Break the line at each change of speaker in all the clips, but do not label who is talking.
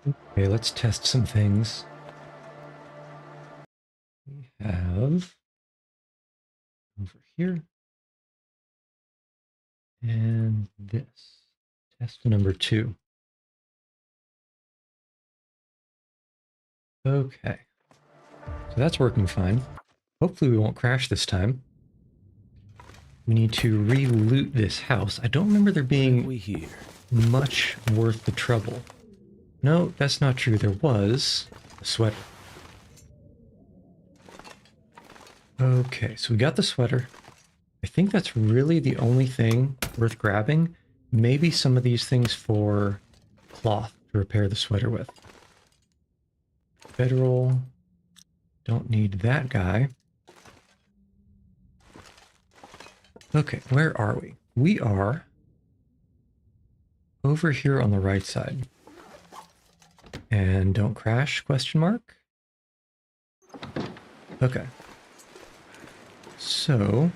Okay, let's test some things. We have over here and this. Test number 2. Okay, so that's working fine. Hopefully we won't crash this time. We need to re-loot this house. I don't remember there being much worth the trouble. No, that's not true. There was a sweater. Okay, so we got the sweater. I think that's really the only thing worth grabbing. Maybe some of these things for cloth to repair the sweater with. Federal. Don't need that guy. Okay, where are we? We are over here on the right side. And don't crash, question mark? Okay. So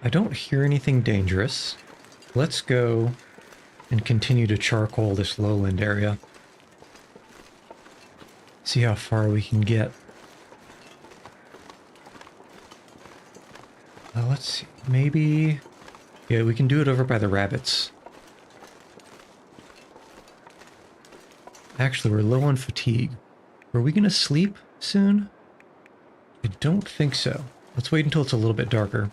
I don't hear anything dangerous. Let's go and continue to charcoal this lowland area. See how far we can get. Let's see. Maybe... Yeah, we can do it over by the rabbits. Actually, we're low on fatigue. Are we going to sleep soon? I don't think so. Let's wait until it's a little bit darker.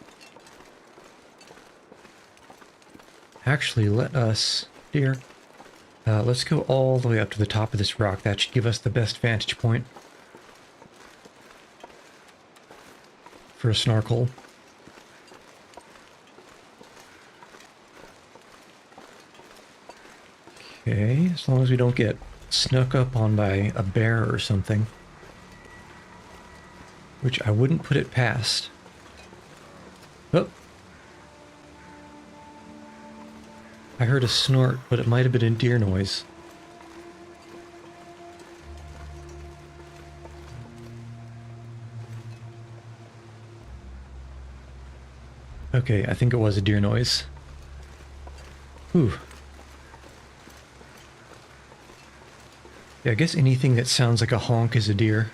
Actually, let us... Dear. Let's go all the way up to the top of this rock. That should give us the best vantage point for a snorkel. Okay, as long as we don't get snuck up on by a bear or something. Which I wouldn't put it past. Oh! I heard a snort, but it might have been a deer noise. Okay, I think it was a deer noise. Whew. Yeah, I guess anything that sounds like a honk is a deer.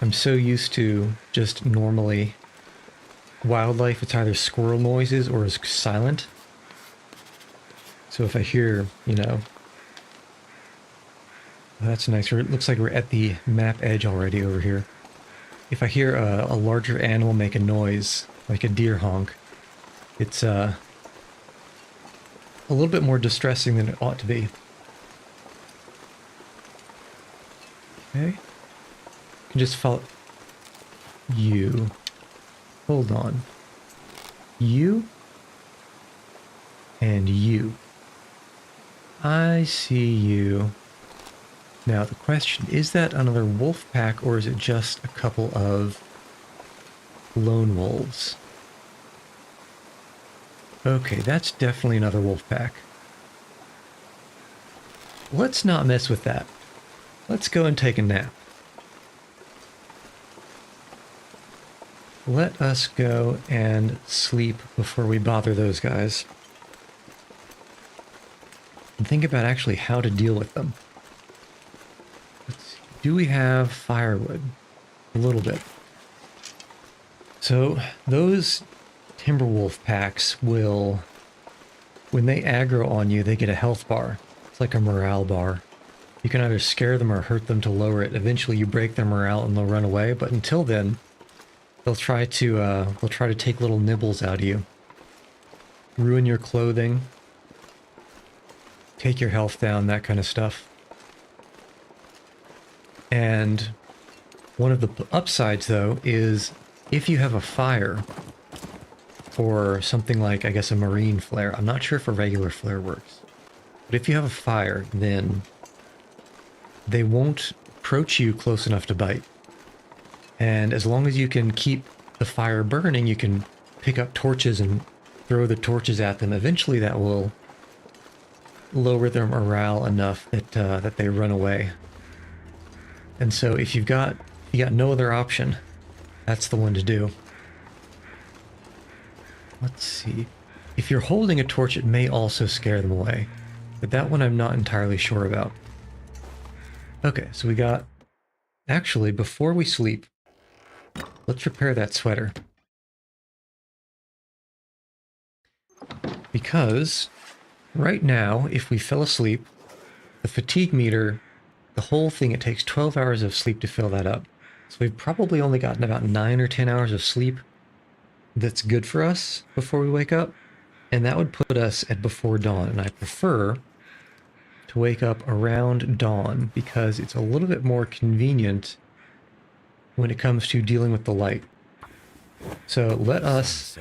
I'm so used to just normally wildlife, it's either squirrel noises or is silent. So if I hear, you know... Oh, that's nice. It looks like we're at the map edge already over here. If I hear a larger animal make a noise, like a deer honk, it's a little bit more distressing than it ought to be. Okay. You can just follow... You. Hold on. You. And you. I see you. Now the question, is that another wolf pack or is it just a couple of lone wolves? Okay, that's definitely another wolf pack. Let's not mess with that. Let's go and take a nap. Let us go and sleep before we bother those guys. And think about actually how to deal with them. Let's see. Do we have firewood? A little bit. So those Timberwolf packs will, when they aggro on you, they get a health bar. It's like a morale bar. You can either scare them or hurt them to lower it. Eventually you break their morale and they'll run away, but until then, they'll try to take little nibbles out of you. Ruin your clothing. Take your health down, that kind of stuff. And one of the upsides, though, is if you have a fire, or something like, I guess, a marine flare. I'm not sure if a regular flare works. But if you have a fire, then they won't approach you close enough to bite. And as long as you can keep the fire burning, you can pick up torches and throw the torches at them. Eventually that will lower their morale enough that they run away. And so if you got no other option, that's the one to do. Let's see. If you're holding a torch, it may also scare them away. But that one I'm not entirely sure about. Okay, so we got... Actually, before we sleep, let's repair that sweater. Because right now, if we fell asleep, the fatigue meter, the whole thing, it takes 12 hours of sleep to fill that up. So we've probably only gotten about 9 or 10 hours of sleep that's good for us before we wake up. And that would put us at before dawn. And I prefer to wake up around dawn because it's a little bit more convenient when it comes to dealing with the light. So let us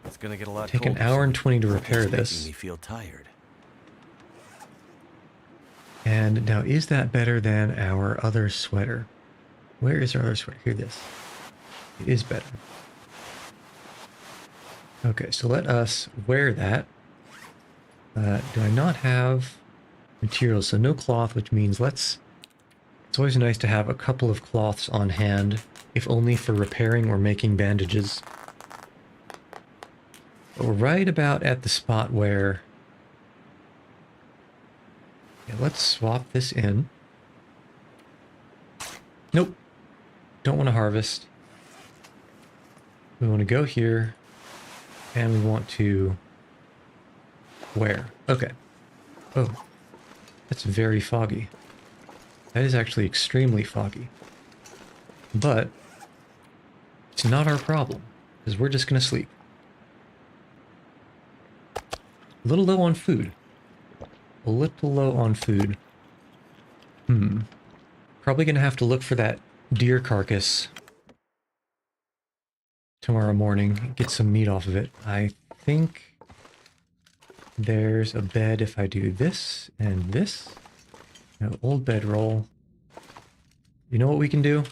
It's gonna get a lot
take an hour and 20 to repair this.
Making me feel tired.
And now, is that better than our other sweater? Where is our other sweater? Here, this. It is better. Okay, so let us wear that. Do I not have materials? So no cloth, which means it's always nice to have a couple of cloths on hand, if only for repairing or making bandages. But we're right about at the spot where... Yeah, let's swap this in. Nope. Don't want to harvest. We want to go here, and we want to... Where? Okay. Oh. That's very foggy. That is actually extremely foggy. But it's not our problem, because we're just going to sleep. A little low on food. A little low on food. Probably going to have to look for that deer carcass tomorrow morning. Get some meat off of it. I think there's a bed if I do this and this. No, old bedroll. You know what we can do?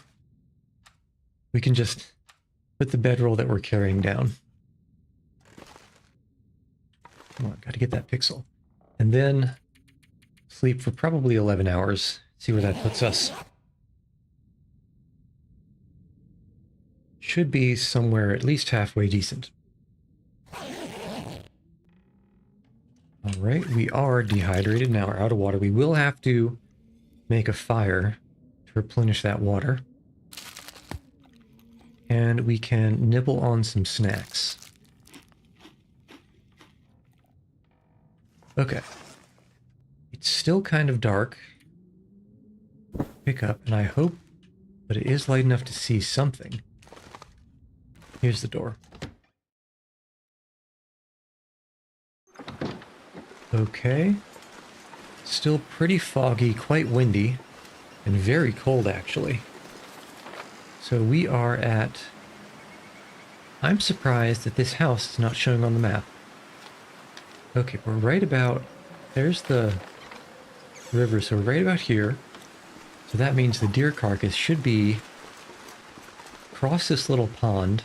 We can just put the bedroll that we're carrying down. Come on, gotta get that pixel. And then sleep for probably 11 hours. See where that puts us. Should be somewhere at least halfway decent. Alright, we are dehydrated now. We're out of water. We will have to make a fire to replenish that water. And we can nibble on some snacks. Okay. It's still kind of dark. Pick up, and I hope, but it is light enough to see something. Here's the door. Okay. Still pretty foggy, quite windy, and very cold actually. So we are at... I'm surprised that this house is not showing on the map. Okay, we're right about... There's the river, so we're right about here. So that means the deer carcass should be across this little pond.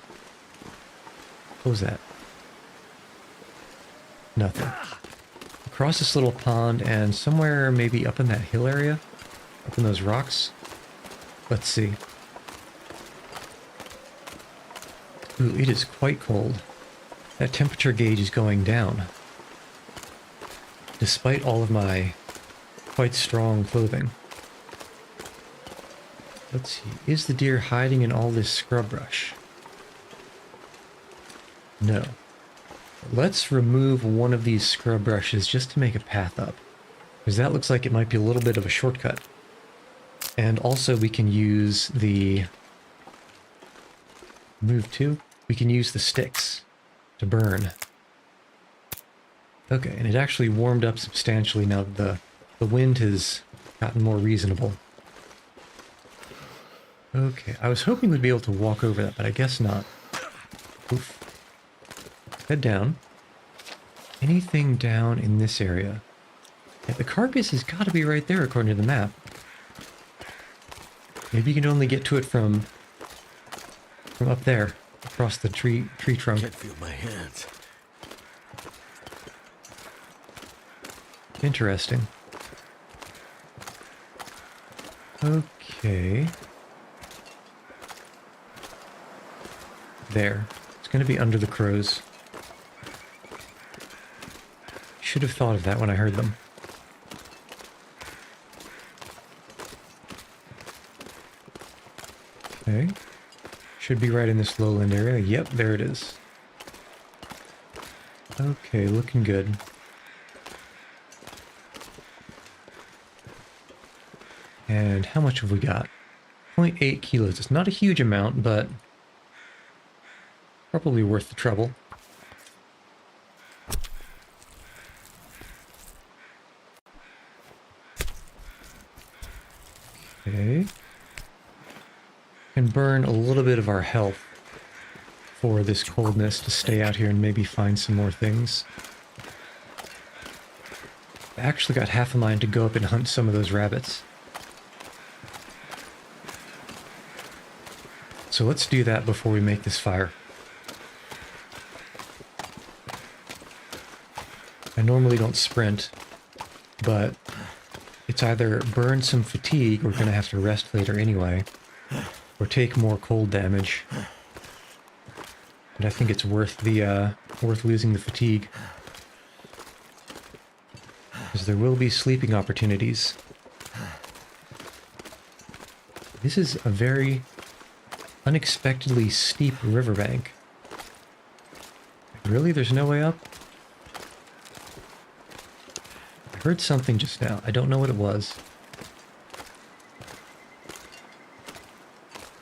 What was that? Nothing. Across this little pond and somewhere maybe up in that hill area. Up in those rocks. Let's see. Ooh, it is quite cold. That temperature gauge is going down. Despite all of my quite strong clothing. Let's see. Is the deer hiding in all this scrub brush? No. Let's remove one of these scrub brushes just to make a path up. Because that looks like it might be a little bit of a shortcut. And also we can use the... Move to? We can use the sticks to burn. Okay, and it actually warmed up substantially now that the wind has gotten more reasonable. Okay, I was hoping we'd be able to walk over that, but I guess not. Oof. Head down. Anything down in this area? Yeah, the carcass has got to be right there according to the map. Maybe you can only get to it from up there, across the tree trunk.
I can't feel my hands.
Interesting. Okay. There. It's going to be under the crows. Should have thought of that when I heard them. Okay. Should be right in this lowland area. Yep, there it is. Okay, looking good. And how much have we got? 0.8 kilos. It's not a huge amount, but probably worth the trouble. Okay. Can burn a little bit of our health for this coldness to stay out here and maybe find some more things. I actually got half a mind to go up and hunt some of those rabbits. So let's do that before we make this fire. I normally don't sprint, but it's either burn some fatigue, we're gonna have to rest later anyway, or take more cold damage. And I think it's worth the worth losing the fatigue, because there will be sleeping opportunities. This is a very unexpectedly steep riverbank. Really? There's no way up? I heard something just now. I don't know what it was.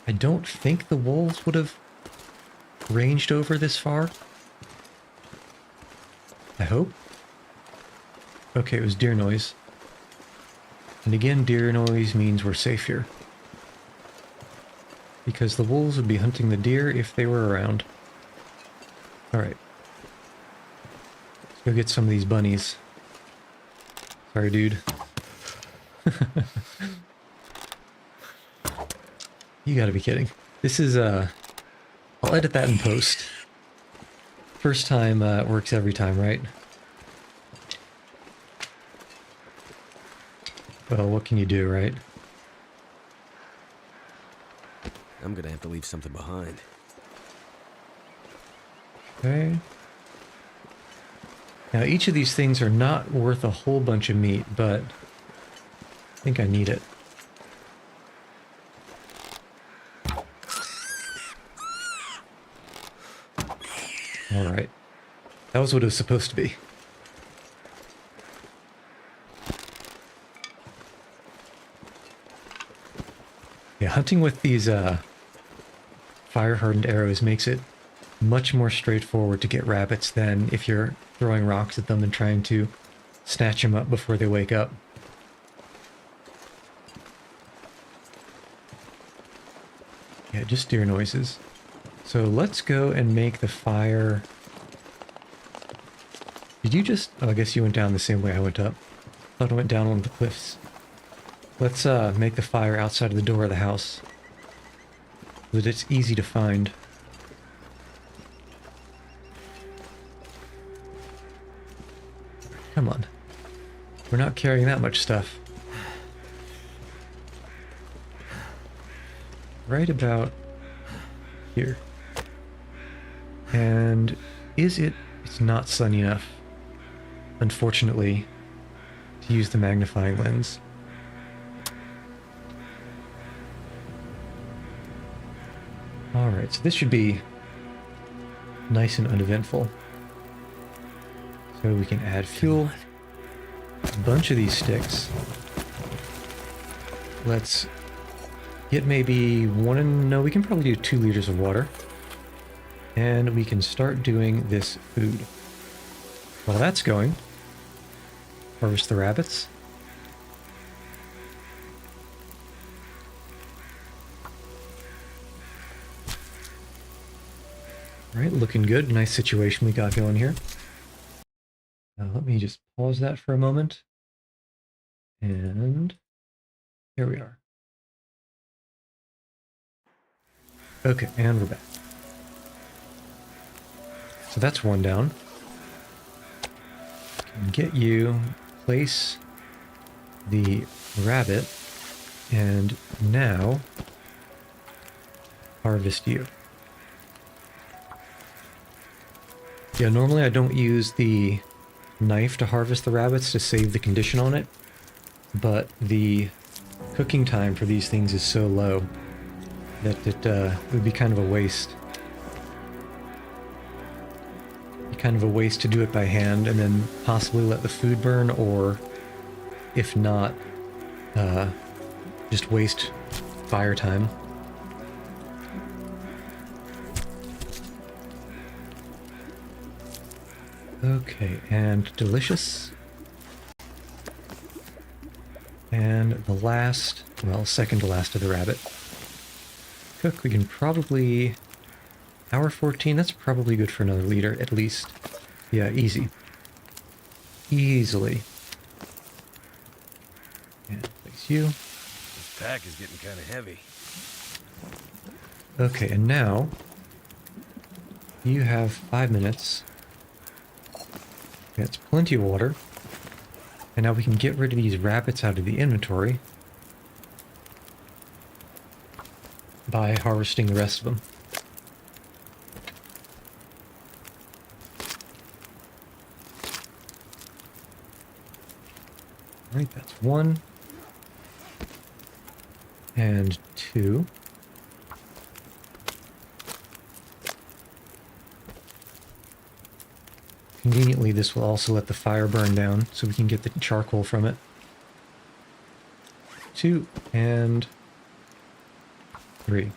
I don't think the wolves would have ranged over this far. I hope. Okay, it was deer noise. And again, deer noise means we're safe here. Because the wolves would be hunting the deer if they were around. Alright. Let's go get some of these bunnies. Sorry, dude. You gotta be kidding. This is, I'll edit that in post. First time, works every time, right? Well, what can you do, right?
I'm gonna have to leave something behind.
Okay. Now, each of these things are not worth a whole bunch of meat, but I think I need it. Alright. That was what it was supposed to be. Yeah, hunting with these fire-hardened arrows makes it much more straightforward to get rabbits than if you're throwing rocks at them and trying to snatch them up before they wake up. Yeah, just deer noises. So let's go and make the fire. Did you just... Oh, I guess you went down the same way I went up. Thought I went down one of the cliffs. Let's make the fire outside of the door of the house, so that it's easy to find. Come on. We're not carrying that much stuff. Right about here. And is it... It's not sunny enough, unfortunately, to use the magnifying lens. Alright, so this should be nice and uneventful. So we can add fuel, a bunch of these sticks. Let's get maybe no, we can probably do 2 liters of water. And we can start doing this food. While that's going, harvest the rabbits. Alright, looking good. Nice situation we got going here. Now let me just pause that for a moment. And here we are. Okay, and we're back. So that's one down. Can get you, place the rabbit, and now harvest you. Yeah, normally I don't use the knife to harvest the rabbits to save the condition on it, but the cooking time for these things is so low that it would be kind of a waste. Be kind of a waste to do it by hand and then possibly let the food burn, or if not, just waste fire time. Okay, and delicious. And the last, well, second to last of the rabbit. Cook, we can probably... Hour 14, that's probably good for another liter, at least. Yeah, easy. Easily. And place you.
This pack is getting kind of heavy.
Okay, and now... You have 5 minutes. That's plenty of water. And now we can get rid of these rabbits out of the inventory by harvesting the rest of them. Alright, that's 1. And 2. Conveniently, this will also let the fire burn down, so we can get the charcoal from it. 2 and 3.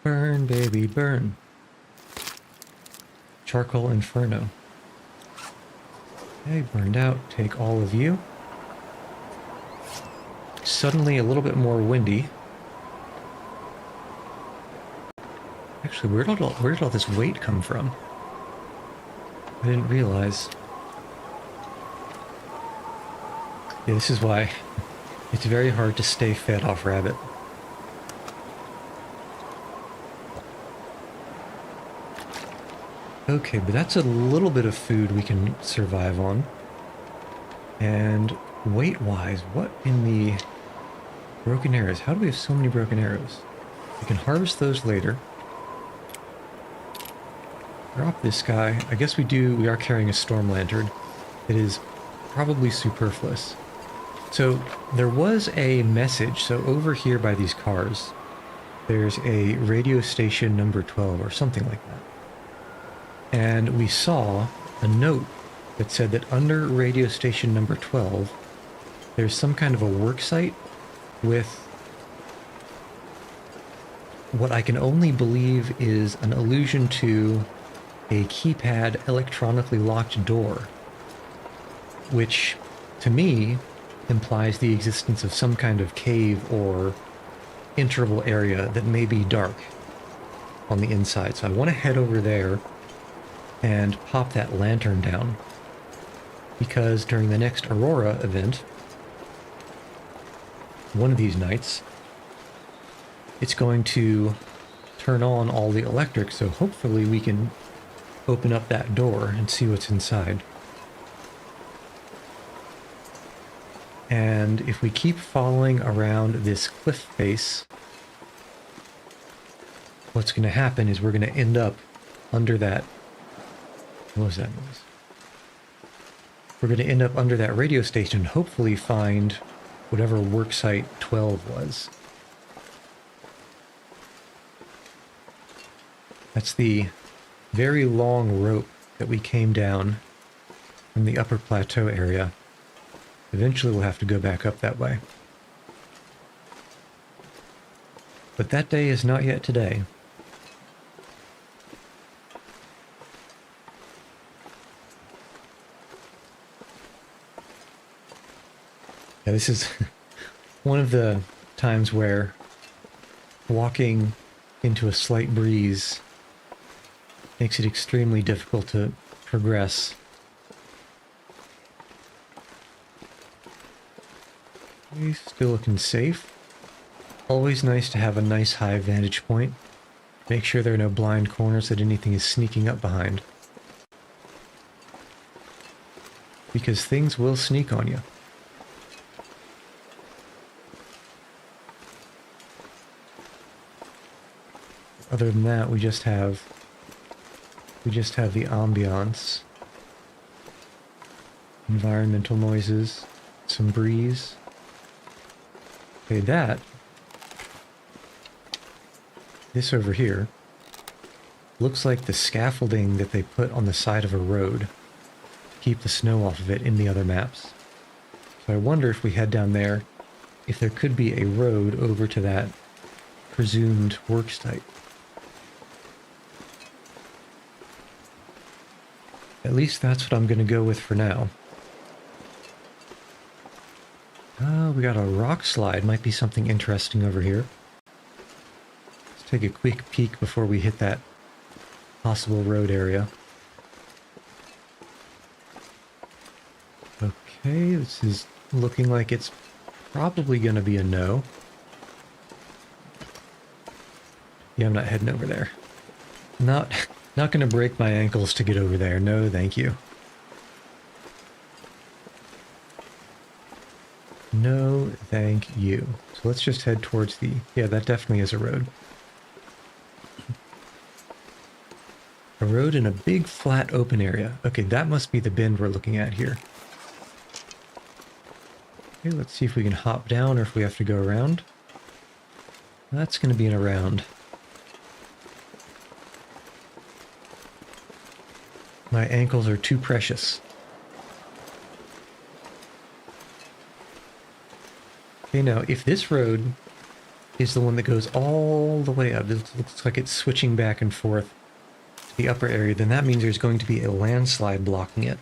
Burn, baby, burn. Charcoal Inferno. Okay, burned out. Take all of you. Suddenly a little bit more windy. Actually, where did all this weight come from? I didn't realize. Yeah, this is why it's very hard to stay fed off rabbit. Okay, but that's a little bit of food we can survive on. And weight-wise, what in the broken arrows? How do we have so many broken arrows? We can harvest those later. Drop this guy. I guess we are carrying a storm lantern. It is probably superfluous. So there was a message. So over here by these cars, there's a radio station number 12 or something like that. And we saw a note that said that under radio station number 12, there's some kind of a work site with what I can only believe is an allusion to a keypad electronically locked door, which to me implies the existence of some kind of cave or interval area that may be dark on the inside. So I want to head over there and pop that lantern down, because during the next Aurora event, one of these nights, it's going to turn on all the electric, so hopefully we can open up that door and see what's inside. And if we keep following around this cliff face, what's going to happen is we're going to end up under that... What was that noise? We're going to end up under that radio station and hopefully find whatever worksite 12 was. That's the very long rope that we came down from the upper plateau area. Eventually we'll have to go back up that way. But that day is not yet today. Yeah, this is one of the times where walking into a slight breeze makes it extremely difficult to progress. He's still looking safe. Always nice to have a nice high vantage point. Make sure there are no blind corners that anything is sneaking up behind. Because things will sneak on you. Other than that, we just have the ambiance, environmental noises, some breeze. Okay, this over here looks like the scaffolding that they put on the side of a road to keep the snow off of it in the other maps. So I wonder if we head down there, if there could be a road over to that presumed work site. At least that's what I'm going to go with for now. We got a rock slide. Might be something interesting over here. Let's take a quick peek before we hit that possible road area. Okay, this is looking like it's probably going to be a no. Yeah, I'm not heading over there. Not going to break my ankles to get over there. No, thank you. No, thank you. So let's just head towards the... Yeah, that definitely is a road. A road in a big, flat, open area. Okay, that must be the bend we're looking at here. Okay, let's see if we can hop down or if we have to go around. That's going to be an around. My ankles are too precious. Okay, now, if this road is the one that goes all the way up, it looks like it's switching back and forth to the upper area, then that means there's going to be a landslide blocking it.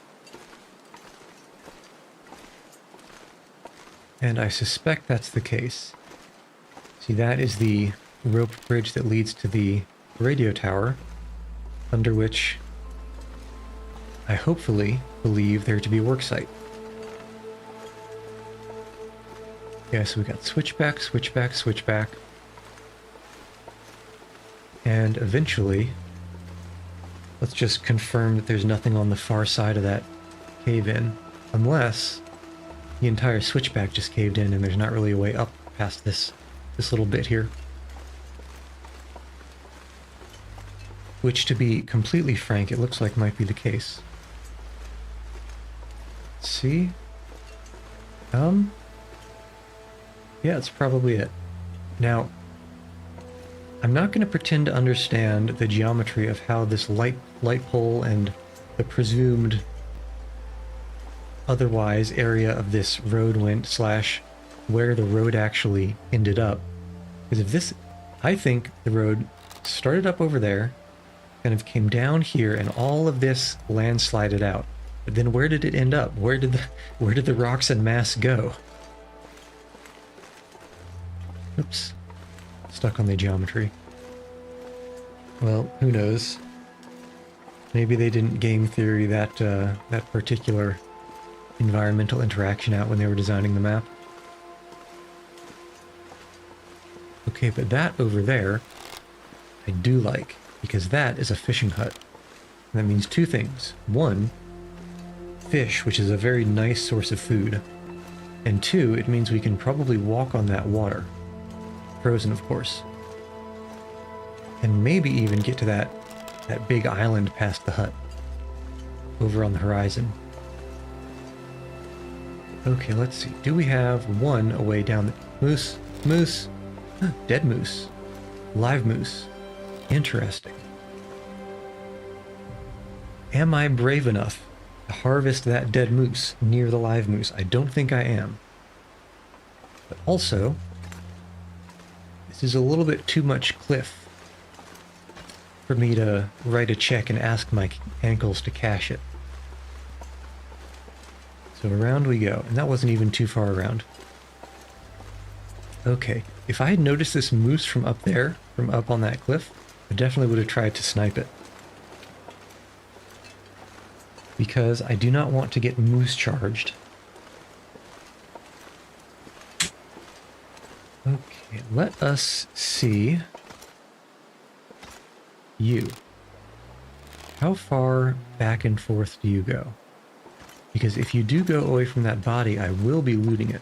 And I suspect that's the case. See, that is the rope bridge that leads to the radio tower, under which I hopefully believe there to be a work site. Yeah, so we got switchback, switchback, switchback. And eventually, let's just confirm that there's nothing on the far side of that cave-in. Unless the entire switchback just caved in and there's not really a way up past this little bit here. Which, to be completely frank, it looks like might be the case. Let's see. Yeah, it's probably it. Now, I'm not going to pretend to understand the geometry of how this light pole and the presumed otherwise area of this road went / where the road actually ended up. Because if this, I think the road started up over there, kind of came down here, and all of this landslided out. But then where did it end up? Where did the rocks and mass go? Oops. Stuck on the geometry. Well, who knows? Maybe they didn't game theory that particular environmental interaction out when they were designing the map. Okay, but that over there, I do like, because that is a fishing hut. And that means two things. One, fish, which is a very nice source of food. And two, it means we can probably walk on that water. Frozen, of course. And maybe even get to that big island past the hut. Over on the horizon. Okay, let's see. Do we have one away down the... Moose? Moose? Dead moose. Live moose. Interesting. Am I brave enough to harvest that dead moose near the live moose? I don't think I am. But also, this is a little bit too much cliff for me to write a check and ask my ankles to cash it. So around we go, and that wasn't even too far around. Okay, if I had noticed this moose from up there, from up on that cliff, I definitely would have tried to snipe it. Because I do not want to get moose charged. Okay, let us see you. How far back and forth do you go? Because if you do go away from that body, I will be looting it.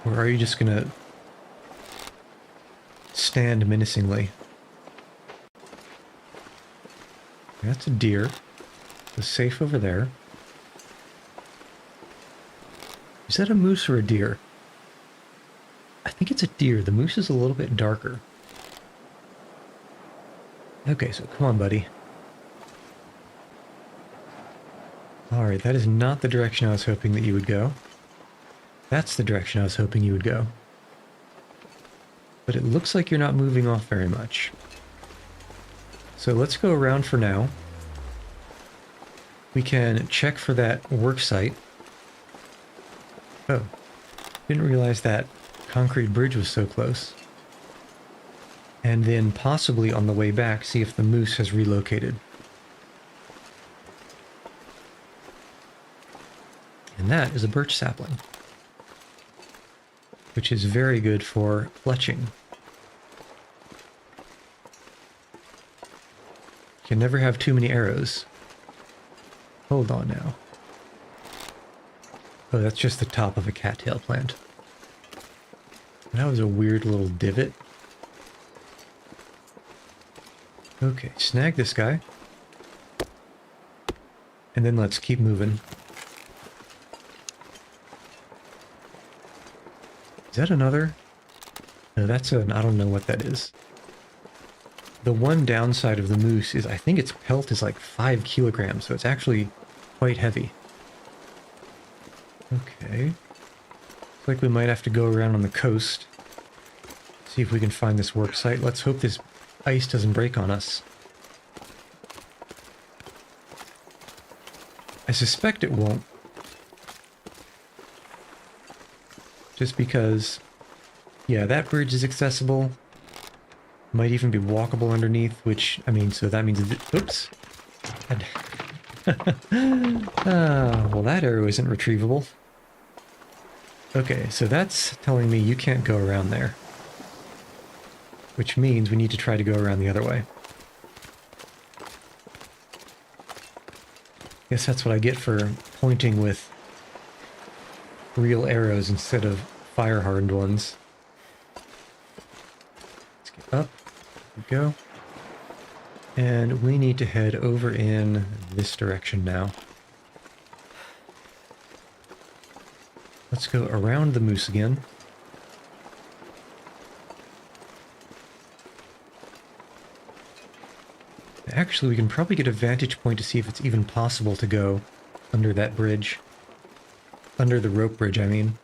Or are you just gonna stand menacingly? That's a deer. It's safe over there. Is that a moose or a deer? I think it's a deer. The moose is a little bit darker. Okay, so come on, buddy. Alright, that is not the direction I was hoping that you would go. That's the direction I was hoping you would go. But it looks like you're not moving off very much. So let's go around for now. We can check for that work site. Oh, didn't realize that concrete bridge was so close. And then possibly on the way back, see if the moose has relocated. And that is a birch sapling, which is very good for fletching. Can never have too many arrows. Hold on now. Oh, that's just the top of a cattail plant. That was a weird little divot. Okay, snag this guy. And then let's keep moving. Is that another? No, that's an... I don't know what that is. The one downside of the moose is I think its pelt is like 5 kilograms, so it's actually quite heavy. Okay. Looks like we might have to go around on the coast. See if we can find this work site. Let's hope this ice doesn't break on us. I suspect it won't. Just because, yeah, that bridge is accessible. Might even be walkable underneath, which, I mean, so that means... Oops. Well, that arrow isn't retrievable. Okay, so that's telling me you can't go around there. Which means we need to try to go around the other way. Guess that's what I get for pointing with real arrows instead of fire-hardened ones. Let's get up. There we go. And we need to head over in this direction now. Let's go around the moose again. Actually, we can probably get a vantage point to see if it's even possible to go under that bridge. Under the rope bridge, I mean.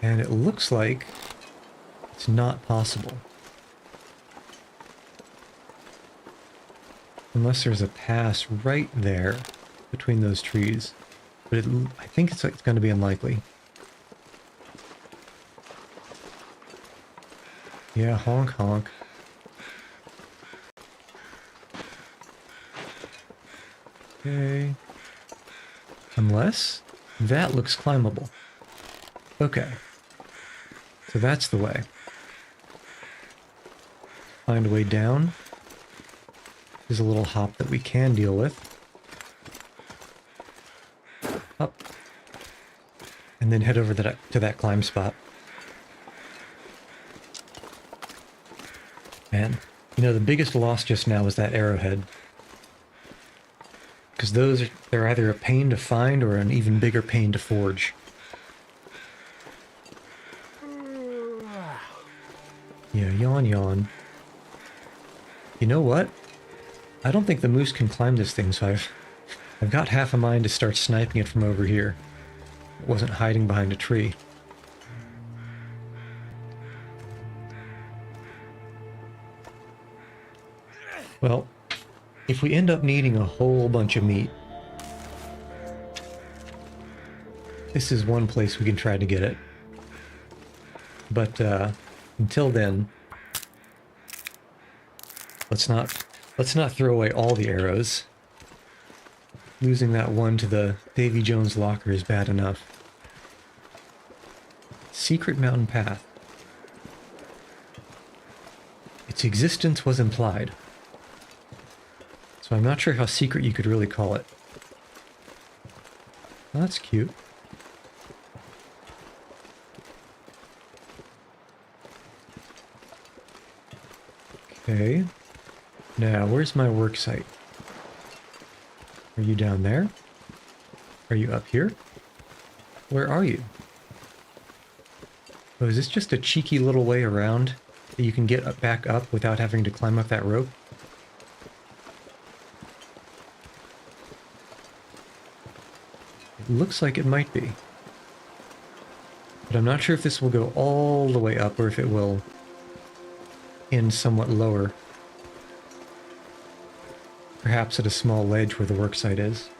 And it looks like it's not possible. Unless there's a pass right there between those trees. But I think it's going to be unlikely. Yeah, honk honk. Okay. Unless that looks climbable. Okay. So that's the way. Find a way down. There's a little hop that we can deal with. Up. And then head over to that climb spot. Man, you know, the biggest loss just now was that arrowhead. Because they're either a pain to find or an even bigger pain to forge. Yeah, yawn yawn. You know what? I don't think the moose can climb this thing, so I've got half a mind to start sniping it from over here. It wasn't hiding behind a tree. Well, if we end up needing a whole bunch of meat, this is one place we can try to get it. But until then, let's not throw away all the arrows. Losing that one to the Davy Jones locker is bad enough. Secret mountain path. Its existence was implied. So I'm not sure how secret you could really call it. Oh, that's cute. Okay. Now, where's my work site? Are you down there? Are you up here? Where are you? Oh, is this just a cheeky little way around that you can get back up without having to climb up that rope? It looks like it might be. But I'm not sure if this will go all the way up or if it will end somewhat lower. Perhaps at a small ledge where the worksite is.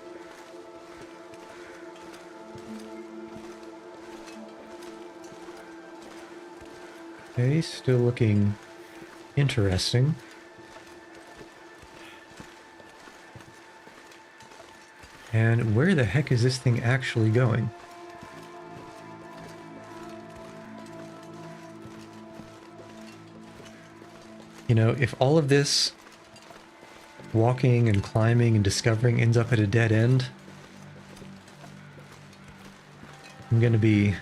Okay, still looking interesting. And where the heck is this thing actually going? You know, if all of this walking and climbing and discovering ends up at a dead end, I'm gonna be,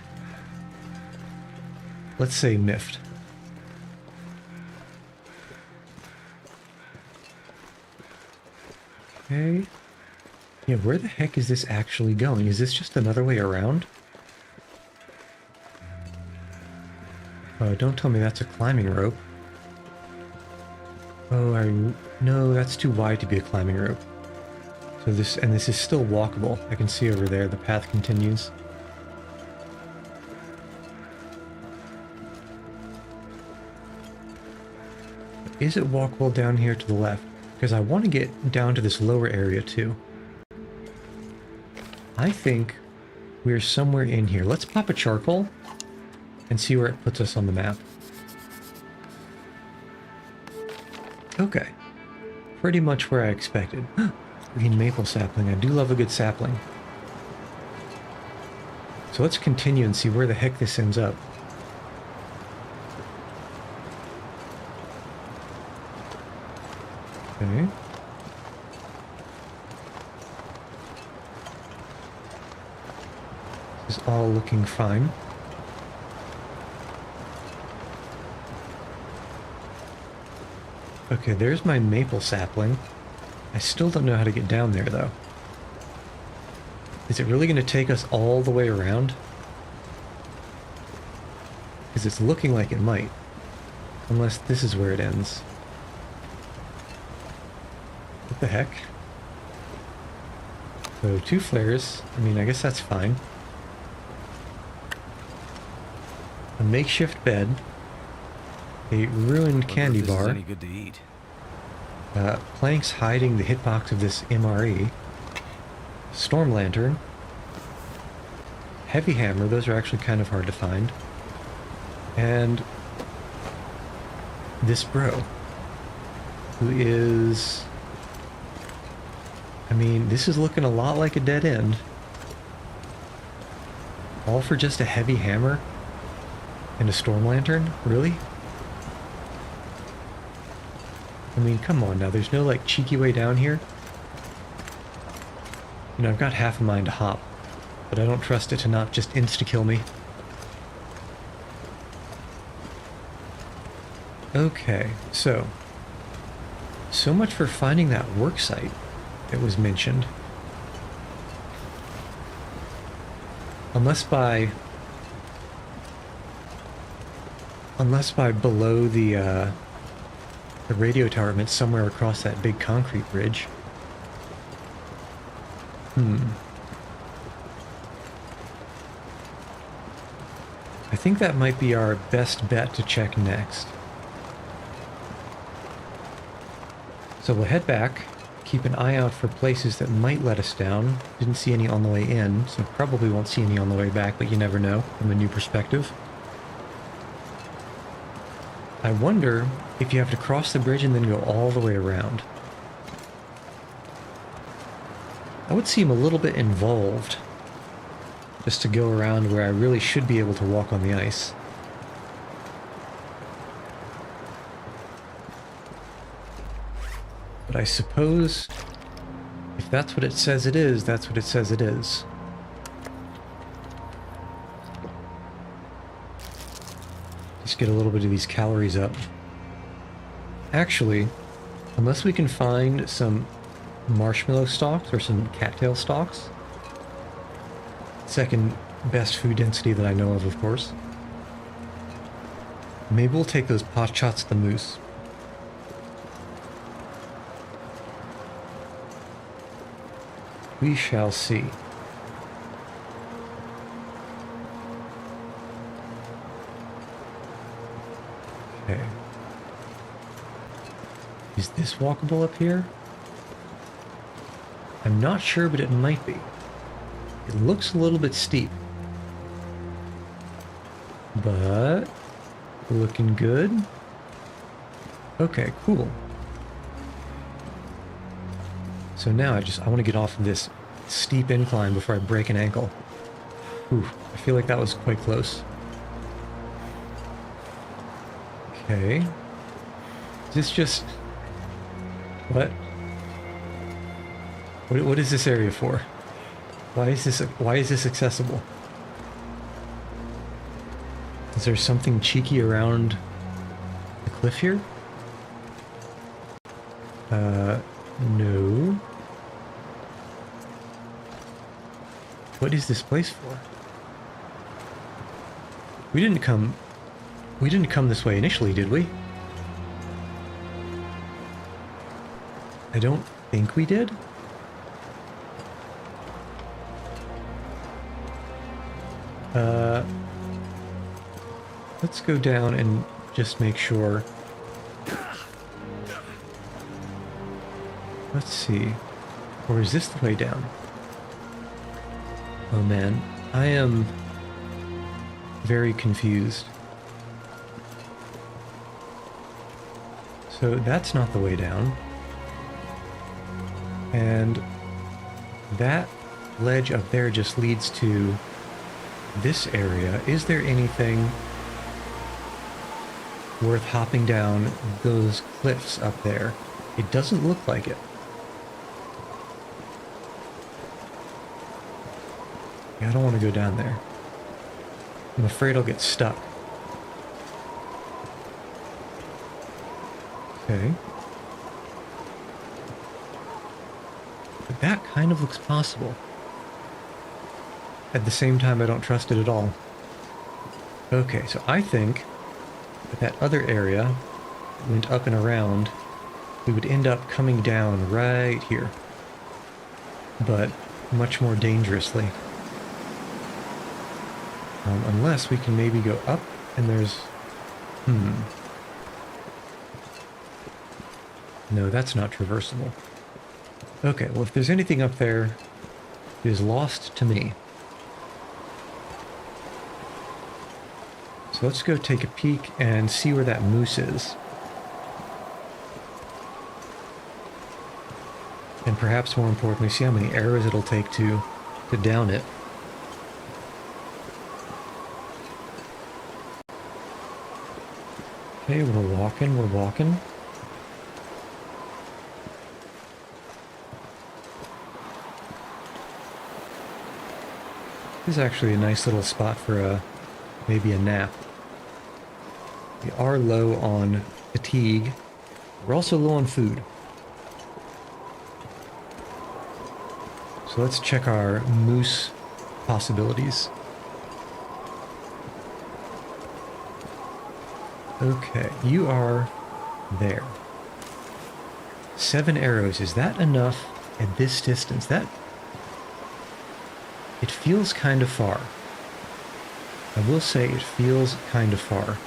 let's say, miffed. Okay. Yeah, where the heck is this actually going? Is this just another way around? Don't tell me that's a climbing rope. Oh, no, that's too wide to be a climbing rope. So this is still walkable. I can see over there, the path continues. Is it walkable down here to the left? Because I want to get down to this lower area too. I think we're somewhere in here. Let's pop a charcoal and see where it puts us on the map. Okay. Pretty much where I expected. Green maple sapling. I do love a good sapling. So let's continue and see where the heck this ends up. Okay. This is all looking fine. Okay, there's my maple sapling. I still don't know how to get down there, though. Is it really going to take us all the way around? Because it's looking like it might. Unless this is where it ends. What the heck? So, 2 flares. I mean, I guess that's fine. A makeshift bed. A ruined candy bar.
Any good to eat?
Planks hiding the hitbox of this MRE. Storm lantern. Heavy hammer. Those are actually kind of hard to find. And this bro, who is... I mean, this is looking a lot like a dead end. All for just a heavy hammer and a storm lantern? Really? I mean, come on now. There's no, like, cheeky way down here. You know, I've got half a mind to hop, but I don't trust it to not just insta-kill me. Okay, so much for finding that work site that was mentioned. Unless by below the radio tower meant somewhere across that big concrete bridge. I think that might be our best bet to check next. So we'll head back, keep an eye out for places that might let us down. Didn't see any on the way in, so probably won't see any on the way back, but you never know from a new perspective. I wonder if you have to cross the bridge and then go all the way around. That would seem a little bit involved, just to go around where I really should be able to walk on the ice. But I suppose if that's what it says it is, that's what it says it is. Just get a little bit of these calories up. Actually, unless we can find some marshmallow stalks or some cattail stalks, second best food density that I know of course, maybe we'll take those pot shots at the moose. We shall see. Okay. Is this walkable up here? I'm not sure, but it might be. It looks a little bit steep. But looking good. Okay, cool. So now I want to get off of this steep incline before I break an ankle. Ooh, I feel like that was quite close. Okay. Is this just... What? What is this area for? Why is this accessible? Is there something cheeky around the cliff here? No. What is this place for? We didn't come this way initially, did we? I don't think we did. Let's go down and just make sure. Let's see. Or is this the way down? Oh man, I am very confused. So that's not the way down. And that ledge up there just leads to this area. Is there anything worth hopping down those cliffs up there? It doesn't look like it. Yeah, I don't want to go down there. I'm afraid I'll get stuck. Okay. But that kind of looks possible. At the same time, I don't trust it at all. Okay, so I think that other area went up and around, we would end up coming down right here. But much more dangerously. Unless we can maybe go up and there's... No, that's not traversable. Okay, well if there's anything up there, it is lost to me. So let's go take a peek and see where that moose is. And perhaps more importantly, see how many arrows it'll take to down it. Okay, we're walking. This is actually a nice little spot for maybe a nap. We are low on fatigue. We're also low on food. So let's check our moose possibilities. Okay, you are there. 7 arrows. Is that enough at this distance? It feels kind of far. I will say it feels kind of far.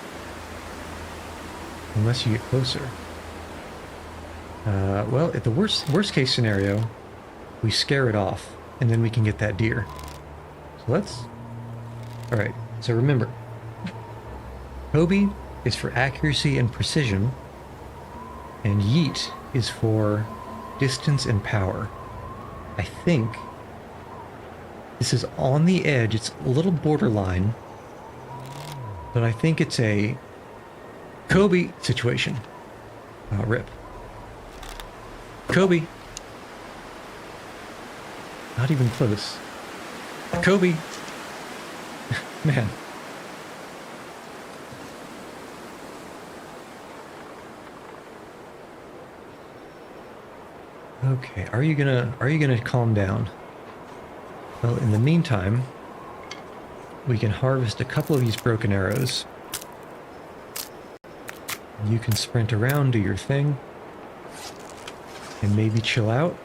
Unless you get closer. Well, at the worst case scenario, we scare it off, and then we can get that deer. So let's... Alright, so remember. Kobe is for accuracy and precision, and yeet is for distance and power. I think this is on the edge. It's a little borderline, but I think it's a Kobe situation. Rip. Kobe. Not even close. Kobe. Man. Okay, are you gonna calm down? Well, in the meantime, we can harvest a couple of these broken arrows. You can sprint around, do your thing, and maybe chill out.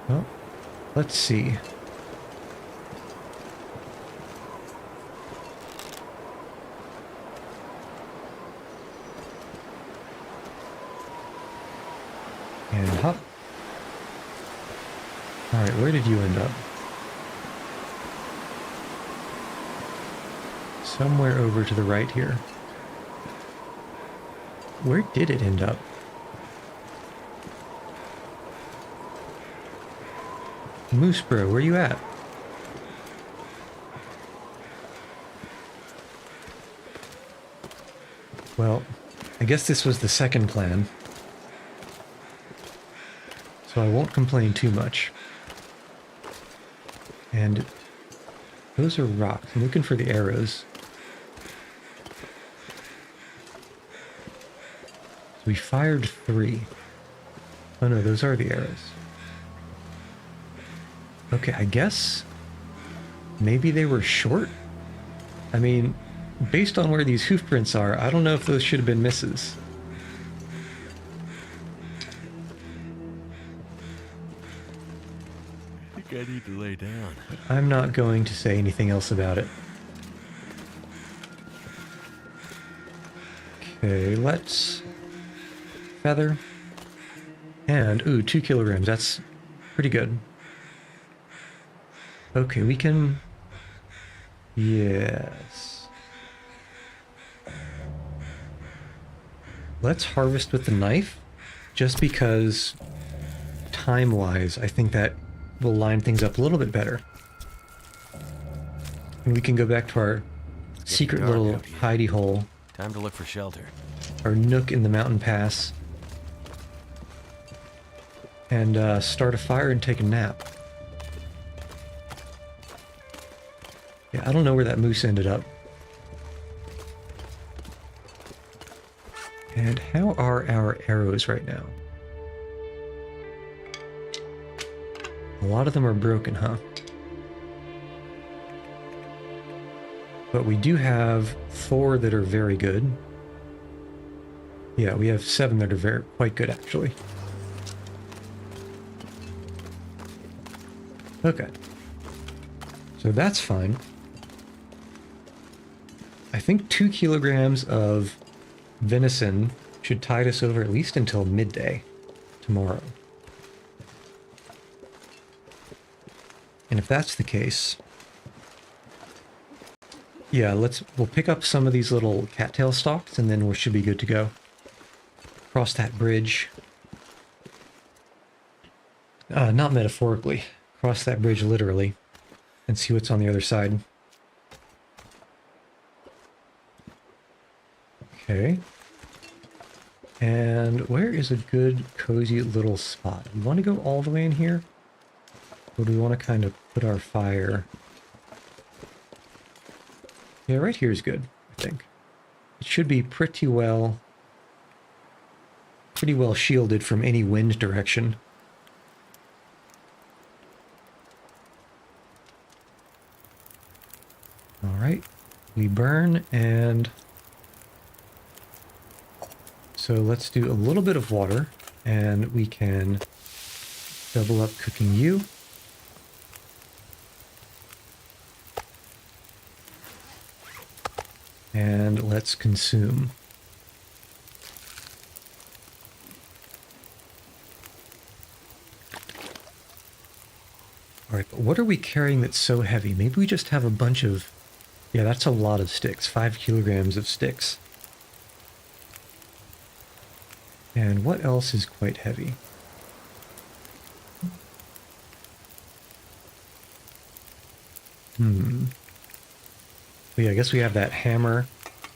Well, let's see. And hop. Alright, where did you end up? Somewhere over to the right here. Where did it end up? Moose Bro, where you at? Well, I guess this was the second plan. So I won't complain too much. And those are rocks. I'm looking for the arrows. So we fired 3. Oh no, those are the arrows. Okay, I guess maybe they were short? I mean, based on where these hoof prints are, I don't know if those should have been misses.
I think I need to lay down.
I'm not going to say anything else about it. Okay, let's feather. And, ooh, 2 kilograms. That's pretty good. Okay, we can... Yes. Let's harvest with the knife, just because time-wise, I think that will line things up a little bit better. And we can go back to our secret
dark
little
out here.
hidey hole,
Time to look for shelter.
our nook in the mountain pass, and start a fire and take a nap. Yeah, I don't know where that moose ended up. And how are our arrows right now? A lot of them are broken, huh? But we do have 4 that are very good. Yeah, we have 7 that are quite good, actually. Okay. So that's fine. I think 2 kilograms of venison should tide us over at least until midday tomorrow. And if that's the case, yeah, we'll pick up some of these little cattail stalks and then we should be good to go. Cross that bridge. Not metaphorically. Cross that bridge literally and see what's on the other side. Okay. And where is a good, cozy little spot? We want to go all the way in here? Or do we want to kind of put our fire... Yeah, right here is good, I think. It should be pretty well shielded from any wind direction. Alright, we burn, and so let's do a little bit of water, and we can double up cooking you. And let's consume. Alright, but what are we carrying that's so heavy? Maybe we just have a bunch of... Yeah, that's a lot of sticks. 5 kilograms of sticks. And what else is quite heavy? Well, yeah, I guess we have that hammer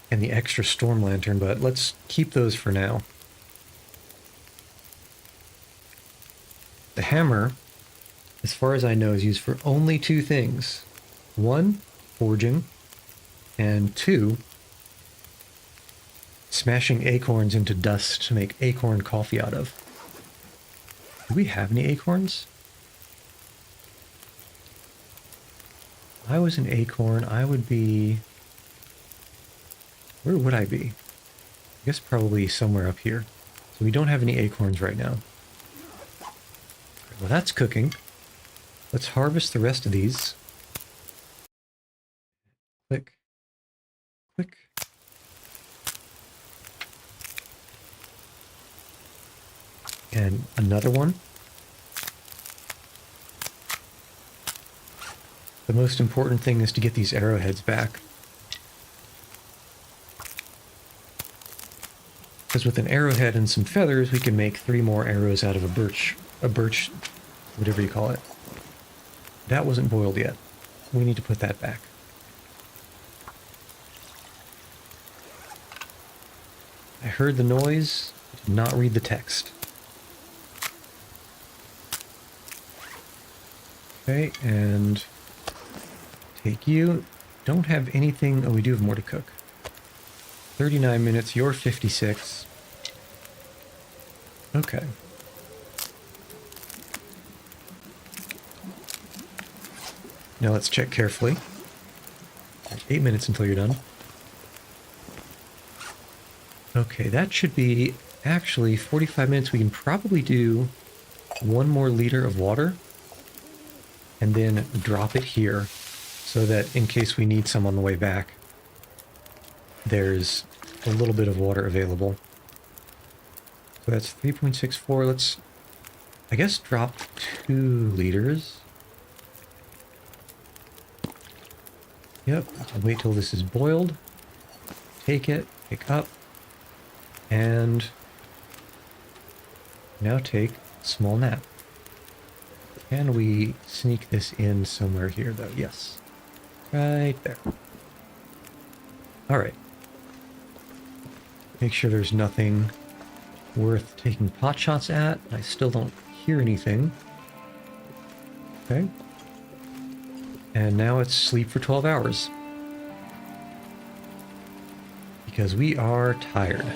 and the extra storm lantern, but let's keep those for now. The hammer, as far as I know, is used for only 2 things. 1, forging, and 2, smashing acorns into dust to make acorn coffee out of. Do we have any acorns? If I was an acorn, I would be... Where would I be? I guess probably somewhere up here. So we don't have any acorns right now. Well, that's cooking. Let's harvest the rest of these. Click. Click. And another one. The most important thing is to get these arrowheads back. Because with an arrowhead and some feathers, we can make 3 more arrows out of a birch, whatever you call it. That wasn't boiled yet. We need to put that back. I heard the noise, did not read the text. Okay, and take you. Don't have anything. Oh, we do have more to cook. 39 minutes, you're 56. Okay. Now let's check carefully. There's 8 minutes until you're done. Okay, that should be actually 45 minutes. We can probably do 1 more liter of water and then drop it here so that in case we need some on the way back, there's a little bit of water available. So that's 3.64. Let's, I guess, drop 2 liters. Yep, I'll wait till this is boiled. Take it, pick up, and now take a small nap. Can we sneak this in somewhere here, though? Yes. Right there. Alright. Make sure there's nothing worth taking pot shots at. I still don't hear anything. Okay. And now it's sleep for 12 hours. Because we are tired.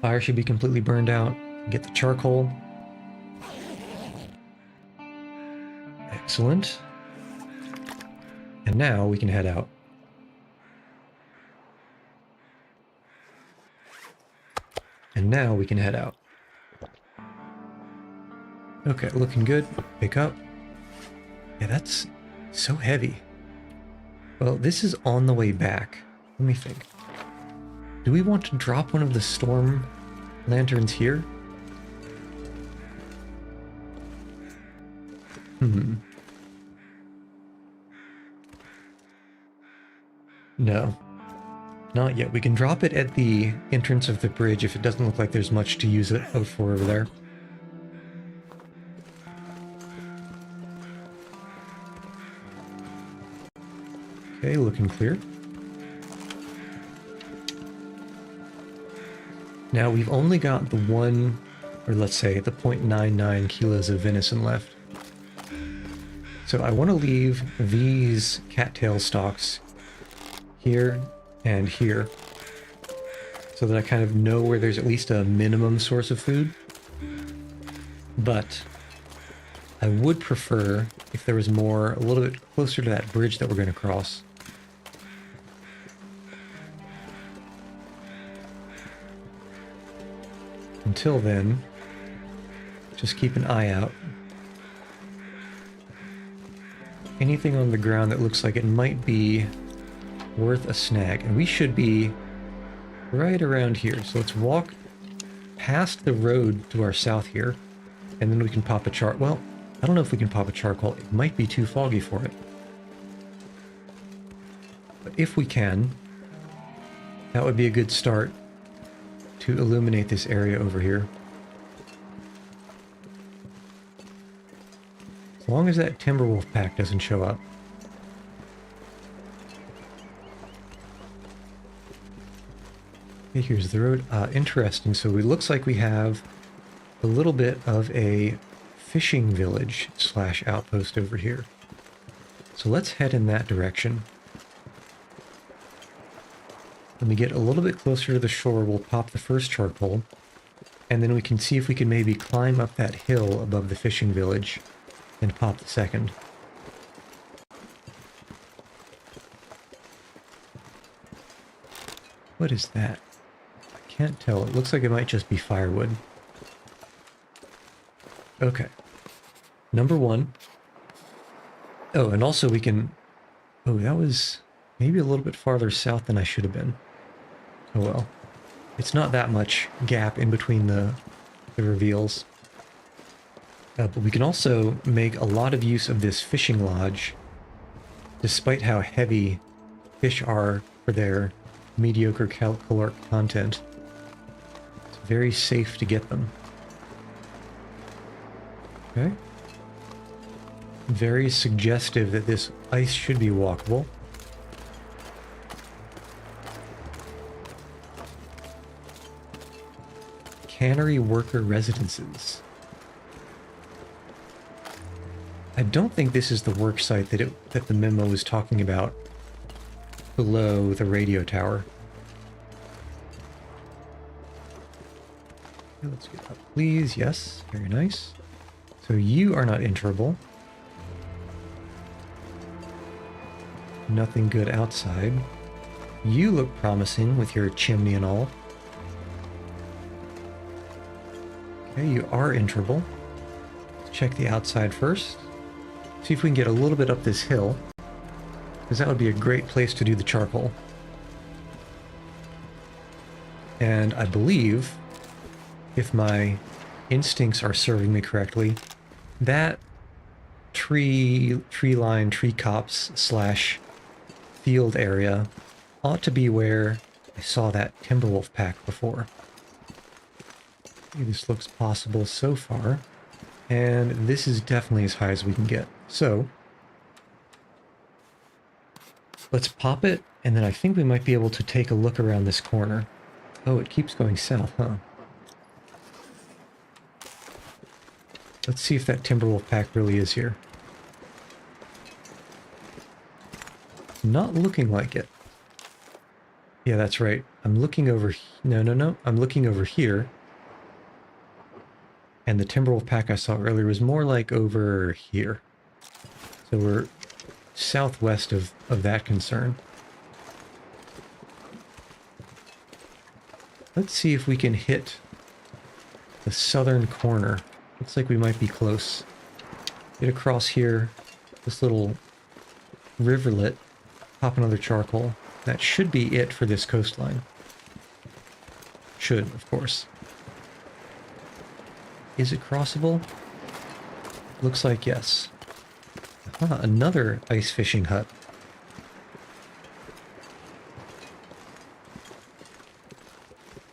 Fire should be completely burned out. Get the charcoal. Excellent. And now we can head out. And now we can head out. Okay, looking good. Pick up. Yeah, that's so heavy. Well, this is on the way back. Let me think. Do we want to drop one of the storm lanterns here? No. Not yet. We can drop it at the entrance of the bridge if it doesn't look like there's much to use it out for over there. Okay, looking clear. Now we've only got the 1, or let's say the 0.99 kilos of venison left. So I want to leave these cattail stalks here and here so that I kind of know where there's at least a minimum source of food. But I would prefer if there was more, a little bit closer to that bridge that we're going to cross. Until then, just keep an eye out. Anything on the ground that looks like it might be worth a snag. And we should be right around here. So let's walk past the road to our south here. And then we can pop a well, I don't know if we can pop a charcoal. It might be too foggy for it. But if we can, that would be a good start to illuminate this area over here. As long as that Timberwolf pack doesn't show up. Okay, here's the road. Interesting. So it looks like we have a little bit of a fishing village / outpost over here. So let's head in that direction. When we get a little bit closer to the shore, we'll pop the first charcoal, and then we can see if we can maybe climb up that hill above the fishing village and pop the second. What is that? I can't tell. It looks like it might just be firewood. Okay. Number one. Oh, and also we can... Oh, that was maybe a little bit farther south than I should have been. Oh well. It's not that much gap in between the reveals. But we can also make a lot of use of this fishing lodge, despite how heavy fish are for their mediocre caloric content. It's very safe to get them. Okay. Very suggestive that this ice should be walkable. Cannery worker residences. I don't think this is the work site that the memo was talking about below the radio tower. Okay, let's get up, please. Yes, very nice. So you are not enterable. Nothing good outside. You look promising with your chimney and all. Okay, you are enterable. Let's check the outside first. See if we can get a little bit up this hill, because that would be a great place to do the charcoal. And I believe, if my instincts are serving me correctly, that tree copse slash field area ought to be where I saw that Timberwolf pack before. Okay, this looks possible so far, and this is definitely as high as we can get. So let's pop it, and then I think we might be able to take a look around this corner. Oh, it keeps going south, huh? Let's see if that Timberwolf pack really is here. Not looking like it. Yeah, that's right. I'm looking over... No. I'm looking over here. And the Timberwolf pack I saw earlier was more like over here. So we're southwest of that concern. Let's see if we can hit the southern corner. Looks like we might be close. Get across here, this little rivulet, pop another charcoal. That should be it for this coastline. Should, of course. Is it crossable? Looks like yes. Ah, another ice fishing hut.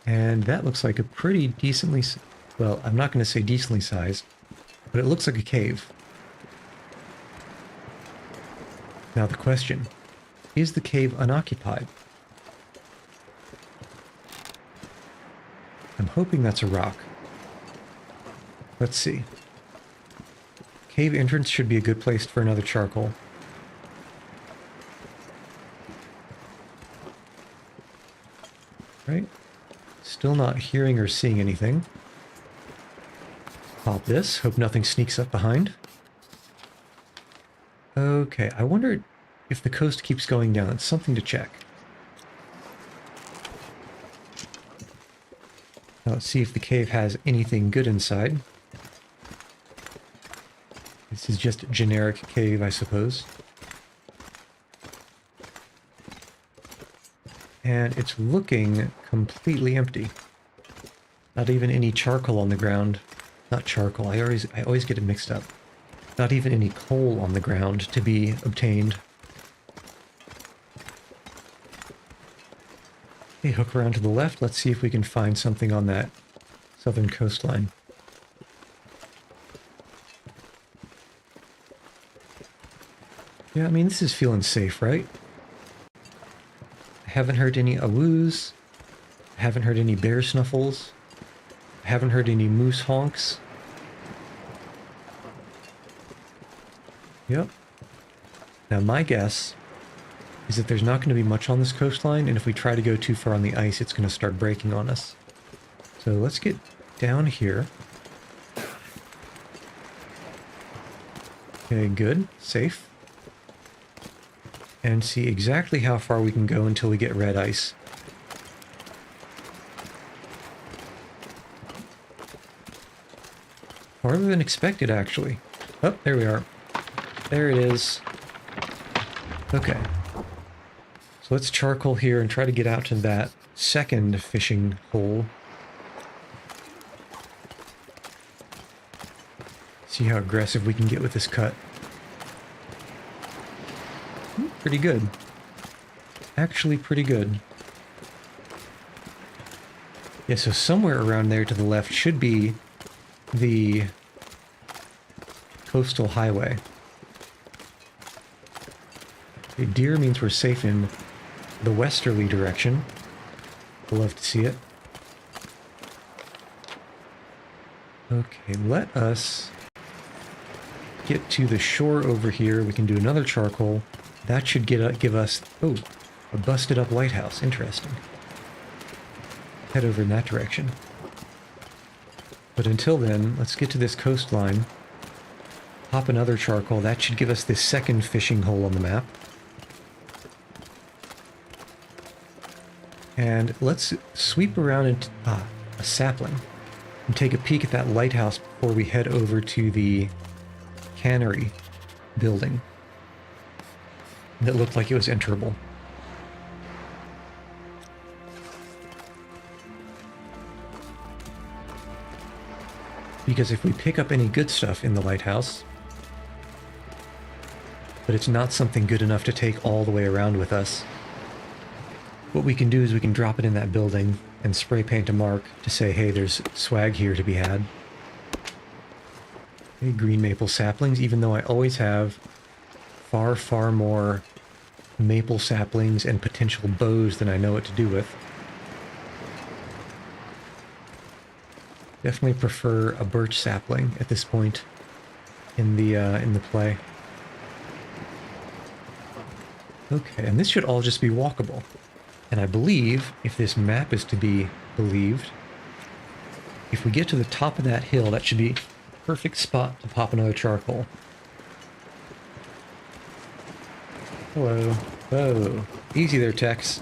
And that looks like a pretty decently... Well, I'm not going to say decently sized, but it looks like a cave. Now the question, is the cave unoccupied? I'm hoping that's a rock. Let's see. Cave entrance should be a good place for another charcoal. Right? Still not hearing or seeing anything. Pop this. Hope nothing sneaks up behind. Okay, I wonder if the coast keeps going down. It's something to check. Now let's see if the cave has anything good inside. This is just a generic cave, I suppose. And it's looking completely empty. Not even any charcoal on the ground. Not charcoal, I always get it mixed up. Not even any coal on the ground to be obtained. Okay, hook around to the left. Let's see if we can find something on that southern coastline. Yeah, I mean, this is feeling safe, right? I haven't heard any awoos. I haven't heard any bear snuffles. I haven't heard any moose honks. Yep. Now my guess is that there's not going to be much on this coastline, and if we try to go too far on the ice, it's going to start breaking on us. So let's get down here. Okay, good. Safe. And see exactly how far we can go until we get red ice. Farther than expected, actually. Oh, there we are. There it is. Okay. So let's charcoal here and try to get out to that second fishing hole. See how aggressive we can get with this cut. Pretty good. Actually pretty good. Yeah, so somewhere around there to the left should be the coastal highway. Okay, deer means we're safe in the westerly direction. I'd love to see it. Okay, let us get to the shore over here. We can do another charcoal. That should give us, oh, a busted up lighthouse. Interesting. Head over in that direction. But until then, let's get to this coastline. Pop another charcoal. That should give us this second fishing hole on the map. And let's sweep around into a sapling and take a peek at that lighthouse before we head over to the cannery building that looked like it was enterable. Because if we pick up any good stuff in the lighthouse, but it's not something good enough to take all the way around with us, what we can do is we can drop it in that building and spray paint a mark to say, hey, there's swag here to be had. Okay, green maple saplings, even though I always have far, far more maple saplings and potential bows than I know what to do with. Definitely prefer a birch sapling at this point in the play. Okay, and this should all just be walkable. And I believe, if this map is to be believed, if we get to the top of that hill, that should be a perfect spot to pop another charcoal. Hello. Whoa. Easy there, Tex.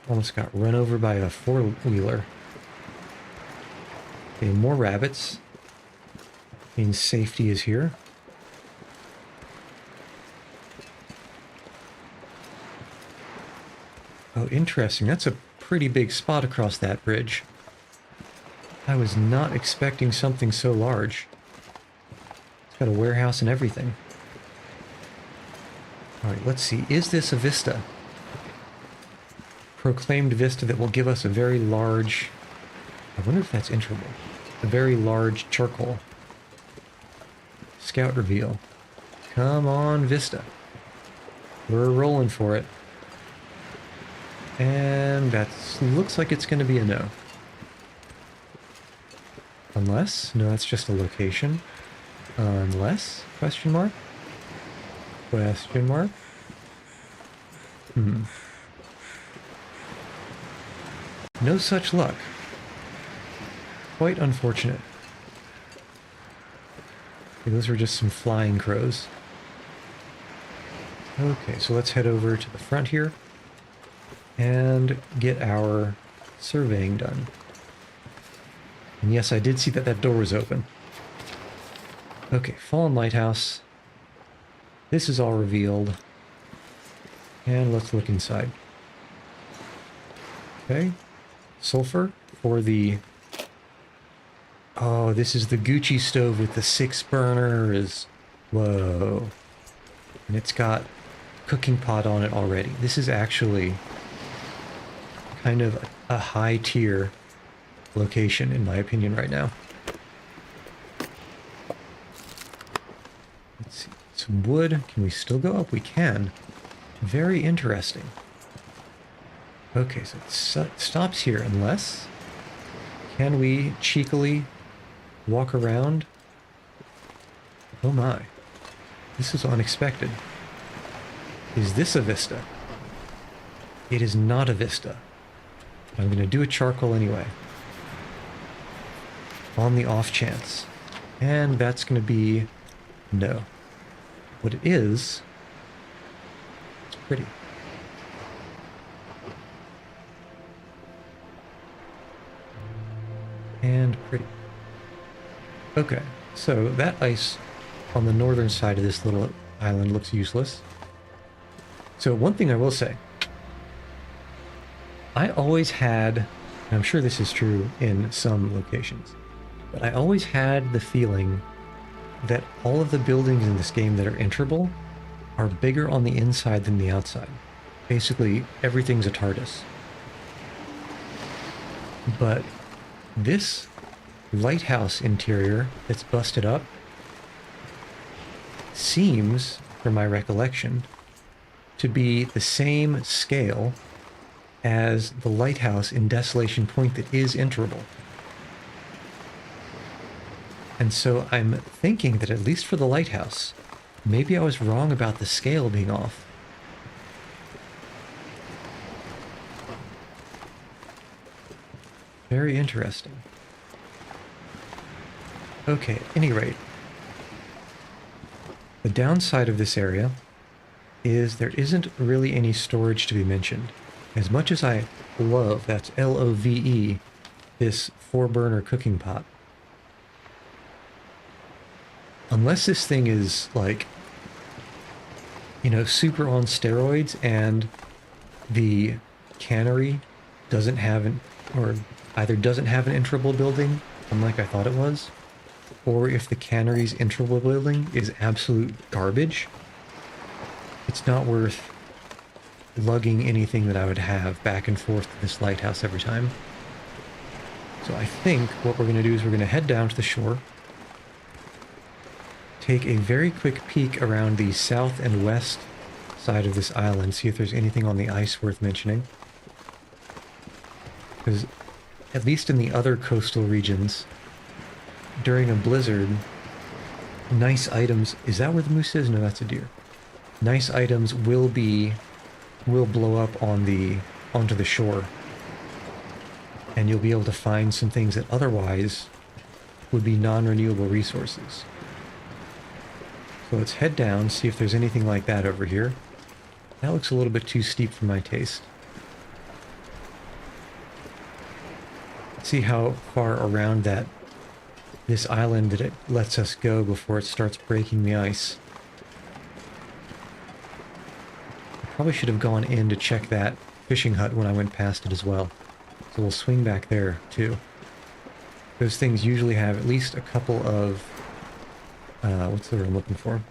Almost got run over by a four-wheeler. Okay, more rabbits. Means safety is here. Oh, interesting. That's a pretty big spot across that bridge. I was not expecting something so large. It's got a warehouse and everything. Alright, let's see. Is this a vista? Proclaimed vista that will give us a very large... I wonder if that's enterable. A very large charcoal. Scout reveal. Come on, vista. We're rolling for it. And that looks like it's going to be a no. Unless? No, that's just a location. Unless? Question mark? Question mark? No such luck. Quite unfortunate. Okay, those were just some flying crows. Okay, so let's head over to the front here and get our surveying done. And yes, I did see that that door was open. Okay, fallen lighthouse. This is all revealed. And let's look inside. Okay. Sulfur for the... Oh, this is the Gucci stove with the 6 burners. Whoa. And it's got cooking pot on it already. This is actually kind of a high tier location in my opinion right now. Let's see. Some wood. Can we still go up? We can. Very interesting. Okay, so it stops here unless... Can we cheekily walk around? Oh my. This is unexpected. Is this a vista? It is not a vista. I'm going to do a charcoal anyway. On the off chance. And that's going to be no. What it is, it's pretty. And pretty. Okay, so that ice on the northern side of this little island looks useless. So one thing I will say, I always had, and I'm sure this is true in some locations, but I always had the feeling that all of the buildings in this game that are enterable are bigger on the inside than the outside. Basically, everything's a TARDIS. But this lighthouse interior that's busted up seems, from my recollection, to be the same scale as the lighthouse in Desolation Point that is enterable. And so I'm thinking that at least for the lighthouse, maybe I was wrong about the scale being off. Very interesting. Okay, at any rate, the downside of this area is there isn't really any storage to be mentioned. As much as I love, that's L-O-V-E, this 4-burner cooking pot. Unless this thing is like, you know, super on steroids and the cannery doesn't have an, or either doesn't have an enterable building, unlike I thought it was, or if the cannery's enterable building is absolute garbage, it's not worth lugging anything that I would have back and forth to this lighthouse every time. So I think what we're going to do is we're going to head down to the shore, take a very quick peek around the south and west side of this island, see if there's anything on the ice worth mentioning. Because at least in the other coastal regions, during a blizzard, nice items... Is that where the moose is? No, that's a deer. Nice items will blow up onto the shore. And you'll be able to find some things that otherwise would be non-renewable resources. So let's head down, see if there's anything like that over here. That looks a little bit too steep for my taste. See how far around this island that it lets us go before it starts breaking the ice. I probably should have gone in to check that fishing hut when I went past it as well. So we'll swing back there too. Those things usually have at least a couple of... what's the word I'm looking for?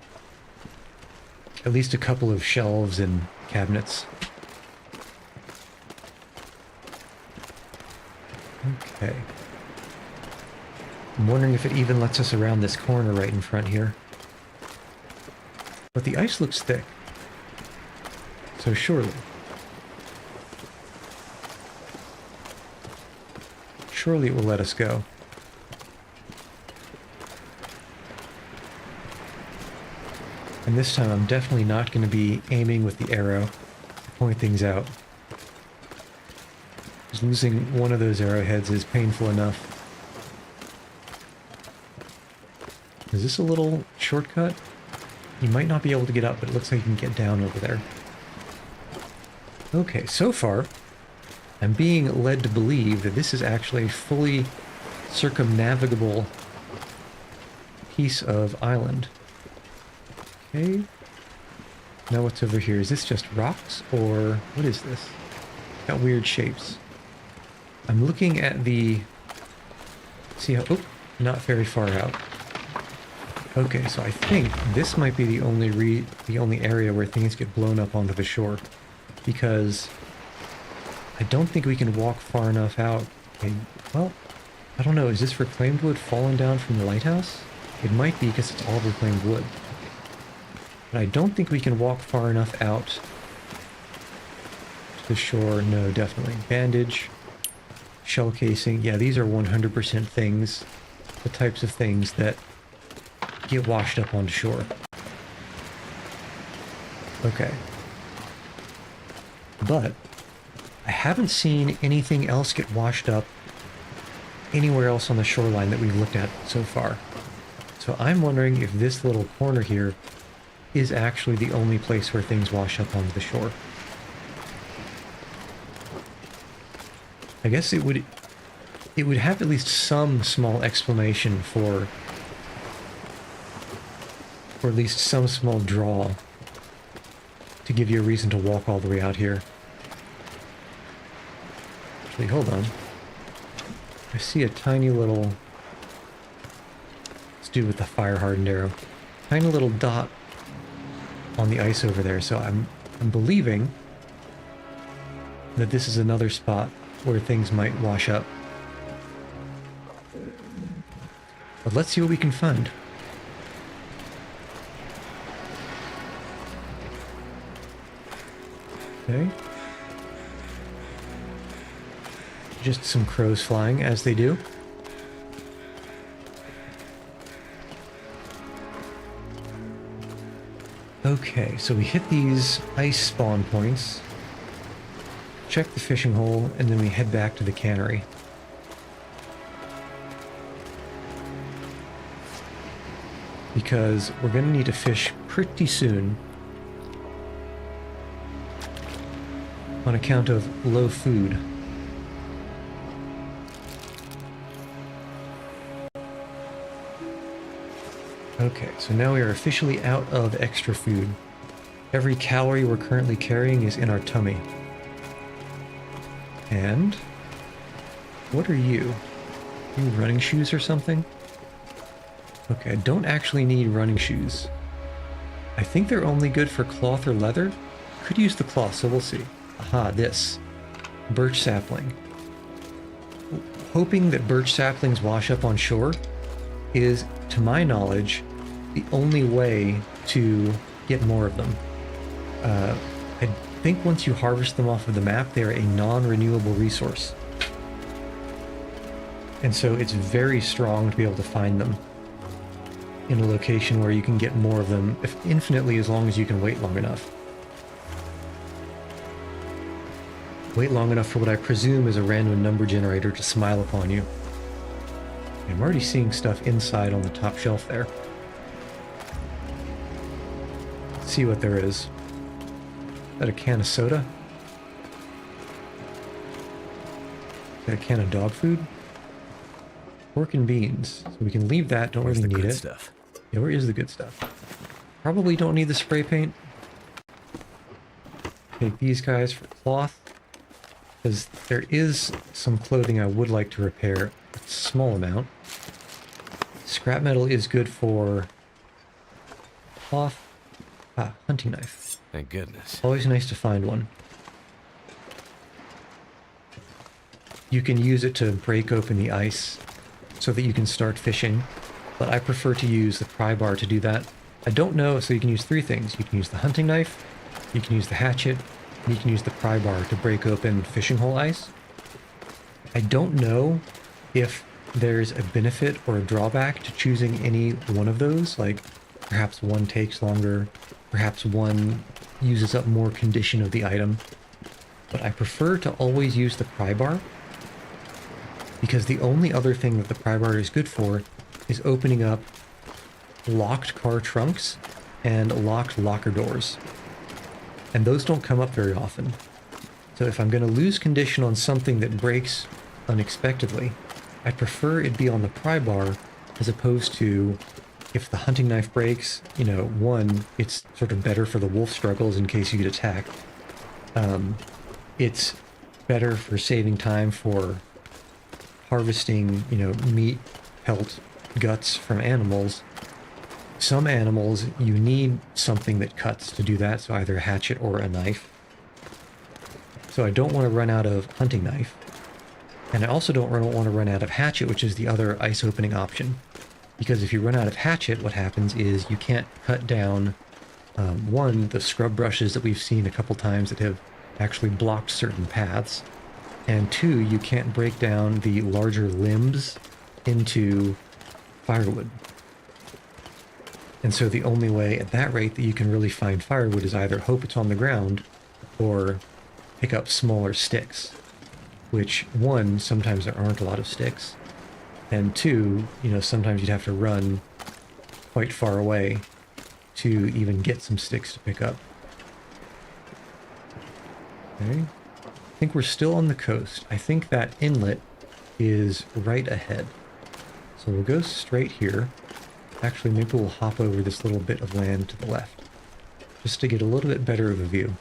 At least a couple of shelves and cabinets. Okay. I'm wondering if it even lets us around this corner right in front here. But the ice looks thick. So surely. Surely it will let us go. And this time I'm definitely not going to be aiming with the arrow to point things out. Just losing one of those arrowheads is painful enough. Is this a little shortcut? You might not be able to get up, but it looks like you can get down over there. Okay, so far, I'm being led to believe that this is actually a fully circumnavigable piece of island. Okay. Now what's over here? Is this just rocks, or what is this? Got weird shapes. I'm looking at the... See how... Oh, not very far out. Okay, so I think this might be the only area where things get blown up onto the shore. Because I don't think we can walk far enough out. Okay, well, I don't know. Is this reclaimed wood falling down from the lighthouse? It might be because it's all reclaimed wood. But I don't think we can walk far enough out to the shore. No, definitely. Bandage, shell casing. Yeah, these are 100% things, the types of things that get washed up onto shore. Okay. But I haven't seen anything else get washed up anywhere else on the shoreline that we've looked at so far. So I'm wondering if this little corner here is actually the only place where things wash up onto the shore. I guess it would have at least some small explanation for or at least some small draw to give you a reason to walk all the way out here. Actually, hold on. I see a tiny little... Let's do with the fire-hardened arrow. Tiny little dot on the ice over there, so I'm believing that this is another spot where things might wash up. But let's see what we can find. Okay. Just some crows flying, as they do. Okay, so we hit these ice spawn points, check the fishing hole, and then we head back to the cannery. Because we're going to need to fish pretty soon on account of low food. Okay, so now we are officially out of extra food. Every calorie we're currently carrying is in our tummy. And what are you? Are you running shoes or something? Okay, I don't actually need running shoes. I think they're only good for cloth or leather. Could use the cloth, so we'll see. Aha, this. Birch sapling. Hoping that birch saplings wash up on shore is, to my knowledge, the only way to get more of them. I think once you harvest them off of the map, they are a non-renewable resource. And so it's very strong to be able to find them in a location where you can get more of them infinitely as long as you can wait long enough. Wait long enough for what I presume is a random number generator to smile upon you. I'm already seeing stuff inside on the top shelf there. Let's see what there is. Is that a can of soda? Is that a can of dog food? Pork and beans. So we can leave that, don't really need it.
Stuff?
Yeah, where is the good stuff? Probably don't need the spray paint. Take these guys for cloth. Because there is some clothing I would like to repair. A small amount. Scrap metal is good for cloth. Ah, hunting knife.
Thank goodness.
Always nice to find one. You can use it to break open the ice so that you can start fishing, but I prefer to use the pry bar to do that. I don't know, so you can use three things. You can use the hunting knife, you can use the hatchet, and you can use the pry bar to break open fishing hole ice. I don't know if there's a benefit or a drawback to choosing any one of those, like perhaps one takes longer, perhaps one uses up more condition of the item, but I prefer to always use the pry bar because the only other thing that the pry bar is good for is opening up locked car trunks and locked locker doors. And those don't come up very often. So if I'm going to lose condition on something that breaks unexpectedly, I prefer it be on the pry bar as opposed to if the hunting knife breaks, you know, one, it's sort of better for the wolf struggles in case you get attacked. It's better for saving time for harvesting, you know, meat, pelt, guts from animals. Some animals, you need something that cuts to do that, so either a hatchet or a knife. So I don't want to run out of hunting knife. And I also don't want to run out of hatchet, which is the other ice opening option. Because if you run out of hatchet, what happens is you can't cut down, one, the scrub brushes that we've seen a couple times that have actually blocked certain paths. And two, you can't break down the larger limbs into firewood. And so the only way at that rate that you can really find firewood is either hope it's on the ground or pick up smaller sticks, which one, sometimes there aren't a lot of sticks, and two, sometimes you'd have to run quite far away to even get some sticks to pick up. Okay. I think we're still on the coast. I think that inlet is right ahead. So we'll go straight here. Actually, maybe we'll hop over this little bit of land to the left, just to get a little bit better of a view.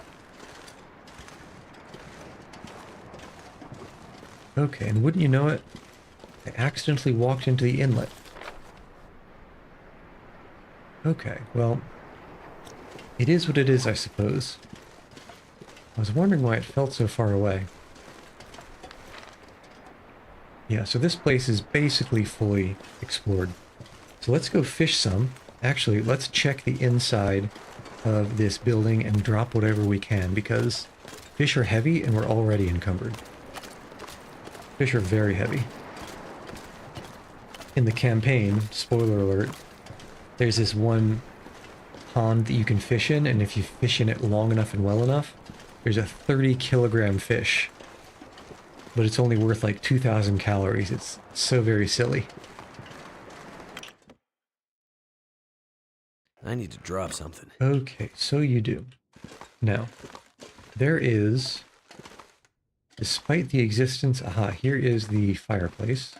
Okay, and wouldn't you know it, I accidentally walked into the inlet. Okay, well, it is what it is, I suppose. I was wondering why it felt so far away. Yeah, so this place is basically fully explored. So let's go fish some. Actually, let's check the inside of this building and drop whatever we can, because fish are heavy and we're already encumbered. Fish are very heavy. In the campaign, spoiler alert, there's this one pond that you can fish in, and if you fish in it long enough and well enough, there's a 30-kilogram fish. But it's only worth like 2,000 calories. It's so very silly.
I need to drop something.
Okay, so you do. Now, there is, despite the existence, aha, here is the fireplace.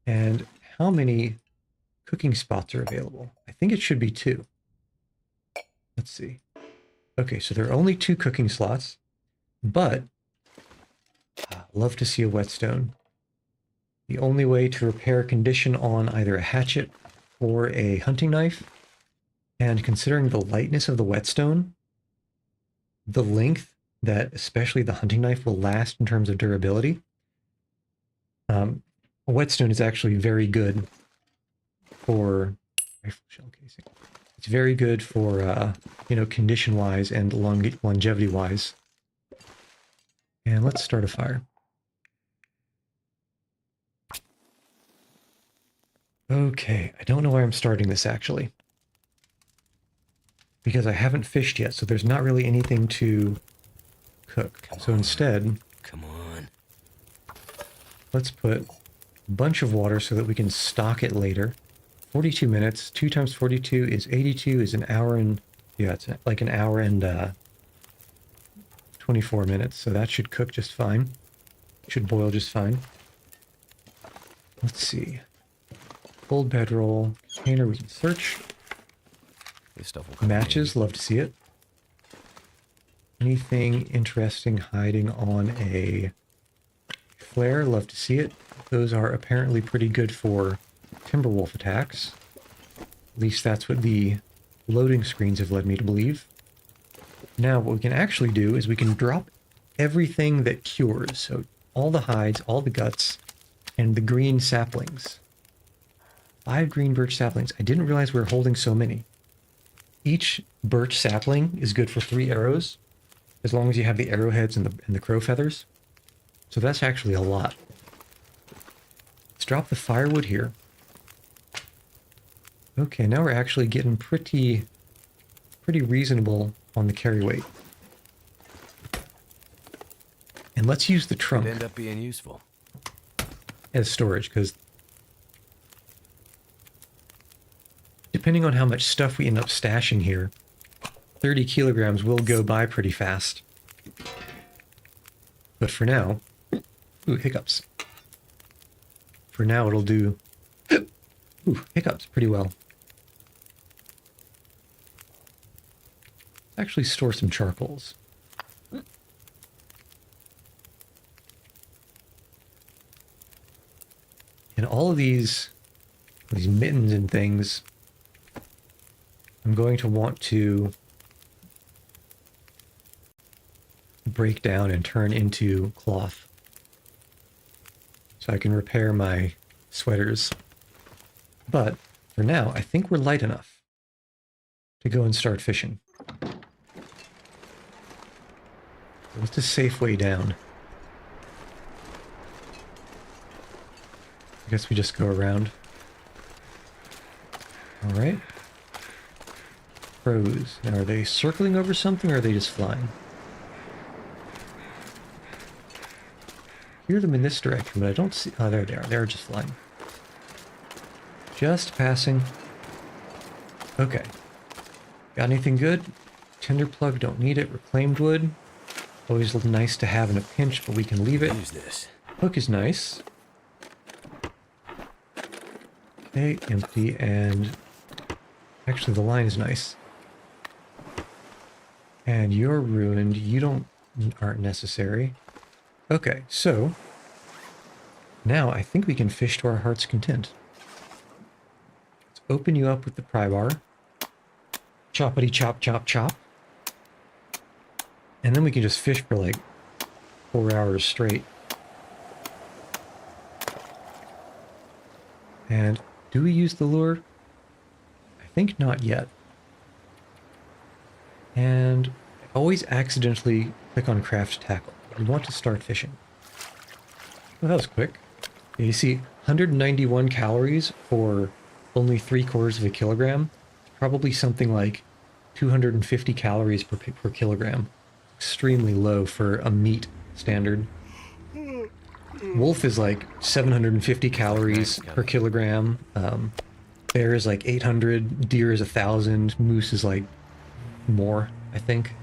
And how many cooking spots are available? I think it should be 2. Let's see. Okay, so there are only 2 cooking slots, but love to see a whetstone. The only way to repair condition on either a hatchet or a hunting knife, and considering the lightness of the whetstone, the length that especially the hunting knife will last in terms of durability, a whetstone is actually very good for rifle shell casing. It's very good for, condition-wise and longevity-wise. And let's start a fire. Okay, I don't know why I'm starting this, actually. Because I haven't fished yet, so there's not really anything to cook. So instead...
Come on.
Let's put a bunch of water so that we can stock it later. 42 minutes. 2 times 42 is 82, is an hour and... Yeah, it's like an hour and 24 minutes, so that should cook just fine. Should boil just fine. Let's see. Old bedroll. Container we can search.
This stuff will come
Matches, love to see it. Anything interesting hiding on a flare, love to see it. Those are apparently pretty good for Timberwolf attacks. At least that's what the loading screens have led me to believe. Now what we can actually do is we can drop everything that cures. So all the hides, all the guts, and the green saplings. 5 green birch saplings. I didn't realize we were holding so many. Each birch sapling is good for 3 arrows, as long as you have the arrowheads and the crow feathers. So that's actually a lot. Let's drop the firewood here. Okay, now we're actually getting pretty reasonable on the carry weight. And let's use the trunk
Could end up being useful
as storage, because depending on how much stuff we end up stashing here, 30 kilograms will go by pretty fast. But for now... Ooh, hiccups. For now, it'll do... Ooh, hiccups pretty well. Actually store some charcoals. And all of these mittens and things, I'm going to want to break down and turn into cloth so I can repair my sweaters. But for now, I think we're light enough to go and start fishing. What's the safe way down? I guess we just go around. Alright. Crows. Now, are they circling over something, or are they just flying? I hear them in this direction, but I don't see... Oh, there they are. They're just flying. Just passing. Okay. Got anything good? Tinder plug, don't need it. Reclaimed wood. Always nice to have in a pinch, but we can leave it.
Use this.
Hook is nice. Okay, empty, and... Actually, the line is nice. And you're ruined. You aren't necessary. Okay, so... Now, I think we can fish to our heart's content. Let's open you up with the pry bar. Choppity chop chop chop. And then we can just fish for like 4 hours straight. And do we use the lure? I think not yet. And I always accidentally click on craft tackle. We want to start fishing. Well, that was quick. Yeah, you see 191 calories for only 3/4 of a kilogram. Probably something like 250 calories per kilogram. Extremely low for a meat standard. Wolf is like 750 calories per kilogram. Bear is like 800. Deer is 1,000. Moose is like more, I think.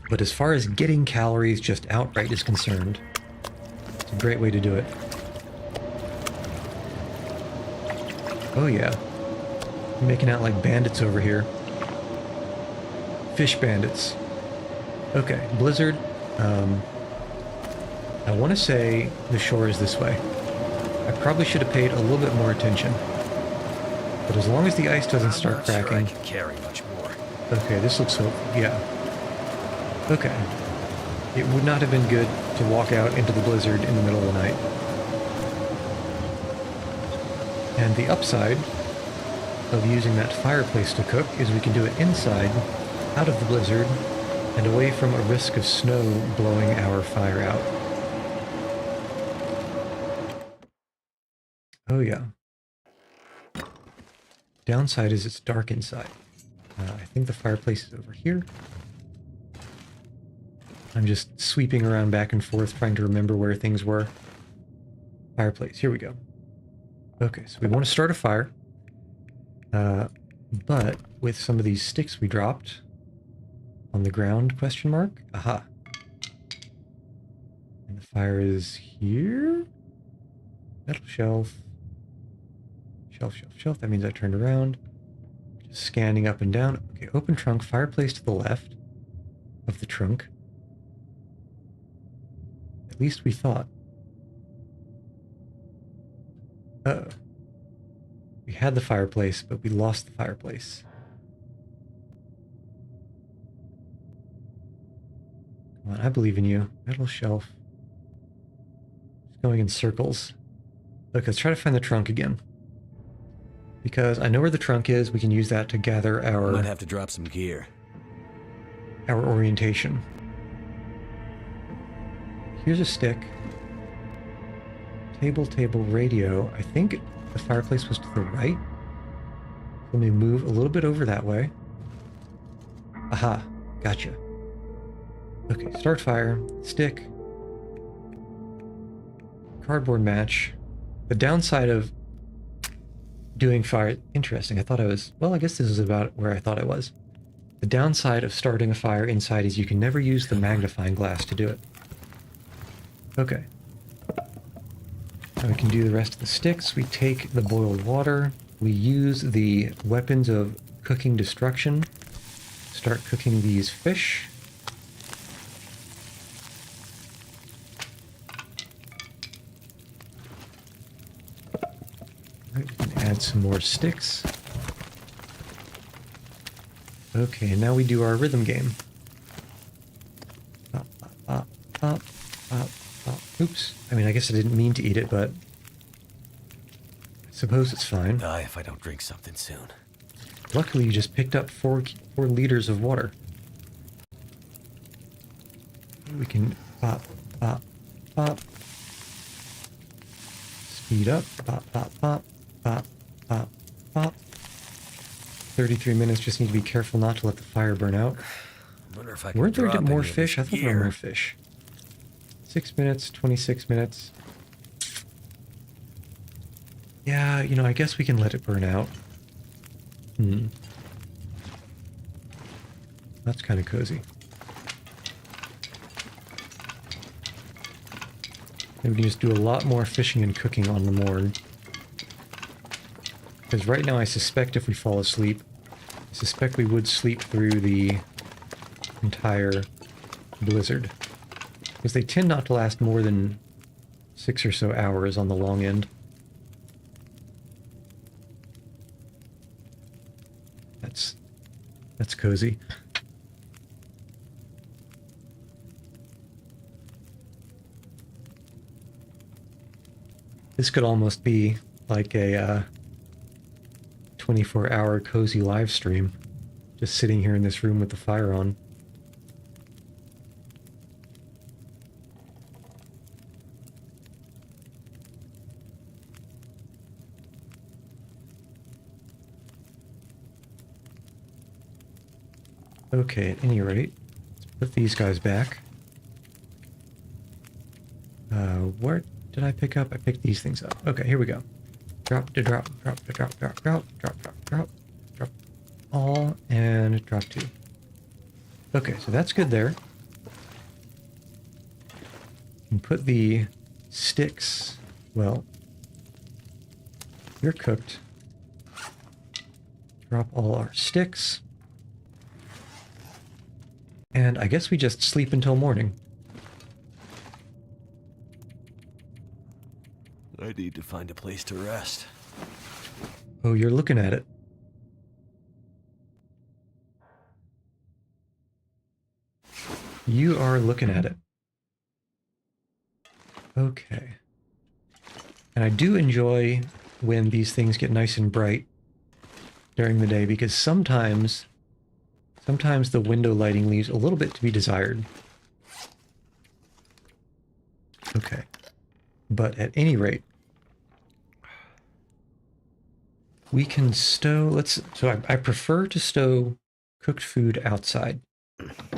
But as far as getting calories just outright is concerned, it's a great way to do it. Oh yeah. Making out like bandits over here. Fish bandits. Okay, blizzard. I want to say the shore is this way. I probably should have paid a little bit more attention. But as long as the ice doesn't start cracking...
Sure I can carry much more.
Okay, this looks so... yeah. Okay. It would not have been good to walk out into the blizzard in the middle of the night. And the upside of using that fireplace to cook is we can do it inside, out of the blizzard, and away from a risk of snow blowing our fire out. Oh yeah. Downside is it's dark inside. I think the fireplace is over here. I'm just sweeping around back and forth trying to remember where things were. Fireplace, here we go. Okay, so we want to start a fire. But with some of these sticks we dropped on the ground, question mark? Aha. And the fire is here? Metal shelf. Shelf, shelf, shelf. That means I turned around. Just scanning up and down. Okay, open trunk, fireplace to the left of the trunk. At least we thought. Uh-oh. We had the fireplace, but we lost the fireplace. Come on, I believe in you. Metal shelf. Just going in circles. Look, let's try to find the trunk again. Because I know where the trunk is, we can use that to gather our...
Might have to drop some gear.
Our orientation. Here's a stick. Table, radio. I think the fireplace was to the right. Let me move a little bit over that way. Aha, gotcha. Okay, start fire, stick, cardboard match. The downside of doing fire, interesting, I thought I was, well, I guess this is about where I thought I was. The downside of starting a fire inside is you can never use the magnifying glass to do it. Okay. Now we can do the rest of the sticks. We take the boiled water. We use the weapons of cooking destruction. Start cooking these fish. Alright, we can add some more sticks. Okay, and now we do our rhythm game. Pop, pop, pop, pop, pop, pop. Oops. I mean, I guess I didn't mean to eat it, but I suppose it's fine.
Die if I don't drink something soon.
Luckily, you just picked up 4 liters of water. We can pop, pop, pop. Heat up. Pop, pop, pop, pop, pop, pop. 33 minutes. Just need to be careful not to let the fire burn out.
Wonder if I can
Weren't there
drop
more
any of this
fish? I thought there were more
gear.
fish. 6 minutes, 26 minutes. Yeah, you know, I guess we can let it burn out. That's kind of cozy. And we can just do a lot more fishing and cooking on the morn. Because right now I suspect if we fall asleep, I suspect we would sleep through the entire blizzard. Because they tend not to last more than 6 or so hours on the long end. That's cozy. This could almost be like a 24-hour cozy live stream. Just sitting here in this room with the fire on. Okay, at any rate, let's put these guys back. Where did I pick up? I picked these things up. Okay, here we go. Drop to drop, drop to drop, drop, drop, drop, drop, drop, drop all, and drop 2. Okay, so that's good there. And put the sticks, well, you're cooked. Drop all our sticks. And I guess we just sleep until morning.
I need to find a place to rest.
Oh, you're looking at it. You are looking at it. Okay. And I do enjoy when these things get nice and bright during the day, because sometimes the window lighting leaves a little bit to be desired. Okay. But at any rate, we can stow, so I prefer to stow cooked food outside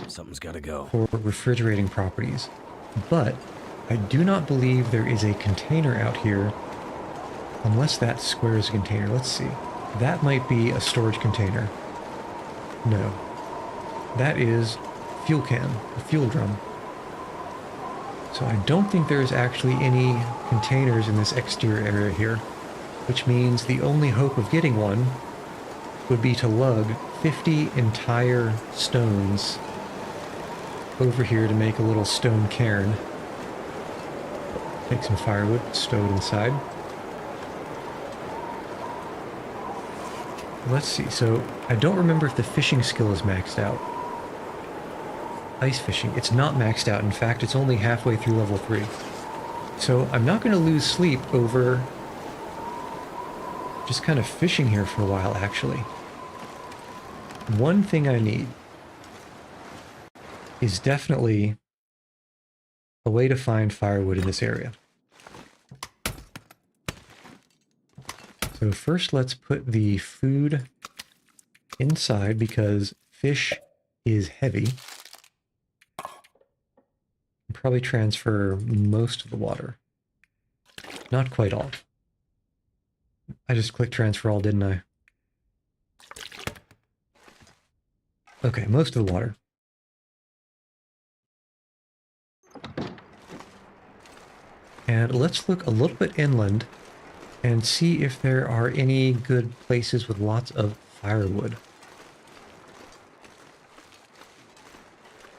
Something's gotta go.
for refrigerating properties. But I do not believe there is a container out here, unless that square is a container. Let's see. That might be a storage container. No. That is fuel can, a fuel drum. So I don't think there's actually any containers in this exterior area here, which means the only hope of getting one would be to lug 50 entire stones over here to make a little stone cairn. Take some firewood, stow it inside. Let's see, so I don't remember if the fishing skill is maxed out. Ice fishing, it's not maxed out. In fact, it's only halfway through level 3. So I'm not going to lose sleep over just kind of fishing here for a while, actually. One thing I need is definitely a way to find firewood in this area. So first let's put the food inside because fish is heavy. Probably transfer most of the water. Not quite all. I just clicked transfer all, didn't I? Okay, most of the water. And let's look a little bit inland and see if there are any good places with lots of firewood.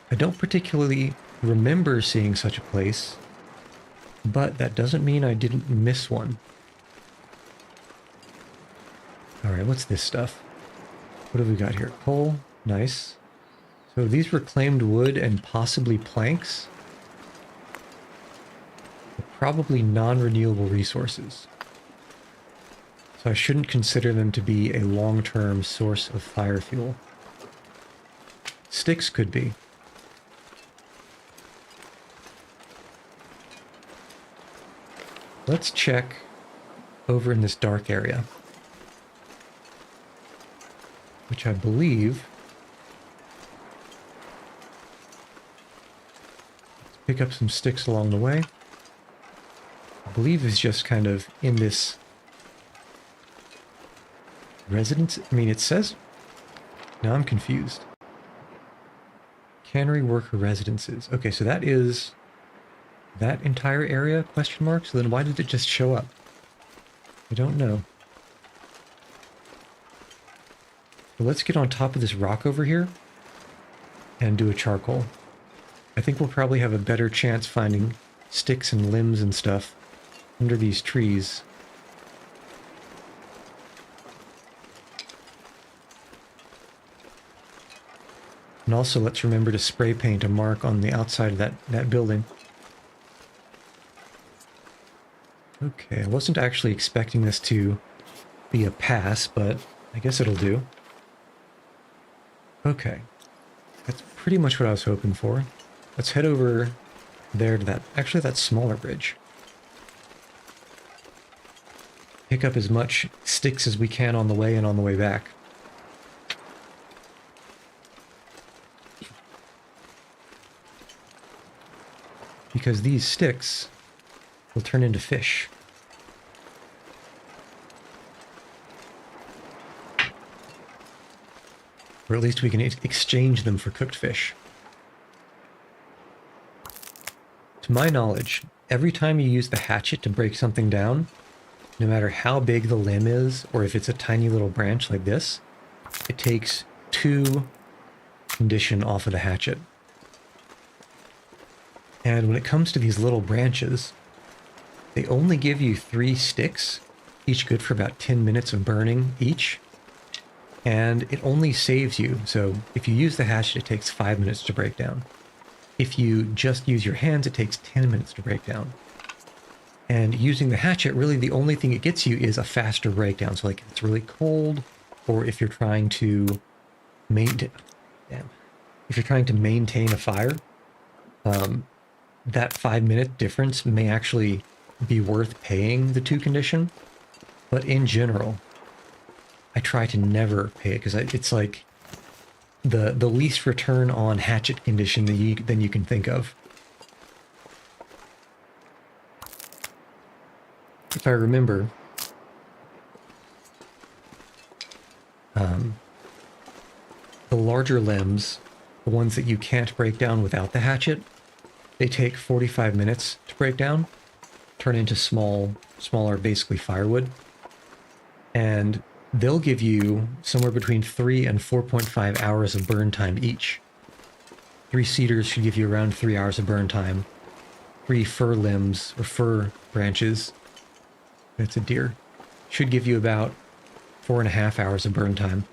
I don't particularly remember seeing such a place, but that doesn't mean I didn't miss one. Alright, what's this stuff? What have we got here? Coal, nice. So these reclaimed wood and possibly planks are probably non-renewable resources. So I shouldn't consider them to be a long-term source of fire fuel. Sticks could be. Let's check over in this dark area, which I believe, let's pick up some sticks along the way, I believe is just kind of in this residence. I mean, it says, now I'm confused. Cannery worker residences. Okay, so that is that entire area, question mark? So then why did it just show up? I don't know. So let's get on top of this rock over here and do a charcoal. I think we'll probably have a better chance finding sticks and limbs and stuff under these trees. And also let's remember to spray paint a mark on the outside of that building. Okay, I wasn't actually expecting this to be a pass, but I guess it'll do. Okay, that's pretty much what I was hoping for. Let's head over there to that smaller bridge. Pick up as much sticks as we can on the way and on the way back. Because these sticks will turn into fish. Or at least we can exchange them for cooked fish. To my knowledge, every time you use the hatchet to break something down, no matter how big the limb is, or if it's a tiny little branch like this, it takes 2 condition off of the hatchet. And when it comes to these little branches, they only give you 3 sticks, each good for about 10 minutes of burning each. And it only saves you, so if you use the hatchet, it takes 5 minutes to break down. If you just use your hands, it takes 10 minutes to break down. And using the hatchet, really the only thing it gets you is a faster breakdown. So like if it's really cold, or if you're trying to maintain a fire, that 5-minute difference may actually be worth paying the 2 condition. But in general, I try to never pay it because it's like the least return on hatchet condition than you can think of. If I remember, the larger limbs, the ones that you can't break down without the hatchet, they take 45 minutes to break down, turn into smaller, basically firewood, and they'll give you somewhere between 3 and 4.5 hours of burn time each. 3 cedars should give you around 3 hours of burn time. 3 fir limbs, or fir branches, that's a deer, should give you about 4.5 hours of burn time.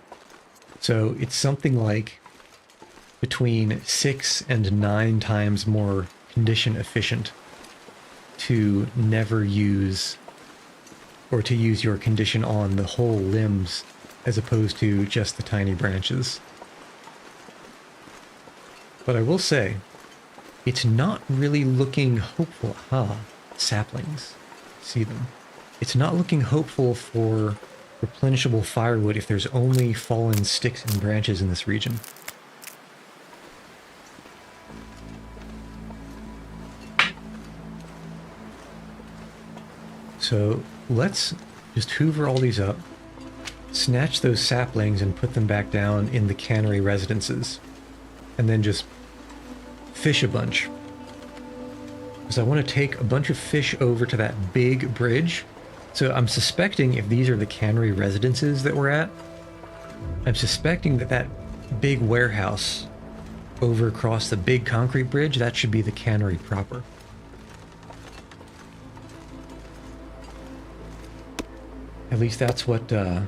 So it's something like between 6 and 9 times more condition efficient to never use, or to use your condition on the whole limbs as opposed to just the tiny branches. But I will say, it's not really looking hopeful. Saplings. See them. It's not looking hopeful for replenishable firewood if there's only fallen sticks and branches in this region. So let's just hoover all these up, snatch those saplings and put them back down in the cannery residences, and then just fish a bunch. Because I want to take a bunch of fish over to that big bridge. So I'm suspecting if these are the cannery residences that we're at, I'm suspecting that that big warehouse over across the big concrete bridge, that should be the cannery proper. At least that's what I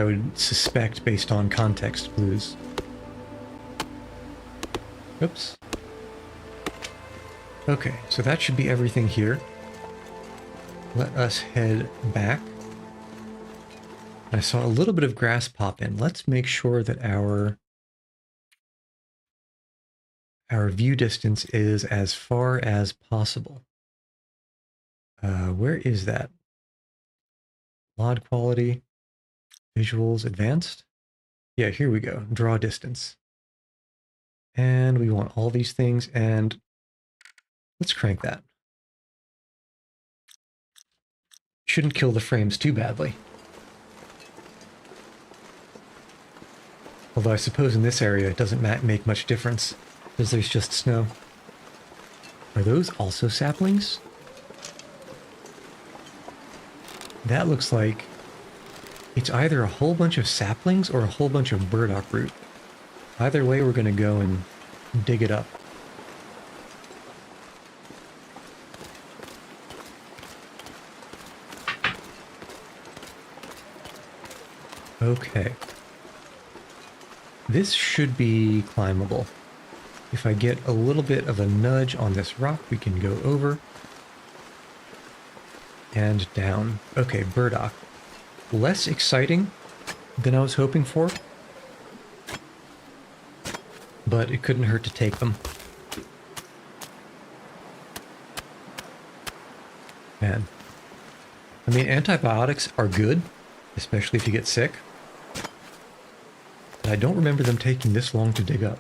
would suspect based on context clues. Oops. Okay, so that should be everything here. Let us head back. I saw a little bit of grass pop in. Let's make sure that our view distance is as far as possible. Where is that? Mod quality, visuals, advanced. Yeah, here we go. Draw distance. And we want all these things, and let's crank that. Shouldn't kill the frames too badly. Although I suppose in this area it doesn't make much difference, because there's just snow. Are those also saplings? That looks like it's either a whole bunch of saplings or a whole bunch of burdock root. Either way, we're going to go and dig it up. Okay. This should be climbable. If I get a little bit of a nudge on this rock, we can go over and down. Okay, burdock. Less exciting than I was hoping for, but it couldn't hurt to take them. Man. I mean, antibiotics are good, especially if you get sick. But I don't remember them taking this long to dig up.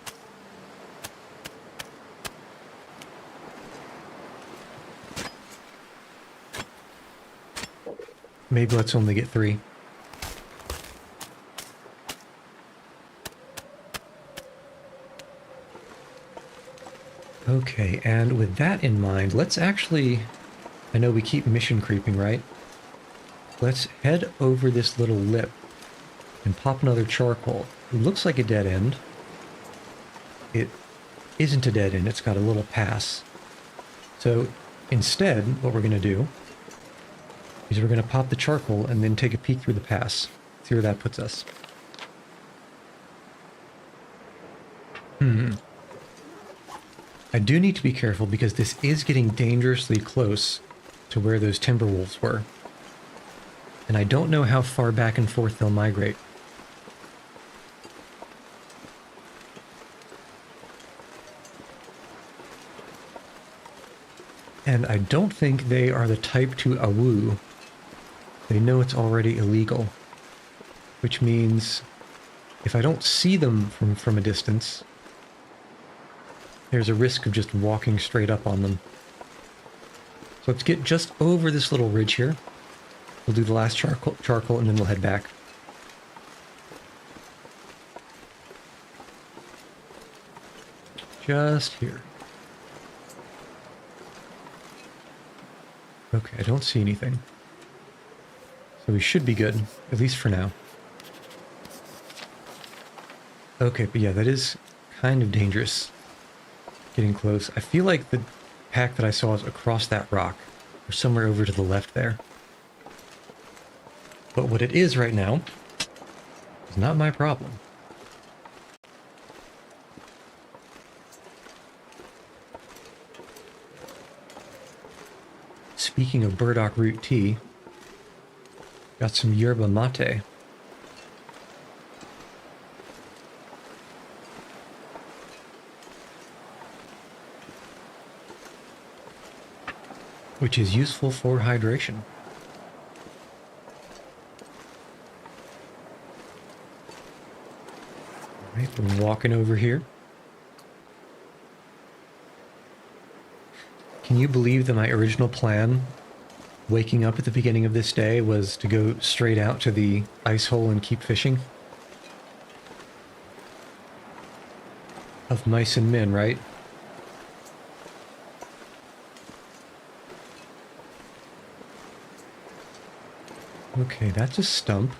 Maybe let's only get 3. Okay, and with that in mind, let's actually... I know we keep mission creeping, right? Let's head over this little lip and pop another charcoal. It looks like a dead end. It isn't a dead end, it's got a little pass. So instead, what we're going to do is we're going to pop the charcoal and then take a peek through the pass. See where that puts us. I do need to be careful because this is getting dangerously close to where those timber wolves were. And I don't know how far back and forth they'll migrate. And I don't think they are the type to awoo. They know it's already illegal. Which means if I don't see them from a distance, there's a risk of just walking straight up on them. So let's get just over this little ridge here. We'll do the last charcoal and then we'll head back. Just here. Okay, I don't see anything. So we should be good, at least for now. Okay, but yeah, that is kind of dangerous. Getting close. I feel like the pack that I saw is across that rock, or somewhere over to the left there. But what it is right now is not my problem. Speaking of burdock root tea, got some yerba mate. Which is useful for hydration. Alright, we're walking over here. Can you believe that my original plan, waking up at the beginning of this day, was to go straight out to the ice hole and keep fishing? Of mice and men, right? Okay, that's a stump.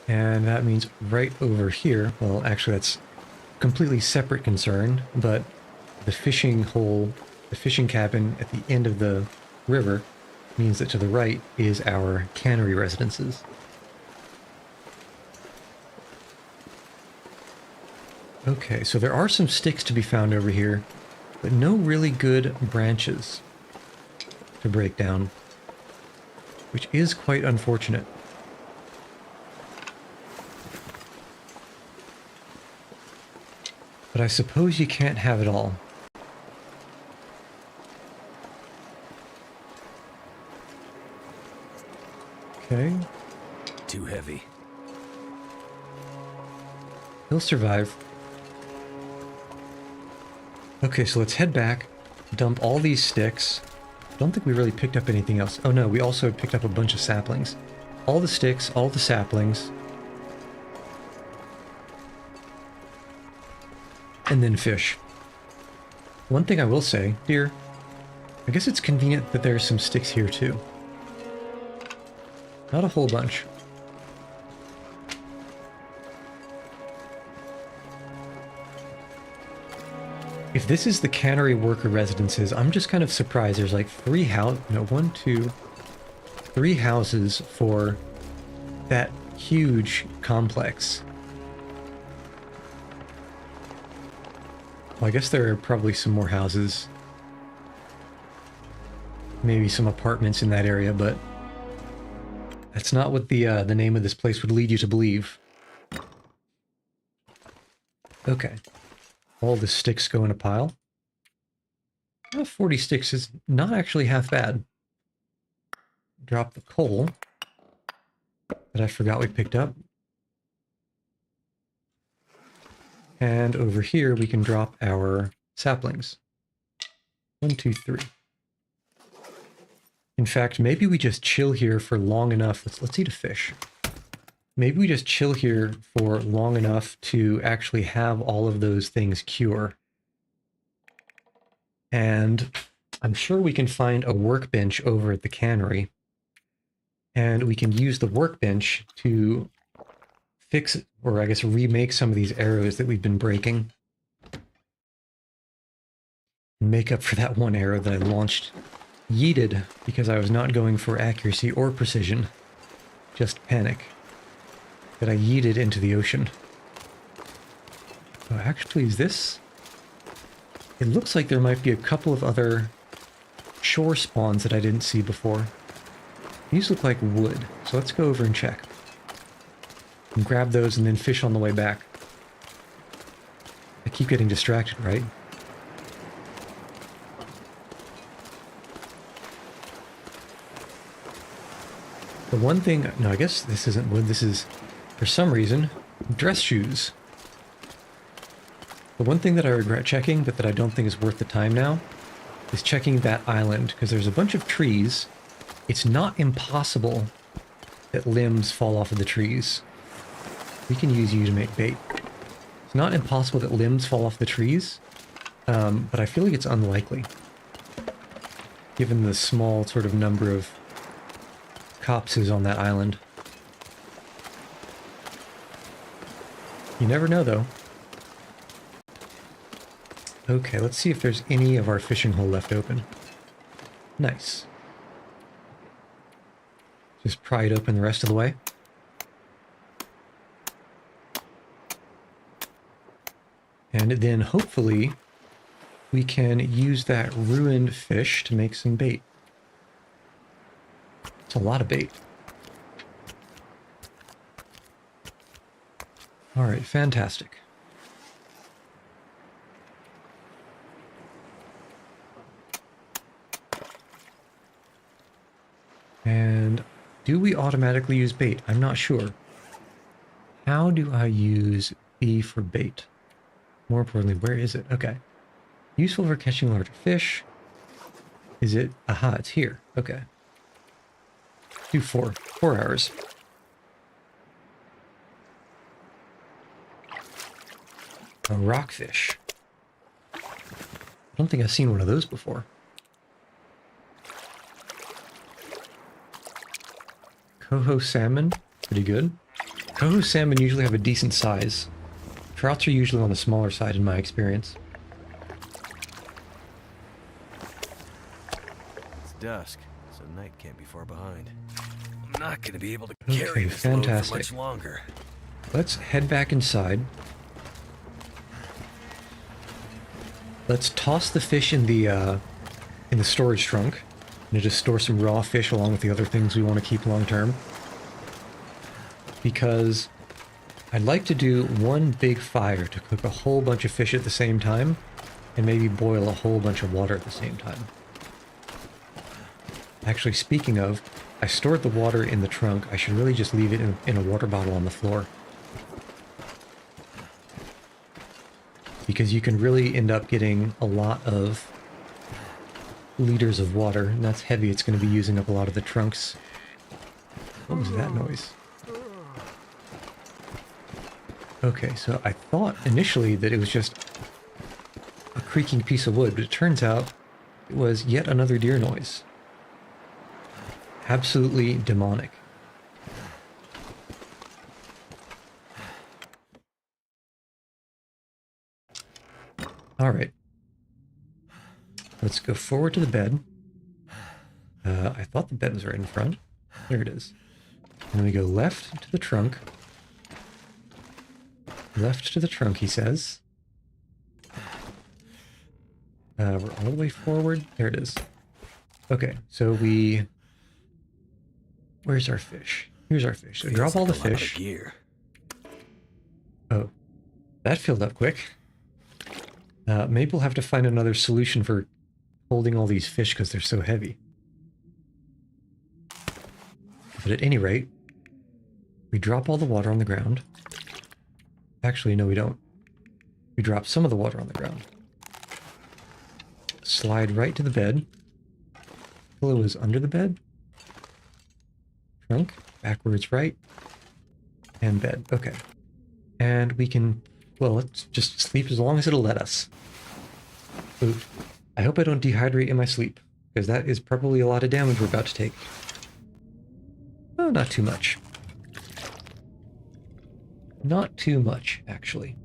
And that means right over here, well, actually that's a completely separate concern, but the fishing hole, the fishing cabin at the end of the river means that to the right is our cannery residences. Okay, so there are some sticks to be found over here, but no really good branches to break down, which is quite unfortunate. But I suppose you can't have it all. Okay.
Too heavy.
He'll survive. Okay, so let's head back, dump all these sticks. Don't think we really picked up anything else. Oh no, we also picked up a bunch of saplings. All the sticks, all the saplings. And then fish. One thing I will say, dear, I guess it's convenient that there's some sticks here too. Not a whole bunch. If this is the cannery worker residences, I'm just kind of surprised. There's like three houses for that huge complex. Well, I guess there are probably some more houses. Maybe some apartments in that area, but that's not what the name of this place would lead you to believe. Okay. All the sticks go in a pile. 40 sticks is not actually half bad. Drop the coal that I forgot we picked up. And over here we can drop our saplings. 1, 2, 3. In fact, maybe we just chill here for long enough. Let's eat a fish. Maybe we just chill here for long enough to actually have all of those things cure. And I'm sure we can find a workbench over at the cannery. And we can use the workbench to fix, or I guess remake some of these arrows that we've been breaking. Make up for that one arrow that I launched, yeeted, because I was not going for accuracy or precision. Just panic. That I yeeted into the ocean. Oh, actually, is this? It looks like there might be a couple of other shore spawns that I didn't see before. These look like wood, so let's go over and check. And grab those and then fish on the way back. I keep getting distracted, right? The one thing... No, I guess this isn't wood. This is, for some reason, dress shoes. The one thing that I regret checking, but that I don't think is worth the time now, is checking that island, because there's a bunch of trees. It's not impossible that limbs fall off of the trees. We can use you to make bait. It's not impossible that limbs fall off the trees, but I feel like it's unlikely, given the small sort of number of copses on that island. You never know, though. Okay, let's see if there's any of our fishing hole left open. Nice. Just pry it open the rest of the way. And then hopefully we can use that ruined fish to make some bait. It's a lot of bait. All right, fantastic. And do we automatically use bait? I'm not sure. How do I use B for bait? More importantly, where is it? Okay. Useful for catching larger fish. Is it? Aha, it's here. Okay. Do 4 hours. A rockfish. I don't think I've seen one of those before. Coho salmon, pretty good. Coho salmon usually have a decent size. Trouts are usually on the smaller side in my experience.
It's dusk, so night can't be far behind. I'm not going to be able to carry this
fantastic.
load for much longer.
Let's head back inside. Let's toss the fish in the storage trunk. And just store some raw fish along with the other things we want to keep long term. Because I'd like to do one big fire to cook a whole bunch of fish at the same time, and maybe boil a whole bunch of water at the same time. Actually, speaking of, I stored the water in the trunk. I should really just leave it in a water bottle on the floor. Because you can really end up getting a lot of liters of water, and that's heavy. It's going to be using up a lot of the trunks. What was that noise? Okay, so I thought initially that it was just a creaking piece of wood, but it turns out it was yet another deer noise. Absolutely demonic. Alright. Let's go forward to the bed. I thought the bed was right in front. There it is. And then we go left to the trunk. Left to the trunk, he says. We're all the way forward. There it is. Okay, so we... Where's our fish? Here's our fish. So drop all the fish. Oh, that filled up quick. Maybe we'll have to find another solution for holding all these fish because they're so heavy. But at any rate, we drop all the water on the ground. Actually, no, we don't. We drop some of the water on the ground. Slide right to the bed. Pillow is under the bed. Trunk, backwards right, and bed. Okay. And we can, well, let's just sleep as long as it'll let us. Ooh. I hope I don't dehydrate in my sleep, because that is probably a lot of damage we're about to take. Oh, not too much. Not too much, actually.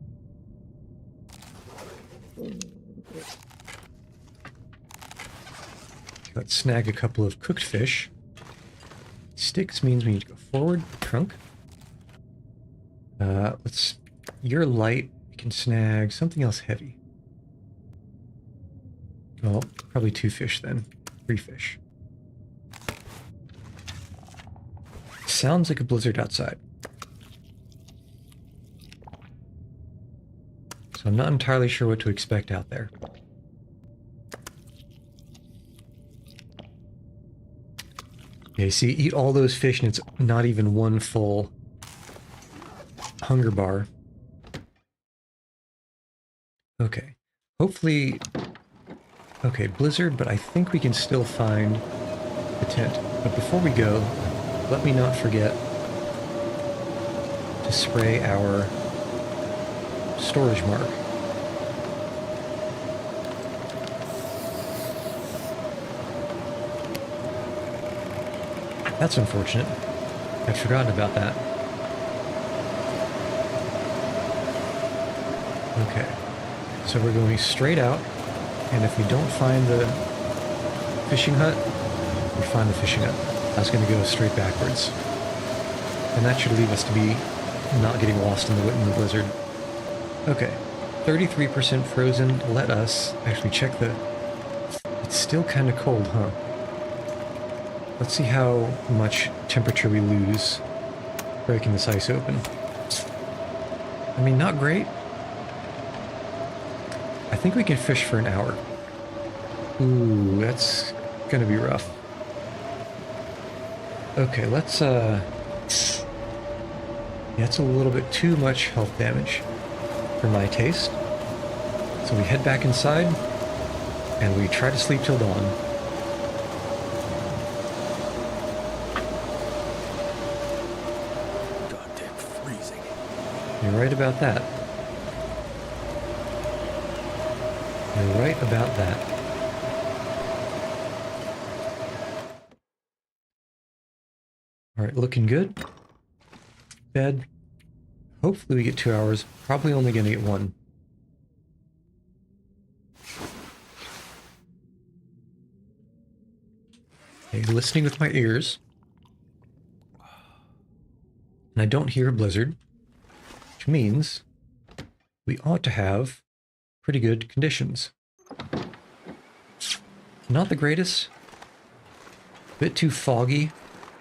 Let's snag a couple of cooked fish. Sticks means we need to go forward. Trunk. You're light. We can snag something else heavy. Well, probably 2 fish then. 3 fish. Sounds like a blizzard outside. So I'm not entirely sure what to expect out there. Okay, see, eat all those fish and it's not even one full hunger bar. Okay. Hopefully... Okay, blizzard, but I think we can still find the tent. But before we go, let me not forget to spray our storage mark. That's unfortunate. I'd forgotten about that. Okay. So we're going straight out, and if we don't find the fishing hut, we find the fishing hut. I was going to go straight backwards. And that should leave us to be not getting lost in the blizzard. Okay. 33% frozen. Let us actually check the... It's still kind of cold, huh? Let's see how much temperature we lose breaking this ice open. I mean, not great. I think we can fish for an hour. Ooh, that's gonna be rough. Okay, let's, that's a little bit too much health damage for my taste. So we head back inside, and we try to sleep till dawn. You're right about that. You're right about that. Alright, looking good. Bed. Hopefully we get 2 hours. Probably only gonna get 1. Okay, listening with my ears. And I don't hear a blizzard. Which means we ought to have pretty good conditions. Not the greatest. A bit too foggy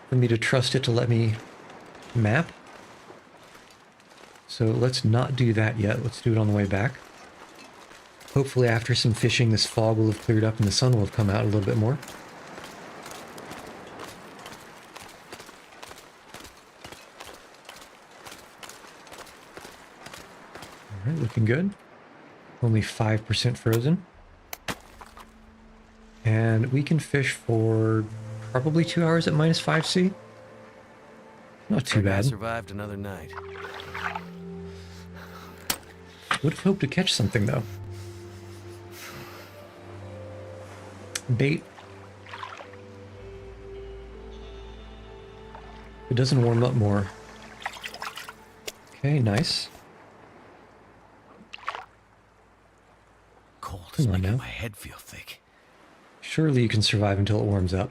for me to trust it to let me map. So let's not do that yet. Let's do it on the way back. Hopefully after some fishing this fog will have cleared up and the sun will have come out a little bit more. Looking good. Only 5% frozen. And we can fish for probably 2 hours at minus 5C. Not too
Like I
bad.
survived another night.
Would have hoped to catch something, though. Bait. It doesn't warm up more. Okay, nice.
Cold is
Come on
making
now.
my head feel thick.
Surely you can survive until it warms up.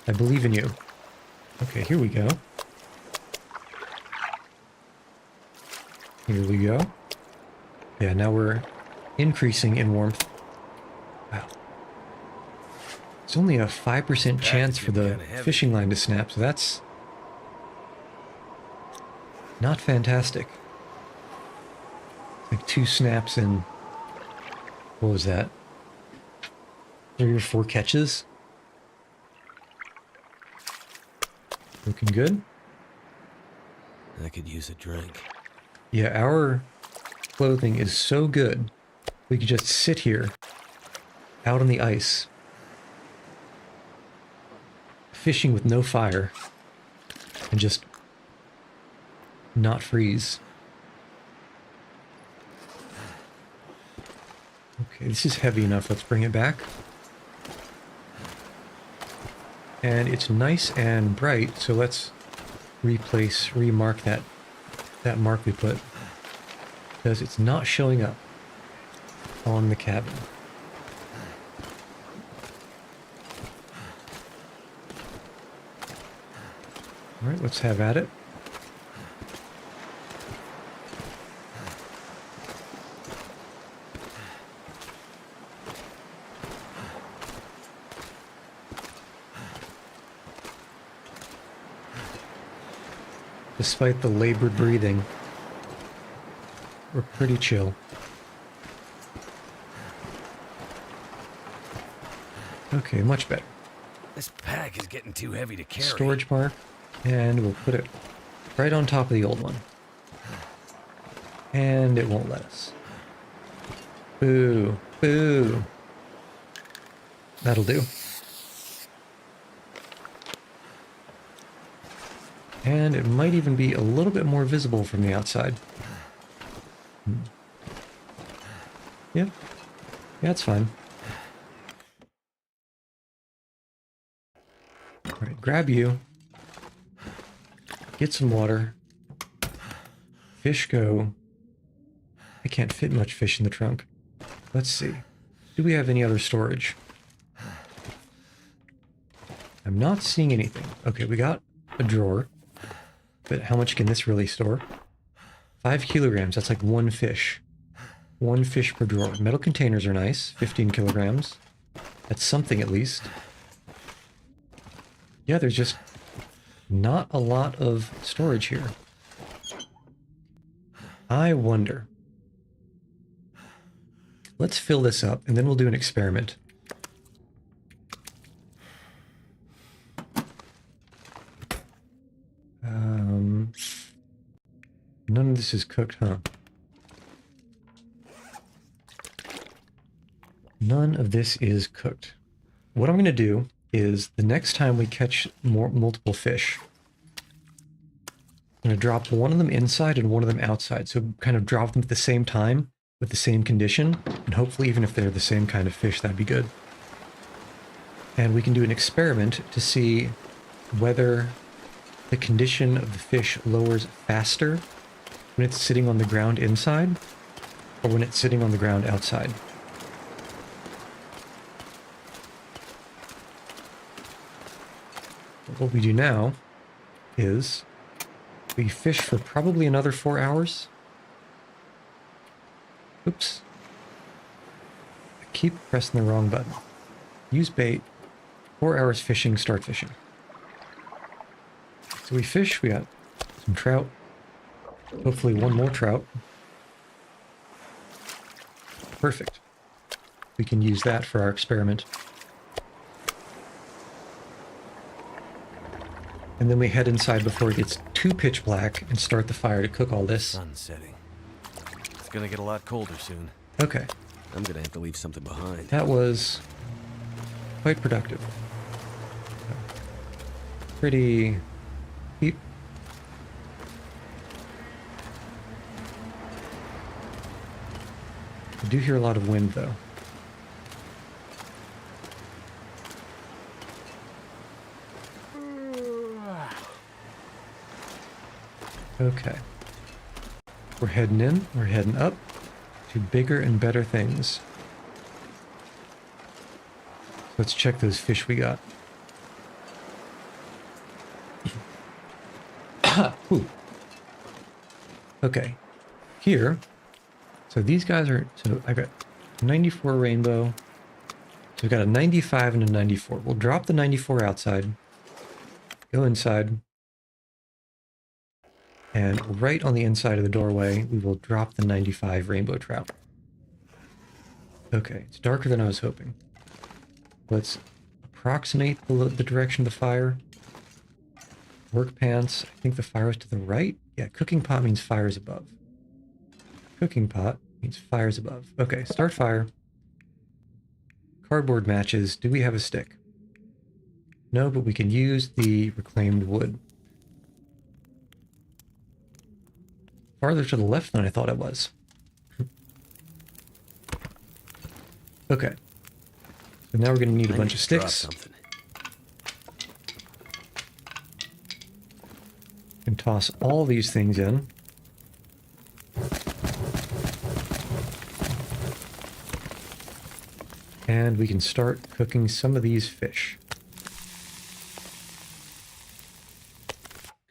I believe in you. Okay, here we go. Here we go. Yeah, now we're increasing in warmth. Wow. It's only a 5% chance for the fishing line to snap, so that's not fantastic. Like 2 snaps in, what was that? 3 or 4 catches? Looking good.
I could use a drink.
Yeah, our clothing is so good, we could just sit here, out on the ice, fishing with no fire, and just not freeze. Okay, this is heavy enough. Let's bring it back. And it's nice and bright, so let's remark that mark we put, because it's not showing up on the cabin. All right, let's have at it. Despite the labored breathing, we're pretty chill. Okay, much better.
This pack is getting too heavy to carry.
Storage mark, and we'll put it right on top of the old one. And it won't let us. Boo, boo. That'll do. And it might even be a little bit more visible from the outside. Yeah. Yeah, it's fine. Alright, grab you. Get some water. Fish go. I can't fit much fish in the trunk. Let's see. Do we have any other storage? I'm not seeing anything. Okay, we got a drawer. But how much can this really store? 5 kilograms, that's like 1 fish. 1 fish per drawer. Metal containers are nice, 15 kilograms. That's something at least. Yeah, there's just not a lot of storage here. I wonder. Let's fill this up, and then we'll do an experiment. None of this is cooked, huh? None of this is cooked. What I'm going to do is the next time we catch multiple fish, I'm going to drop one of them inside and one of them outside. So kind of drop them at the same time with the same condition. And hopefully even if they're the same kind of fish, that'd be good. And we can do an experiment to see whether the condition of the fish lowers faster when it's sitting on the ground inside or when it's sitting on the ground outside. What we do now is we fish for probably another 4 hours. Oops. I keep pressing the wrong button. Use bait. 4 hours fishing, start fishing. So we fish, we got some trout. Hopefully one more trout. Perfect. We can use that for our experiment. And then we head inside before it gets too pitch black and start the fire to cook all this.
Sun setting. gonna get a lot colder soon.
Okay,
I'm gonna have to leave something behind.
that was quite productive. Pretty deep. I do hear a lot of wind, though. Okay. We're heading in. We're heading up to bigger and better things. Let's check those fish we got. Ooh. Okay. Here. So these guys are... So I got 94 rainbow. So we've got a 95 and a 94. We'll drop the 94 outside. Go inside. And right on the inside of the doorway, we will drop the 95 rainbow trout. Okay, it's darker than I was hoping. Let's approximate the direction of the fire. Work pants. I think the fire is to the right. Yeah, cooking pot means fire is above. Cooking pot means fire is above. Okay, start fire. Cardboard matches. Do we have a stick? No, but we can use the reclaimed wood. Farther to the left than I thought it was. Okay. So now we're going to need a bunch of sticks. And toss all these things in. And we can start cooking some of these fish.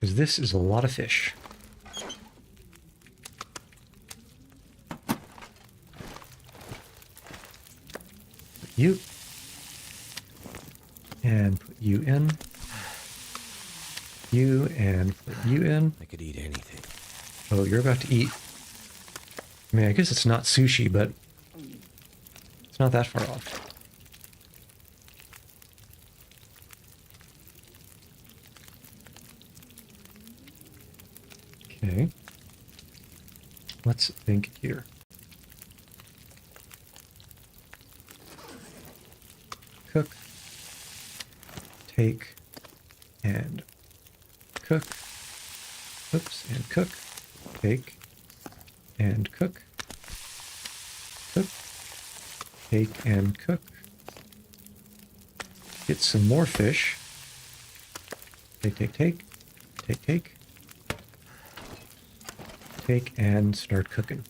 Because this is a lot of fish. You. And put you in. You and put you in.
I could eat anything.
Oh, you're about to eat. I mean, I guess it's not sushi, but it's not that far off. Okay. Let's think here. Cook. Take. And cook. Oops, and cook. Take. And cook. Cook. Take and cook. Get some more fish. Take, take, take. Take, take. Take and start cooking.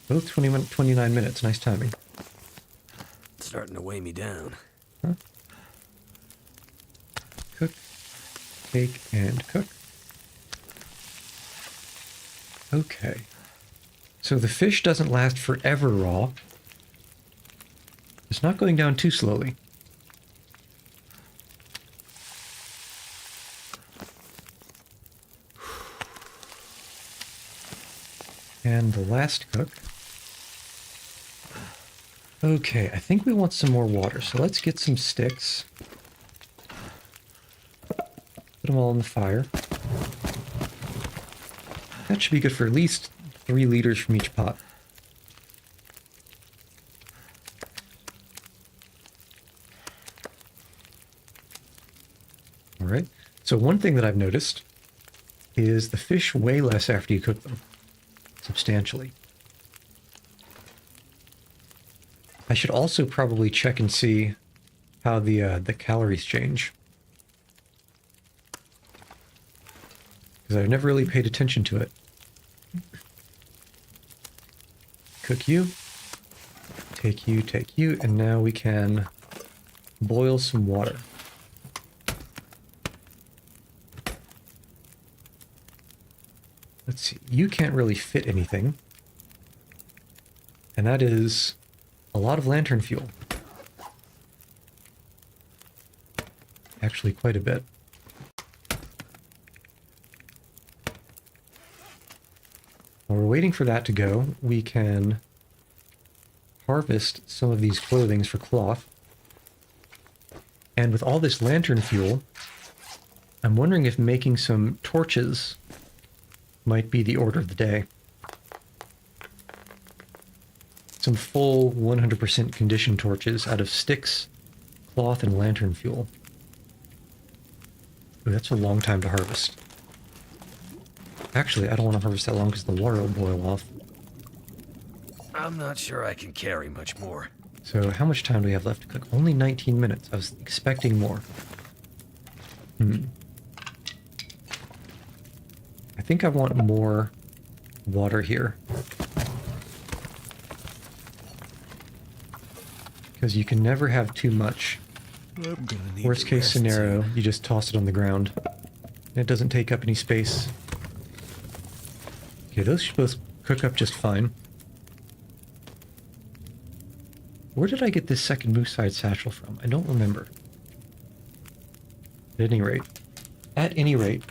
Both 29 minutes. Nice timing.
It's starting to weigh me down.
Huh? Cook. Take and cook. Okay. So the fish doesn't last forever raw. It's not going down too slowly. And the last cook. Okay, I think we want some more water, so let's get some sticks. Put them all in the fire. That should be good for at least 3 liters from each pot. Alright, so one thing that I've noticed is the fish weigh less after you cook them. Substantially. I should also probably check and see how the calories change. Because I've never really paid attention to it. Cook you. Take you, and now we can boil some water. Let's see, you can't really fit anything. And that is a lot of lantern fuel. Actually, quite a bit. While we're waiting for that to go, we can harvest some of these clothings for cloth. And with all this lantern fuel, I'm wondering if making some torches might be the order of the day. Some full 100% conditioned torches out of sticks, cloth, and lantern fuel. Ooh, that's a long time to harvest. Actually, I don't want to harvest that long because the water will boil off.
I'm not sure I can carry much more.
So how much time do we have left to cook? Only 19 minutes. I was expecting more. I think I want more water here. Because you can never have too much.
I'm gonna need
Worst
to
case
rest
scenario,
soon.
you just toss it on the ground. And it doesn't take up any space. Okay, those should both cook up just fine. Where did I get this second moose-hide satchel from? I don't remember. At any rate,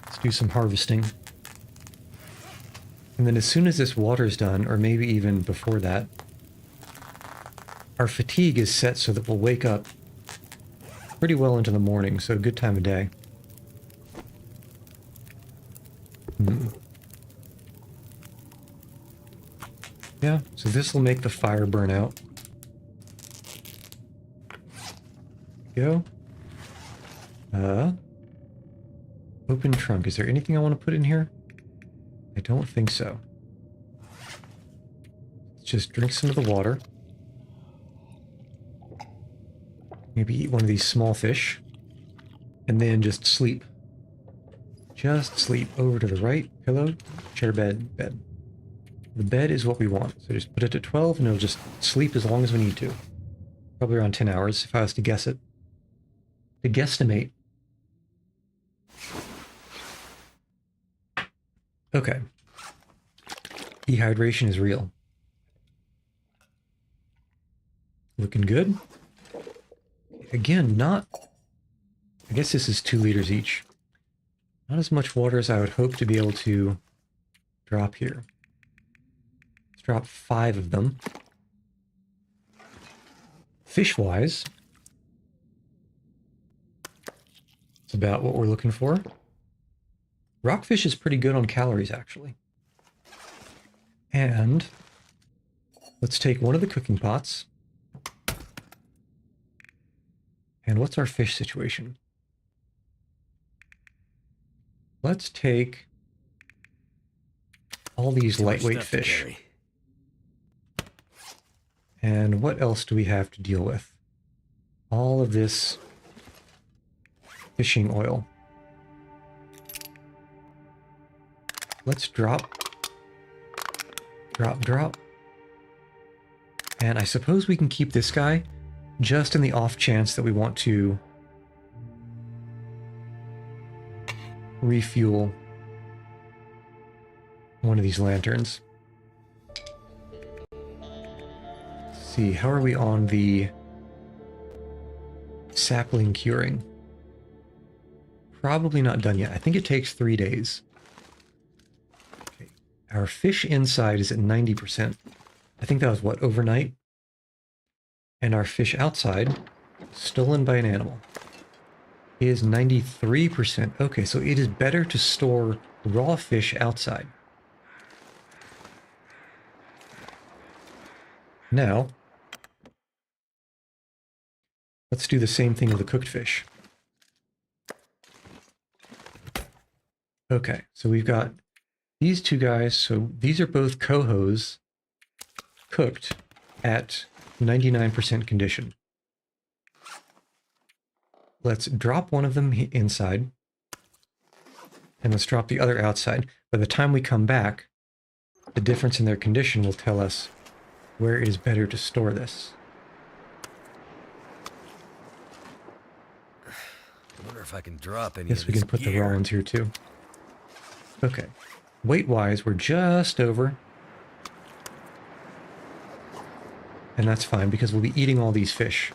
let's do some harvesting. And then as soon as this water's done, or maybe even before that, our fatigue is set so that we'll wake up pretty well into the morning, so good time of day. Yeah, so this will make the fire burn out. Go. Open trunk. Is there anything I want to put in here? I don't think so. Let's just drink some of the water. Maybe eat one of these small fish. And then just sleep. Just sleep. Over to the right. Pillow. Chair, bed. Bed. The bed is what we want. So just put it to 12 and it'll just sleep as long as we need to. Probably around 10 hours if I was to guess it. To guesstimate. Okay. Dehydration is real. Looking good. Again, not... I guess this is 2 liters each. Not as much water as I would hope to be able to drop here. Let's drop 5 of them. Fish-wise, it's about what we're looking for. Rockfish is pretty good on calories, actually. And let's take one of the cooking pots. And what's our fish situation? Let's take all these lightweight fish. And what else do we have to deal with? All of this fishing oil. Let's drop. Drop, drop. And I suppose we can keep this guy just in the off chance that we want to refuel one of these lanterns. Let's see, how are we on the sapling curing? Probably not done yet. I think it takes 3 days. Okay. Our fish inside is at 90%. I think that was what, overnight? And our fish outside, stolen by an animal, is 93%. Okay, so it is better to store raw fish outside. Now, let's do the same thing with the cooked fish. Okay, so we've got these 2 guys. So these are both cohos cooked at 99% condition. Let's drop one of them inside. And let's drop the other outside. By the time we come back, the difference in their condition will tell us where it is better to store this.
I wonder if I can drop any
Guess
of
we
this
can put the
gear.
raw ones here too. Okay. Weight-wise, we're just over. And that's fine because we'll be eating all these fish.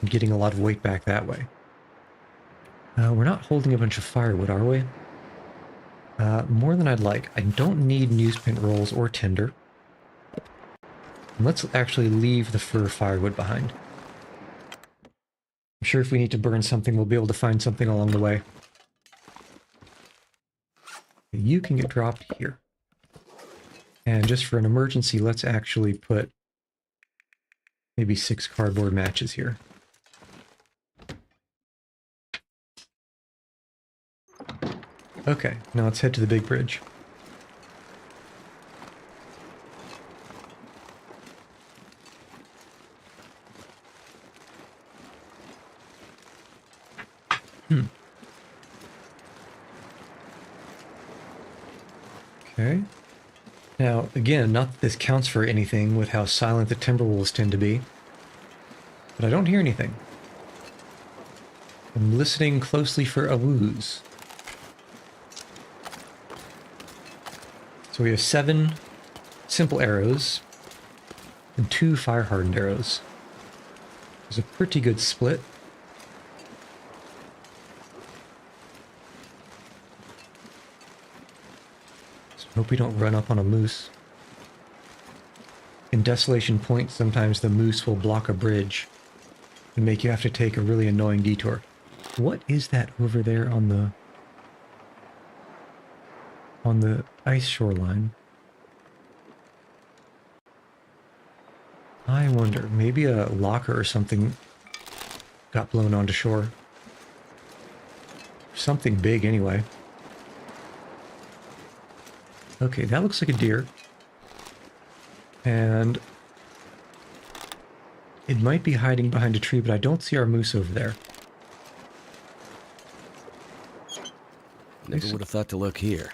And getting a lot of weight back that way. We're not holding a bunch of firewood, are we? More than I'd like. I don't need newsprint rolls or tinder. And let's actually leave the fur firewood behind. I'm sure if we need to burn something, we'll be able to find something along the way. You can get dropped here. And just for an emergency, let's actually put maybe 6 cardboard matches here. Okay, now let's head to the big bridge. Okay. Now, again, not that this counts for anything with how silent the Timberwolves tend to be, but I don't hear anything. I'm listening closely for a wooze. So we have 7 simple arrows and 2 fire-hardened arrows. There's a pretty good split. So hope we don't run up on a moose. In Desolation Point, sometimes the moose will block a bridge and make you have to take a really annoying detour. What is that over there on the ice shoreline? I wonder, maybe a locker or something got blown onto shore. Something big anyway. Okay, that looks like a deer. And it might be hiding behind a tree, but I don't see our moose over there.
Never would have thought to look here.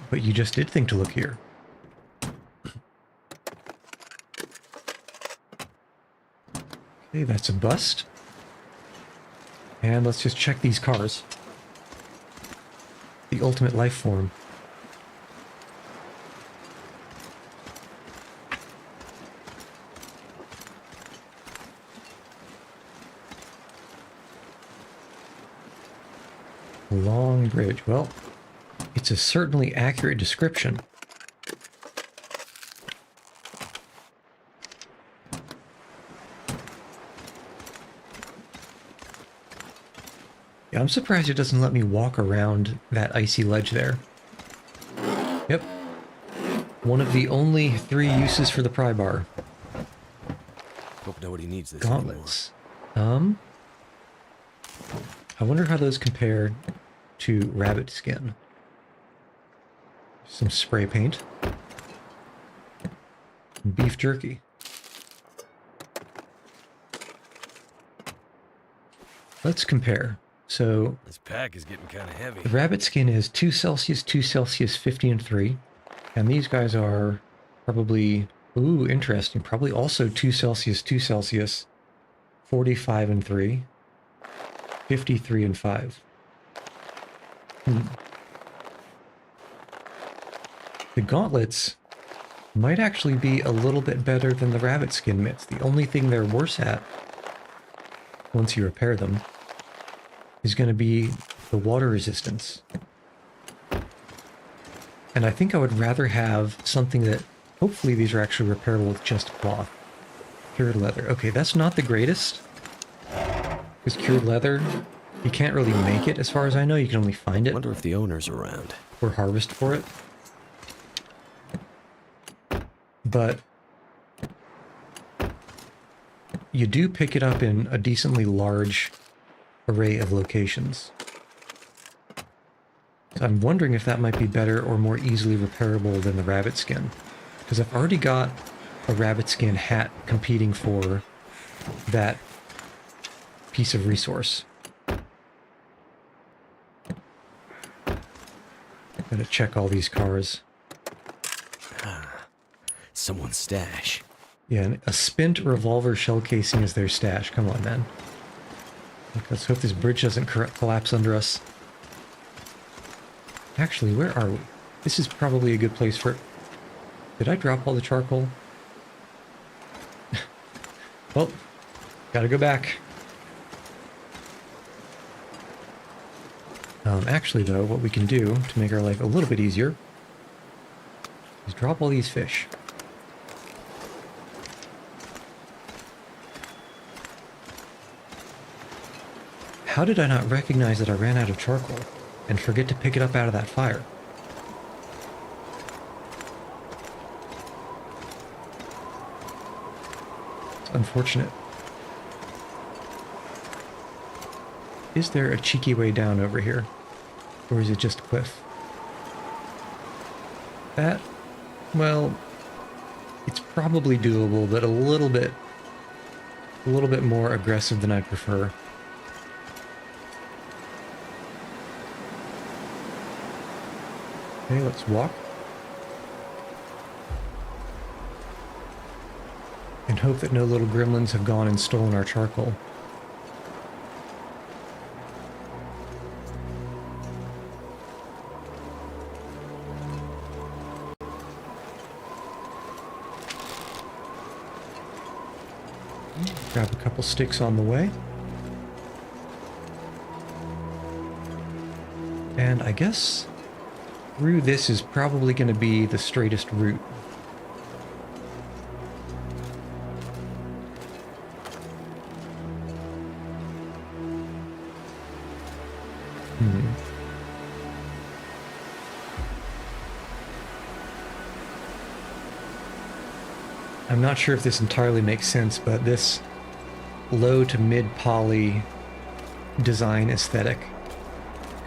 But you just did think to look here. Okay, that's a bust. And let's just check these cars. The ultimate life form. Long bridge. Well, it's a certainly accurate description. Yeah, I'm surprised it doesn't let me walk around that icy ledge there. Yep. One of the only 3 uses for the pry bar.
Hope nobody needs this
Gauntlets. I wonder how those compare to rabbit skin. Some spray paint. And beef jerky. Let's compare. So
This pack is getting kind of heavy.
the rabbit skin is 2 Celsius, 2 Celsius, 50 and 3. And these guys are probably, ooh, interesting, probably also 2 Celsius, 2 Celsius, 45 and 3, 53 and 5. The gauntlets might actually be a little bit better than the rabbit skin mitts. The only thing they're worse at, once you repair them, is going to be the water resistance. And I think I would rather have something that, hopefully these are actually repairable with just cloth. Cured leather. Okay, that's not the greatest. Because cured leather, you can't really make it as far as I know. You can only find it.
Wonder if the owner's around.
Or harvest for it. But you do pick it up in a decently large array of locations. So I'm wondering if that might be better or more easily repairable than the rabbit skin. Because I've already got a rabbit skin hat competing for that piece of resource. Gotta check all these cars.
Someone's stash.
Yeah, and a spent revolver shell casing is their stash. Come on, man. Let's hope this bridge doesn't collapse under us. Actually, where are we? This is probably a good place for... Did I drop all the charcoal? Well, gotta go back. Actually, though, what we can do to make our life a little bit easier is drop all these fish. How did I not recognize that I ran out of charcoal? and forget to pick it up out of that fire. It's unfortunate. Is there a cheeky way down over here? Or is it just cliff? That, well, it's probably doable, but a little bit more aggressive than I prefer. Okay, let's walk. And hope that no little gremlins have gone and stolen our charcoal. Grab a couple sticks on the way. And I guess through this is probably going to be the straightest route. I'm not sure if this entirely makes sense, but this low to mid poly design aesthetic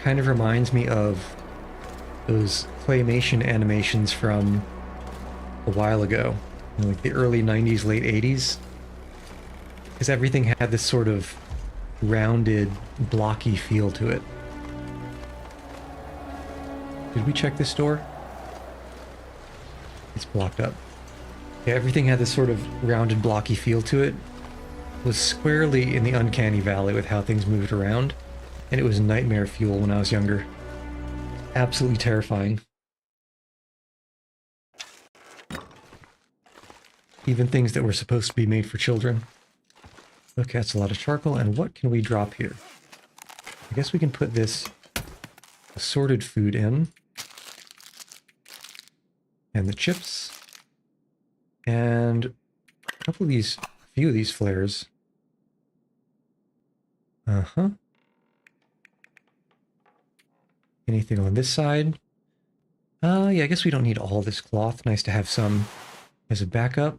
kind of reminds me of those claymation animations from a while ago, like the early 90s, late 80s, because everything had this sort of rounded, blocky feel to it. Did we check this door? It's blocked up. Yeah, everything had this sort of rounded, blocky feel to it. It was squarely in the uncanny valley with how things moved around, and it was nightmare fuel when I was younger. Absolutely terrifying. Even things that were supposed to be made for children. Okay, that's a lot of charcoal, and what can we drop here? I guess we can put this assorted food in. And the chips. And a couple of these, a few of these flares. Uh-huh. Anything on this side? Yeah, I guess we don't need all this cloth. Nice to have some as a backup.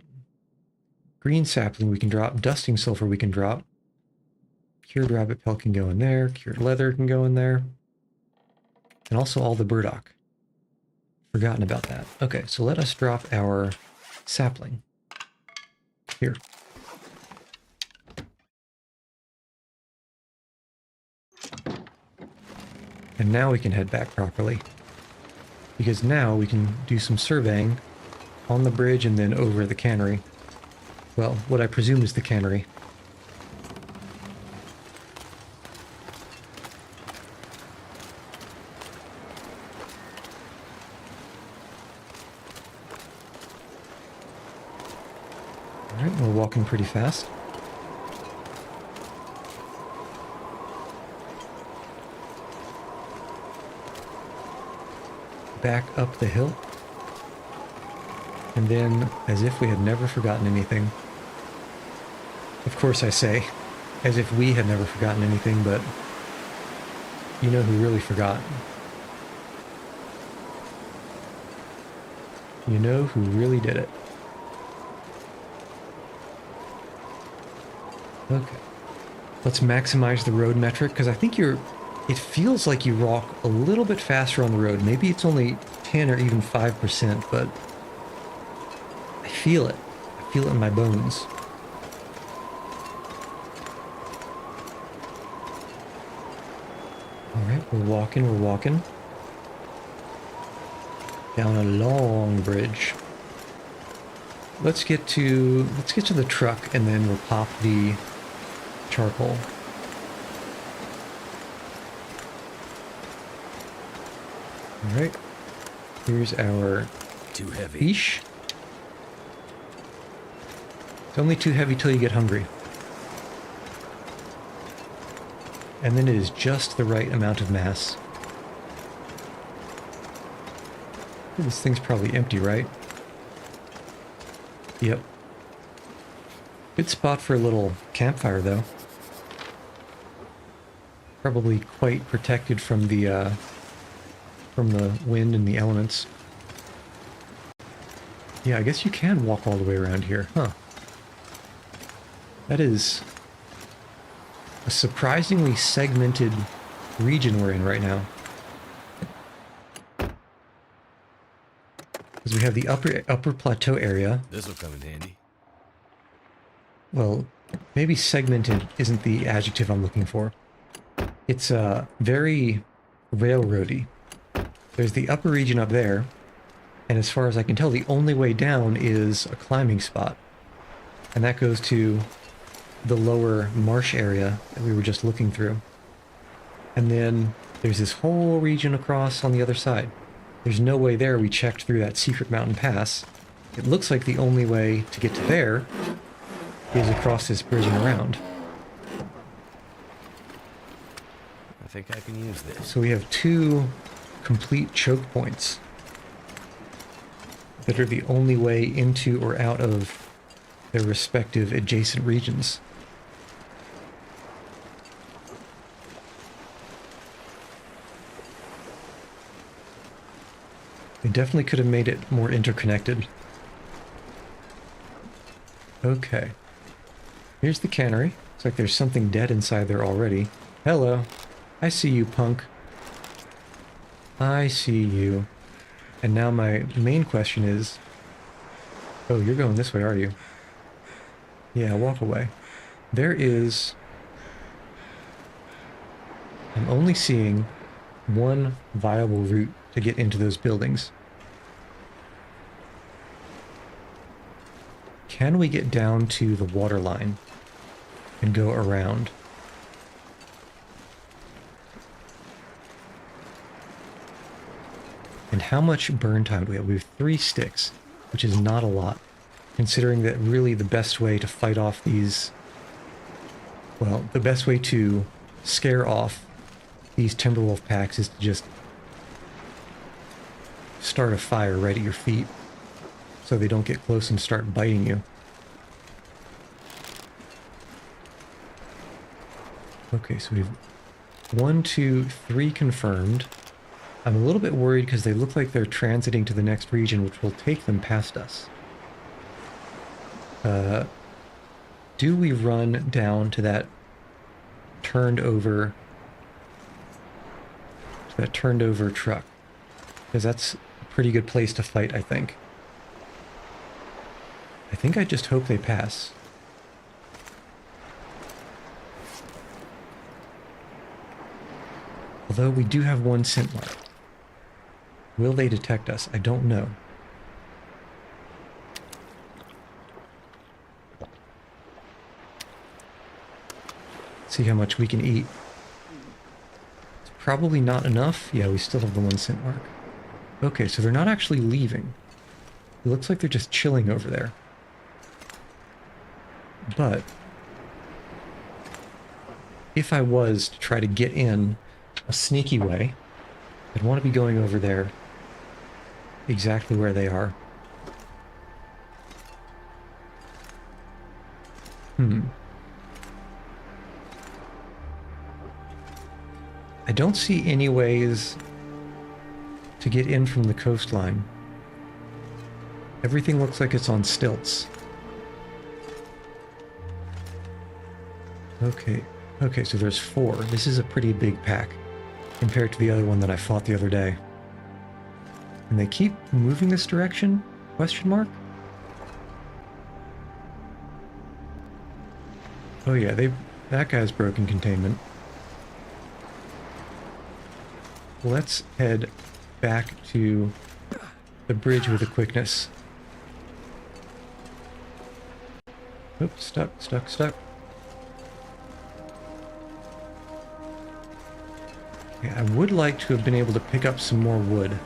Green sapling we can drop. Dusting sulfur we can drop. Cured rabbit pelt can go in there. Cured leather can go in there. And also all the burdock. Forgotten about that. Okay, so let us drop our sapling. Here. And now we can head back properly. Because now we can do some surveying on the bridge and then over the cannery. Well, what I presume is the cannery. Alright, we're walking pretty fast. Back up the hill. And then, as if we had never forgotten anything. Of course I say, as if we had never forgotten anything, but you know who really forgot. You know who really did it. Okay. Let's maximize the road metric, because I think it feels like you walk a little bit faster on the road. Maybe it's only 10 or even 5%, but I feel it. I feel it in my bones. Alright, we're walking. Down a long bridge. Let's get to the truck and then we'll pop the charcoal. Alright. Here's our
Too heavy.
fish. It's only too heavy till you get hungry. And then it is just the right amount of mass. This thing's probably empty, right? Yep. Good spot for a little campfire, though. Probably quite protected from the from the wind and the elements. Yeah, I guess you can walk all the way around here, huh? That is a surprisingly segmented region we're in right now. Because we have the upper plateau area.
This will come in handy.
Well, maybe segmented isn't the adjective I'm looking for. It's very railroady. There's the upper region up there, and as far as I can tell, the only way down is a climbing spot. And that goes to the lower marsh area that we were just looking through. And then there's this whole region across on the other side. There's no way there. We checked through that secret mountain pass. It looks like the only way to get to there is across this bridge and around.
I think I can use this.
So we have two complete choke points that are the only way into or out of their respective adjacent regions. They definitely could have made it more interconnected. Okay. Here's the cannery. Looks like there's something dead inside there already. Hello. I see you, punk. I see you. And now my main question is... Oh, you're going this way, are you? Yeah, walk away. There is... I'm only seeing one viable route to get into those buildings. Can we get down to the water line and go around? And how much burn time do we have? We have 3 sticks, which is not a lot, considering that really the best way to fight off these... Well, the best way to scare off these Timberwolf packs is to just start a fire right at your feet so they don't get close and start biting you. Okay, so we have 1, 2, 3 confirmed. I'm a little bit worried because they look like they're transiting to the next region, which will take them past us. Do we run down to that turned over truck? Because that's a pretty good place to fight, I think. I think I just hope they pass. Although we do have 1 scent mark. Will they detect us? I don't know. See how much we can eat. It's probably not enough. Yeah, we still have the 1 scent mark. Okay, so they're not actually leaving. It looks like they're just chilling over there. But if I was to try to get in a sneaky way, I'd want to be going over there exactly where they are. I don't see any ways to get in from the coastline. Everything looks like it's on stilts. Okay, so there's 4. This is a pretty big pack compared to the other one that I fought the other day. And they keep moving this direction? Question mark? Oh yeah, that guy's broken containment. Let's head back to the bridge with a quickness. Oops, stuck. Okay, I would like to have been able to pick up some more wood.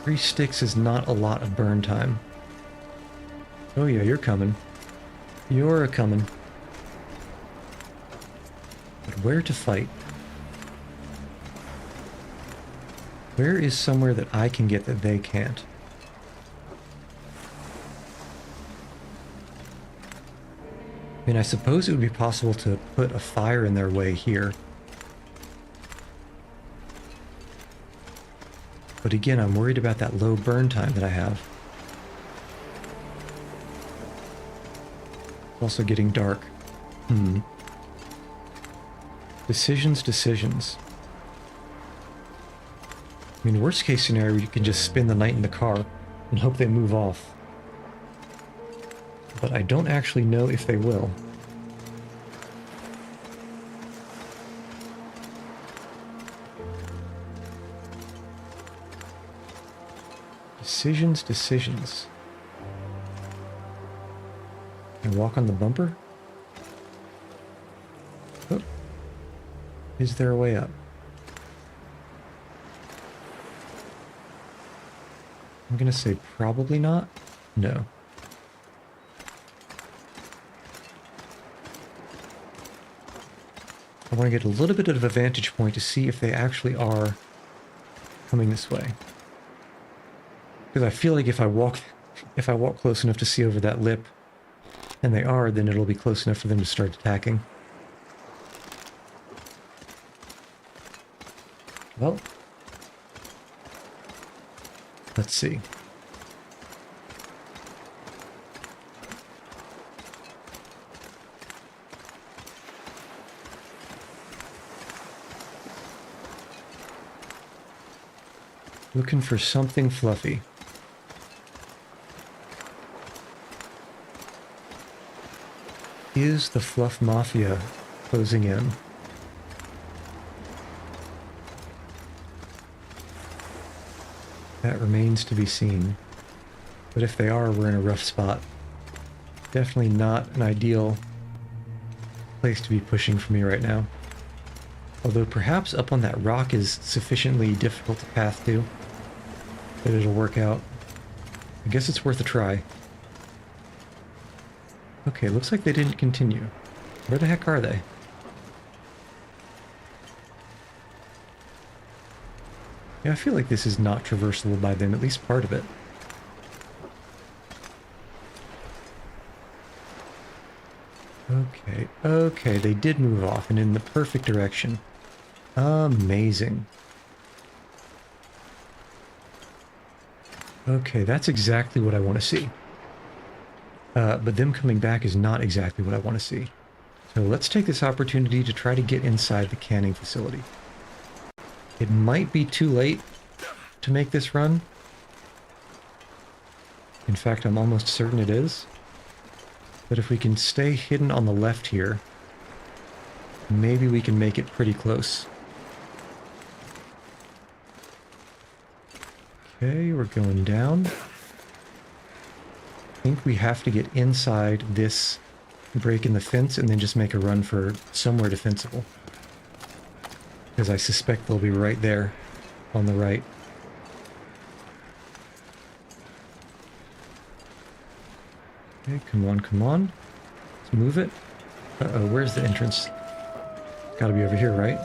3 sticks is not a lot of burn time. Oh yeah, you're coming. You're a-coming. But where to fight? Where is somewhere that I can get that they can't? I mean, I suppose it would be possible to put a fire in their way here. But again, I'm worried about that low burn time that I have. It's also getting dark. Decisions. I mean, worst case scenario, you can just spend the night in the car and hope they move off. But I don't actually know if they will. Decisions. And walk on the bumper? Oh. Is there a way up? I'm gonna say probably not. No. I want to get a little bit of a vantage point to see if they actually are coming this way. Because I feel like if I walk close enough to see over that lip, and they are, then it'll be close enough for them to start attacking. Well, let's see. Looking for something fluffy. Is the Fluff Mafia closing in? That remains to be seen. But if they are, we're in a rough spot. Definitely not an ideal place to be pushing for me right now. Although perhaps up on that rock is sufficiently difficult to path to that it'll work out. I guess it's worth a try. Okay, looks like they didn't continue. Where the heck are they? Yeah, I feel like this is not traversable by them, at least part of it. Okay, they did move off and in the perfect direction. Amazing. Okay, that's exactly what I want to see. But them coming back is not exactly what I want to see. So let's take this opportunity to try to get inside the canning facility. It might be too late to make this run. In fact, I'm almost certain it is. But if we can stay hidden on the left here, maybe we can make it pretty close. Okay, we're going down. I think we have to get inside this break in the fence and then just make a run for somewhere defensible. Because I suspect they'll be right there on the right. Okay, come on. Let's move it. Uh-oh, where's the entrance? It's gotta be over here, right?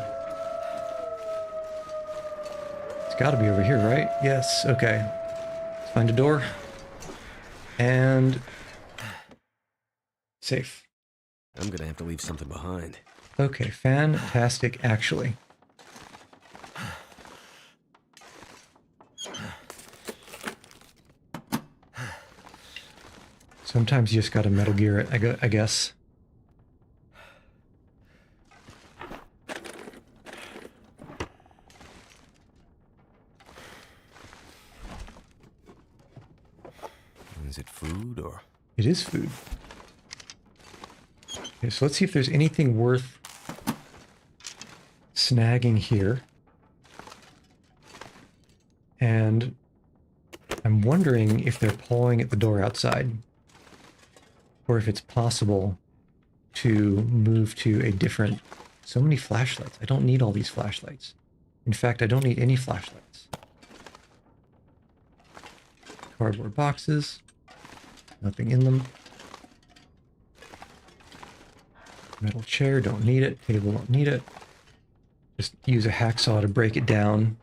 It's gotta be over here, right? Yes, okay. Let's find a door. And safe.
I'm gonna have to leave something behind.
Okay, fantastic, actually. Sometimes you just gotta Metal Gear it, I guess.
Is it food or?
It is food. Okay, so let's see if there's anything worth snagging here. And I'm wondering if they're pawing at the door outside. Or if it's possible to move to a different... So many flashlights. I don't need all these flashlights. In fact, I don't need any flashlights. Cardboard boxes. Nothing in them. Metal chair, don't need it. Table, don't need it. Just use a hacksaw to break it down.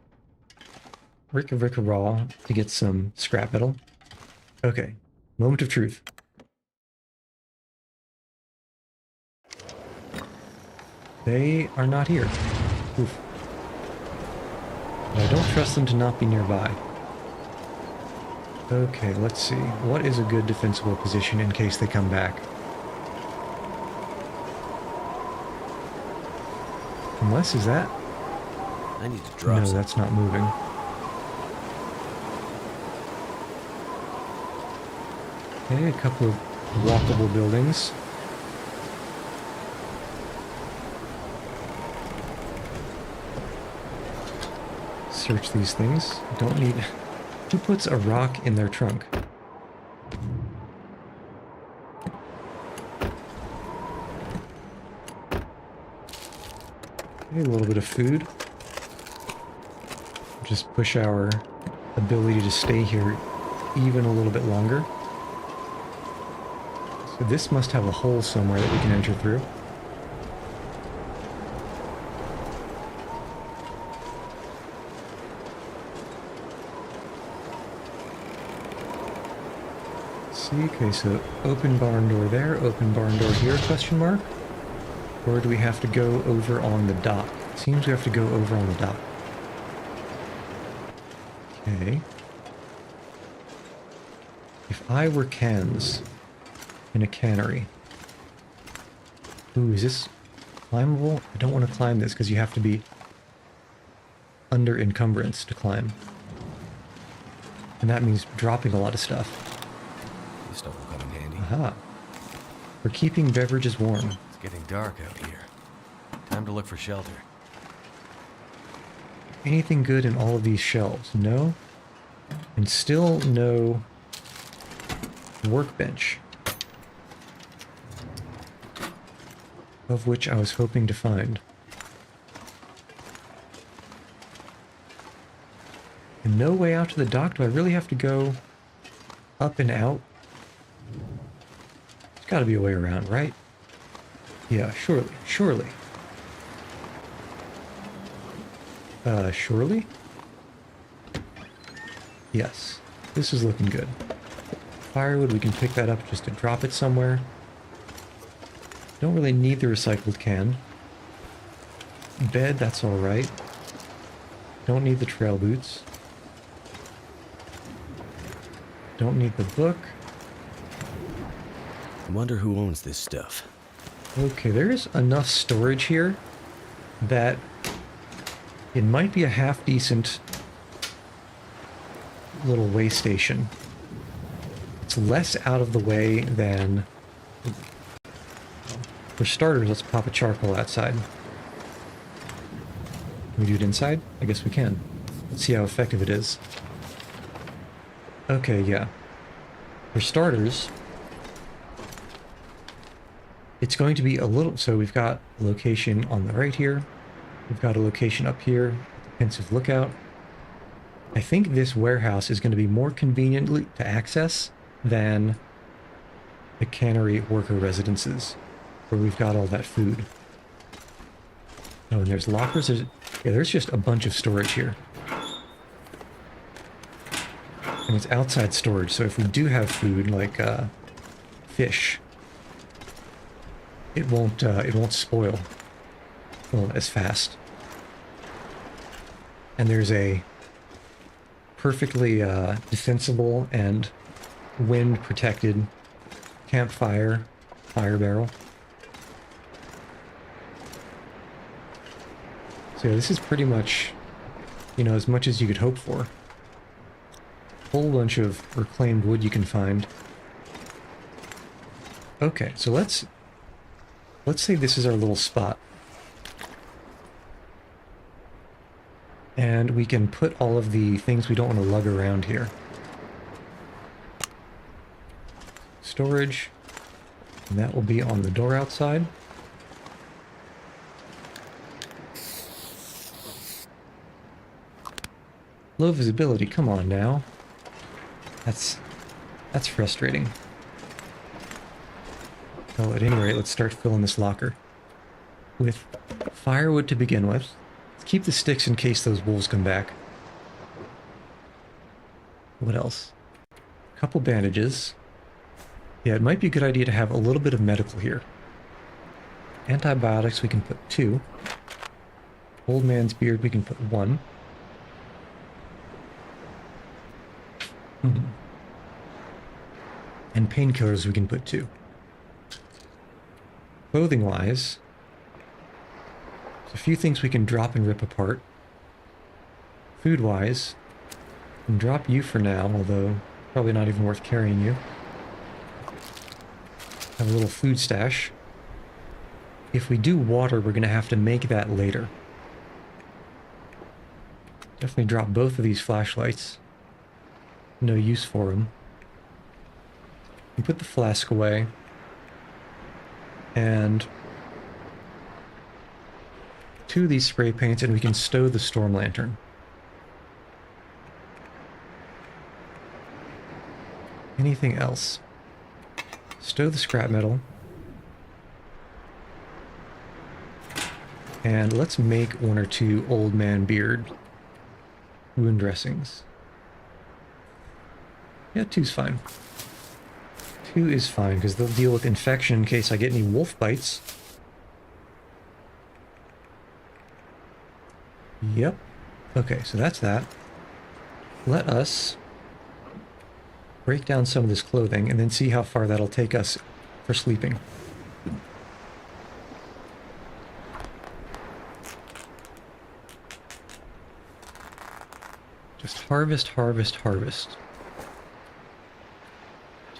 Ricka raw to get some scrap metal. Okay, moment of truth. They are not here. Oof. But I don't trust them to not be nearby. Okay, let's see. What is a good defensible position in case they come back? Unless, is that?
I need to drop
No,
some.
that's not moving. Okay, a couple of walkable buildings. Search these things. Don't need... Who puts a rock in their trunk? Okay, a little bit of food. Just push our ability to stay here even a little bit longer. So this must have a hole somewhere that we can enter through. See, okay, so open barn door there, open barn door here, question mark? Or do we have to go over on the dock? Seems we have to go over on the dock. Okay. If I were cans in a cannery. Ooh, is this climbable? I don't want to climb this because you have to be under encumbrance to climb. And that means dropping a lot of stuff.
This stuff will come in handy.
Aha. For keeping beverages warm.
It's getting dark out here. Time to look for shelter.
Anything good in all of these shelves? No. And still no workbench. Of which I was hoping to find. And no way out to the dock? Do I really have to go up and out? There's gotta be a way around, right? Yeah, surely. Surely. Surely? Yes. This is looking good. Firewood, we can pick that up just to drop it somewhere. Don't really need the recycled can. Bed, that's alright. Don't need the trail boots. Don't need the book.
I wonder who owns this stuff.
Okay, there's enough storage here that it might be a half-decent little way station. It's less out of the way than... For starters, let's pop a charcoal outside. Can we do it inside? I guess we can. Let's see how effective it is. Okay, yeah. For starters, it's going to be a little... So we've got a location on the right here. We've got a location up here, Pensive Lookout. I think this warehouse is going to be more conveniently to access than the cannery worker residences, where we've got all that food. Oh, and there's lockers. There's just a bunch of storage here. And it's outside storage, so if we do have food, like fish, it won't spoil as fast. And there's a perfectly defensible and wind-protected campfire fire barrel. So yeah, this is pretty much, you know, as much as you could hope for. Whole bunch of reclaimed wood you can find. Okay, so let's say this is our little spot. And we can put all of the things we don't want to lug around here. Storage. And that will be on the door outside. Low visibility, come on now. That's frustrating. Well, at any rate, let's start filling this locker with firewood to begin with. Let's keep the sticks in case those wolves come back. What else? A couple bandages. Yeah, it might be a good idea to have a little bit of medical here. Antibiotics, we can put 2. Old man's beard, we can put 1. Mhm. And painkillers we can put too. Clothing-wise, there's a few things we can drop and rip apart. Food-wise, we can drop you for now, although probably not even worth carrying you. Have a little food stash. If we do water, we're going to have to make that later. Definitely drop both of these flashlights. No use for them. We put the flask away. And 2 of these spray paints, and we can stow the storm lantern. Anything else? Stow the scrap metal. And let's make 1 or 2 old man beard wound dressings. Yeah, 2's fine. 2 is fine, because they'll deal with infection in case I get any wolf bites. Yep. Okay, so that's that. Let us break down some of this clothing and then see how far that'll take us for sleeping. Just harvest, harvest, harvest.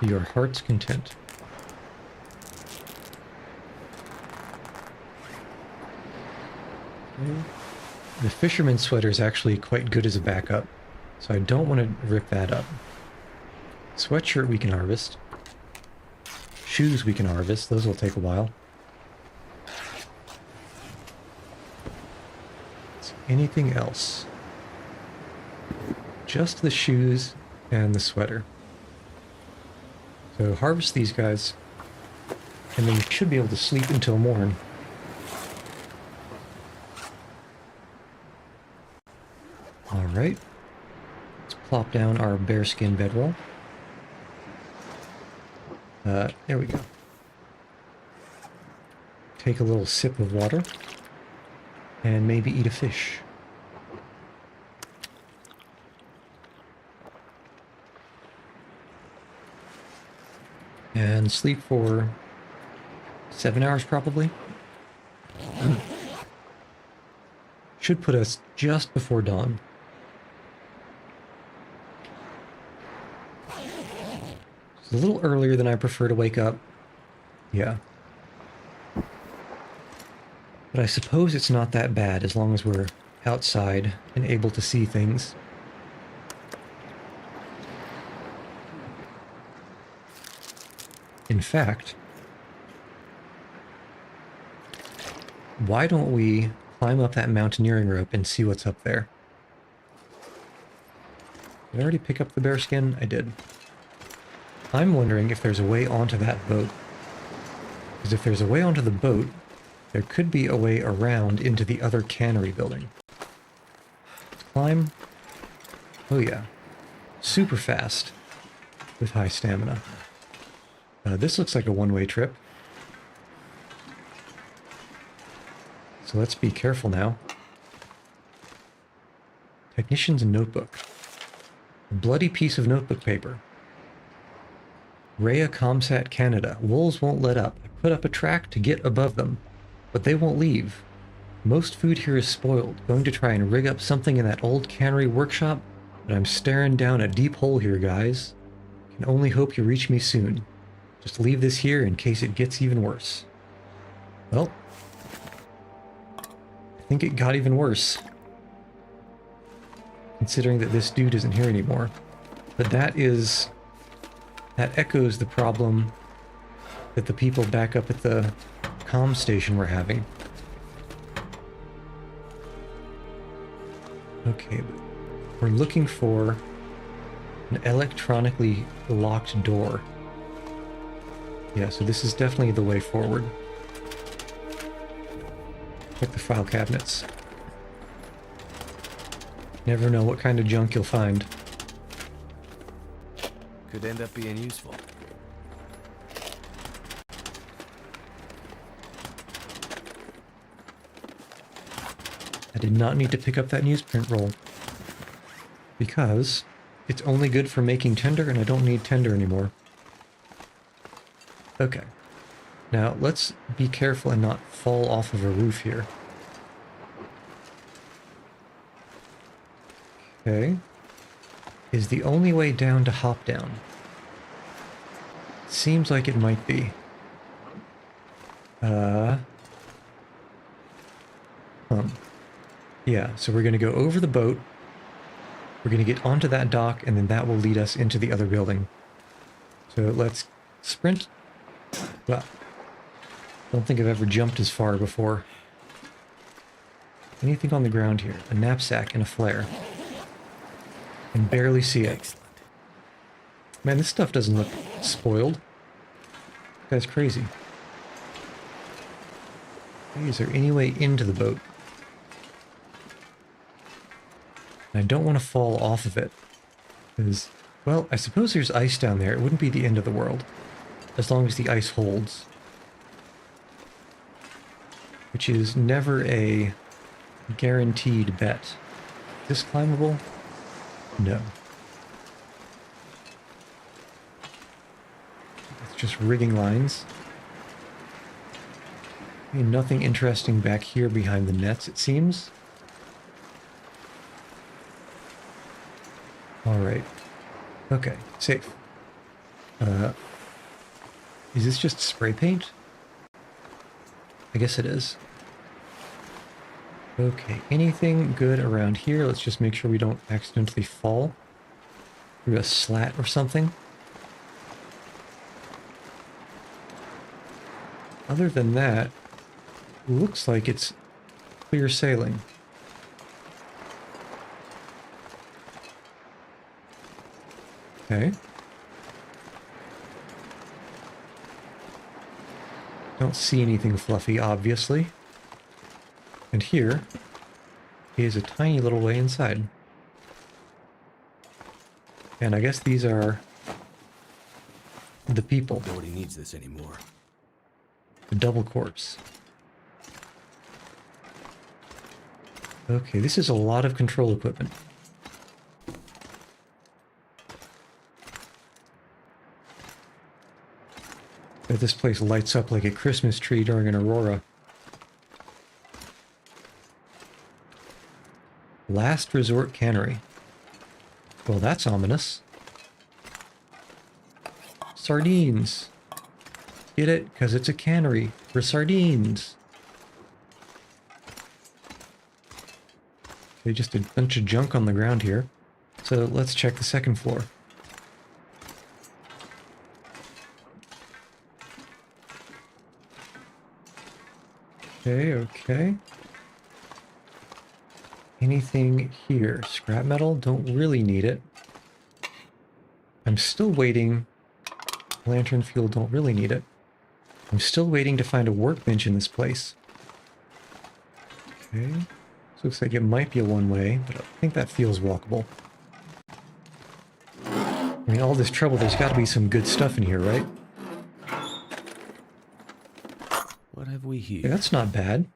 To your heart's content. Okay. The fisherman's sweater is actually quite good as a backup, so I don't want to rip that up. Sweatshirt we can harvest. Shoes we can harvest. Those will take a while. So anything else? Just the shoes and the sweater. So harvest these guys, and then we should be able to sleep until morn. Alright. Let's plop down our bearskin bedroll. There we go. Take a little sip of water, and maybe eat a fish. And sleep for 7 hours probably. Should put us just before dawn. It's a little earlier than I prefer to wake up. Yeah. But I suppose it's not that bad as long as we're outside and able to see things. In fact, why don't we climb up that mountaineering rope and see what's up there? Did I already pick up the bearskin? I did. I'm wondering if there's a way onto that boat. Because if there's a way onto the boat, there could be a way around into the other cannery building. Let's climb. Oh yeah. Super fast. With high stamina. This looks like a one-way trip. So let's be careful now. Technician's notebook. A bloody piece of notebook paper. Rhea Comsat Canada. Wolves won't let up. I put up a track to get above them, but they won't leave. Most food here is spoiled. Going to try and rig up something in that old cannery workshop, but I'm staring down a deep hole here, guys. Can only hope you reach me soon. Just leave this here in case it gets even worse. Well, I think it got even worse. Considering that this dude isn't here anymore. But that echoes the problem that the people back up at the comm station were having. Okay, but we're looking for an electronically locked door. Yeah, so this is definitely the way forward. Check the file cabinets. Never know what kind of junk you'll find.
Could end up being useful.
I did not need to pick up that newsprint roll. Because it's only good for making tinder, and I don't need tinder anymore. Okay. Now, let's be careful and not fall off of a roof here. Okay. Is the only way down to hop down? Seems like it might be. Yeah, so we're going to go over the boat. We're going to get onto that dock, and then that will lead us into the other building. So let's sprint. Well, don't think I've ever jumped as far before. Anything on the ground here? A knapsack and a flare. Can barely see it.
Excellent.
Man, this stuff doesn't look spoiled. That's crazy. Hey, is there any way into the boat? And I don't want to fall off of it. Because, well, I suppose there's ice down there. It wouldn't be the end of the world. As long as the ice holds. Which is never a guaranteed bet. Is this climbable? No. It's just rigging lines. Nothing interesting back here behind the nets, it seems. Alright. Okay, safe. Is this just spray paint? I guess it is. Okay, anything good around here? Let's just make sure we don't accidentally fall through a slat or something. Other than that, looks like it's clear sailing. Okay. Don't see anything fluffy, obviously. And here is a tiny little way inside. And I guess these are the people.
Nobody needs this anymore.
The double corpse. Okay, this is a lot of control equipment. This place lights up like a Christmas tree during an aurora. Last Resort Cannery. Well, that's ominous. Sardines. Get it? Because it's a cannery for sardines. Okay, just a bunch of junk on the ground here. So let's check the second floor. Okay, okay. Anything here? Scrap metal? Don't really need it. I'm still waiting. Lantern fuel? Don't really need it. I'm still waiting to find a workbench in this place. Okay. This looks like it might be a one-way, but I think that feels walkable. I mean, all this trouble, there's got to be some good stuff in here, right?
What have we here?
Yeah, that's not bad.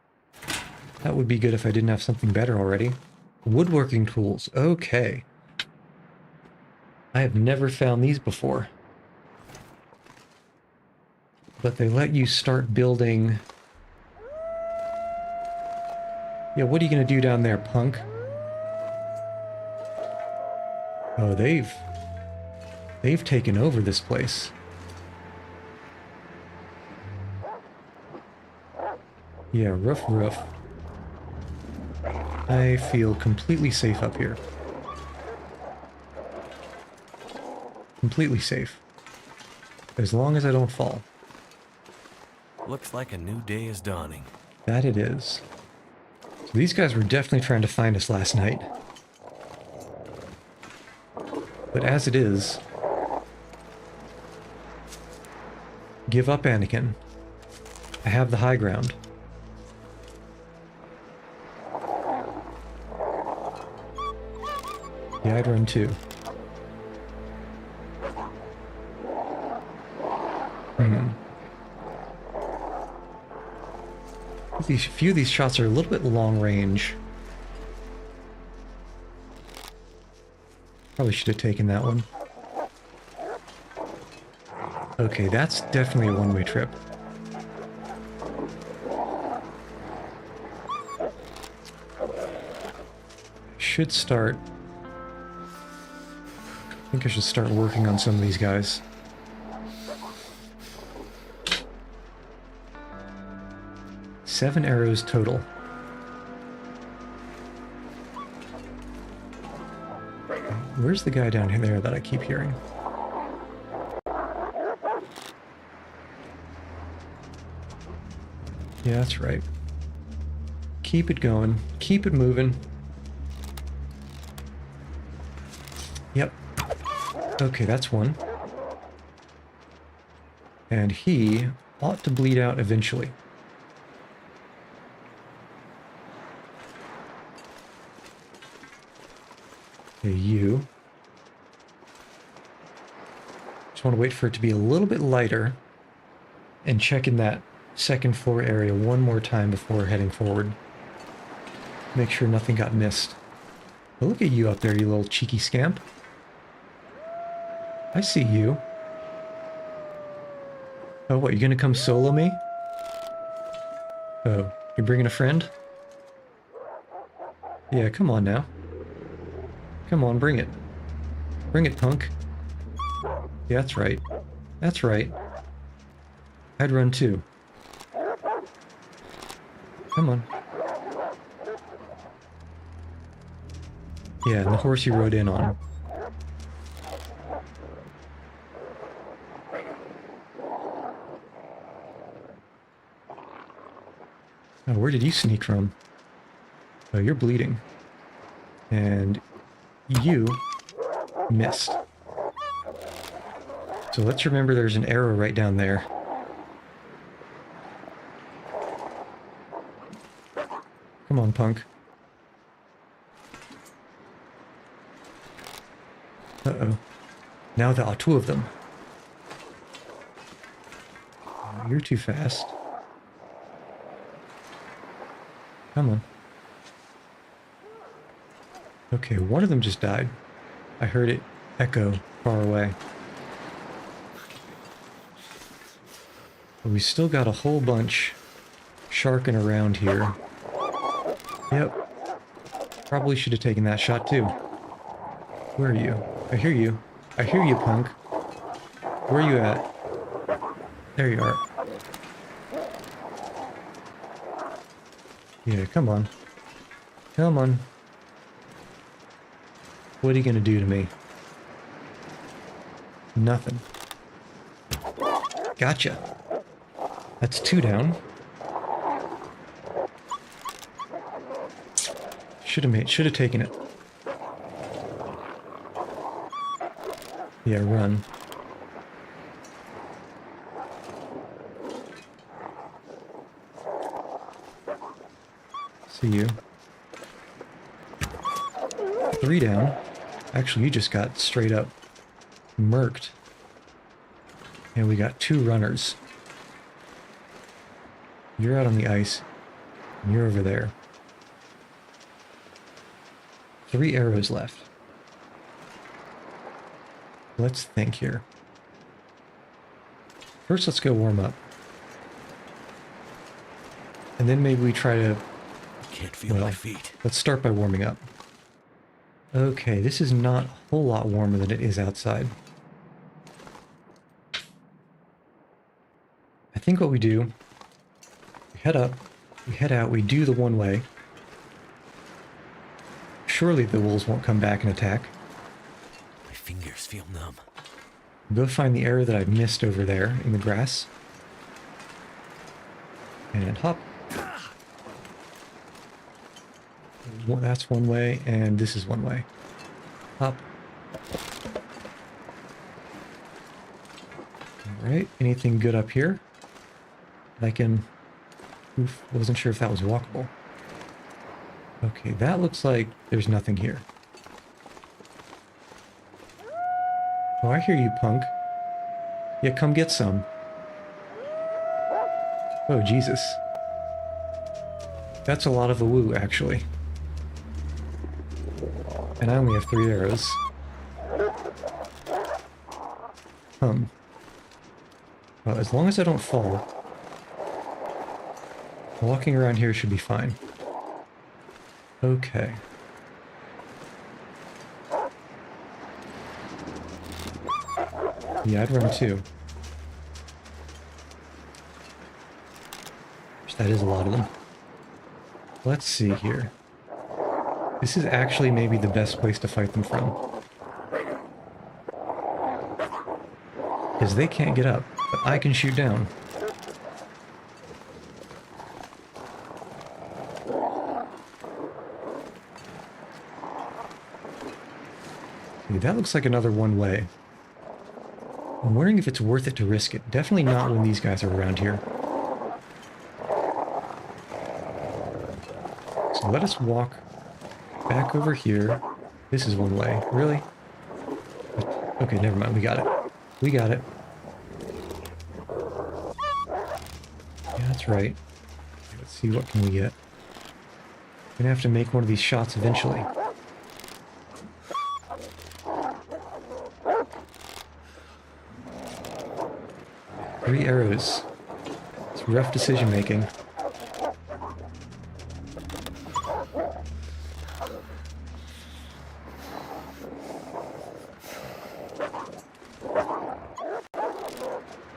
That would be good if I didn't have something better already. Woodworking tools. Okay. I have never found these before. But they let you start building... Yeah, what are you going to do down there, punk? Oh, they've taken over this place. Yeah, roof. I feel completely safe up here. Completely safe. As long as I don't fall.
Looks like a new day is dawning.
That it is. So these guys were definitely trying to find us last night. But as it is... Give up, Anakin. I have the high ground. Yeah, I'd run too. A few of these shots are a little bit long range. Probably should have taken that one. Okay, that's definitely a one-way trip. Should start... I think I should start working on some of these guys. Seven arrows total. Where's the guy down there that I keep hearing? Yeah, that's right. Keep it going. Keep it moving. Yep. Okay, that's one. And he ought to bleed out eventually. Okay, you. Just want to wait for it to be a little bit lighter and check in that second floor area one more time before heading forward. Make sure nothing got missed. Oh, look at you up there, you little cheeky scamp. I see you. Oh, what, you gonna come solo me? Oh, you bringing a friend? Yeah, come on now. Come on, bring it. Bring it, punk. Yeah, that's right. That's right. I'd run too. Come on. Yeah, and the horse you rode in on. Oh, where did you sneak from? Oh, you're bleeding. And you missed. So let's remember there's an arrow right down there. Come on, punk. Uh-oh. Now there are two of them. Oh, you're too fast. Come on. Okay, one of them just died. I heard it echo far away. But we still got a whole bunch sharking around here. Yep. Probably should have taken that shot too. Where are you? I hear you. I hear you, punk. Where are you at? There you are. Yeah, come on. Come on. What are you gonna do to me? Nothing. Gotcha. That's two down. Should have taken it. Yeah, run. See you. Three down. Actually, you just got straight up murked. And we got two runners. You're out on the ice. And you're over there. 3 arrows left. Let's think here. First, let's go warm up. And then maybe we try to...
Can't feel my feet.
Let's start by warming up. Okay, this is not a whole lot warmer than it is outside. I think what we do... We head up, we head out, we do the one way. Surely the wolves won't come back and attack.
My fingers feel numb.
Go find the arrow that I missed over there in the grass. And hop. That's one way, and this is one way. Hop. Alright, anything good up here? I can... Oof, wasn't sure if that was walkable. Okay, that looks like there's nothing here. Oh, I hear you, punk. Yeah, come get some. Oh, Jesus. That's a lot of a woo, actually. And I only have 3 arrows. Well, as long as I don't fall, walking around here should be fine. Okay. Yeah, I'd run too. That is a lot of them. Let's see here. This is actually maybe the best place to fight them from. Because they can't get up, but I can shoot down. Okay, that looks like another one way. I'm wondering if it's worth it to risk it. Definitely not when these guys are around here. So let us walk back over here. This is one way. Really? Okay, never mind. We got it. We got it. Yeah, that's right. Let's see, what can we get? We're gonna have to make one of these shots eventually. 3 arrows. It's rough decision making.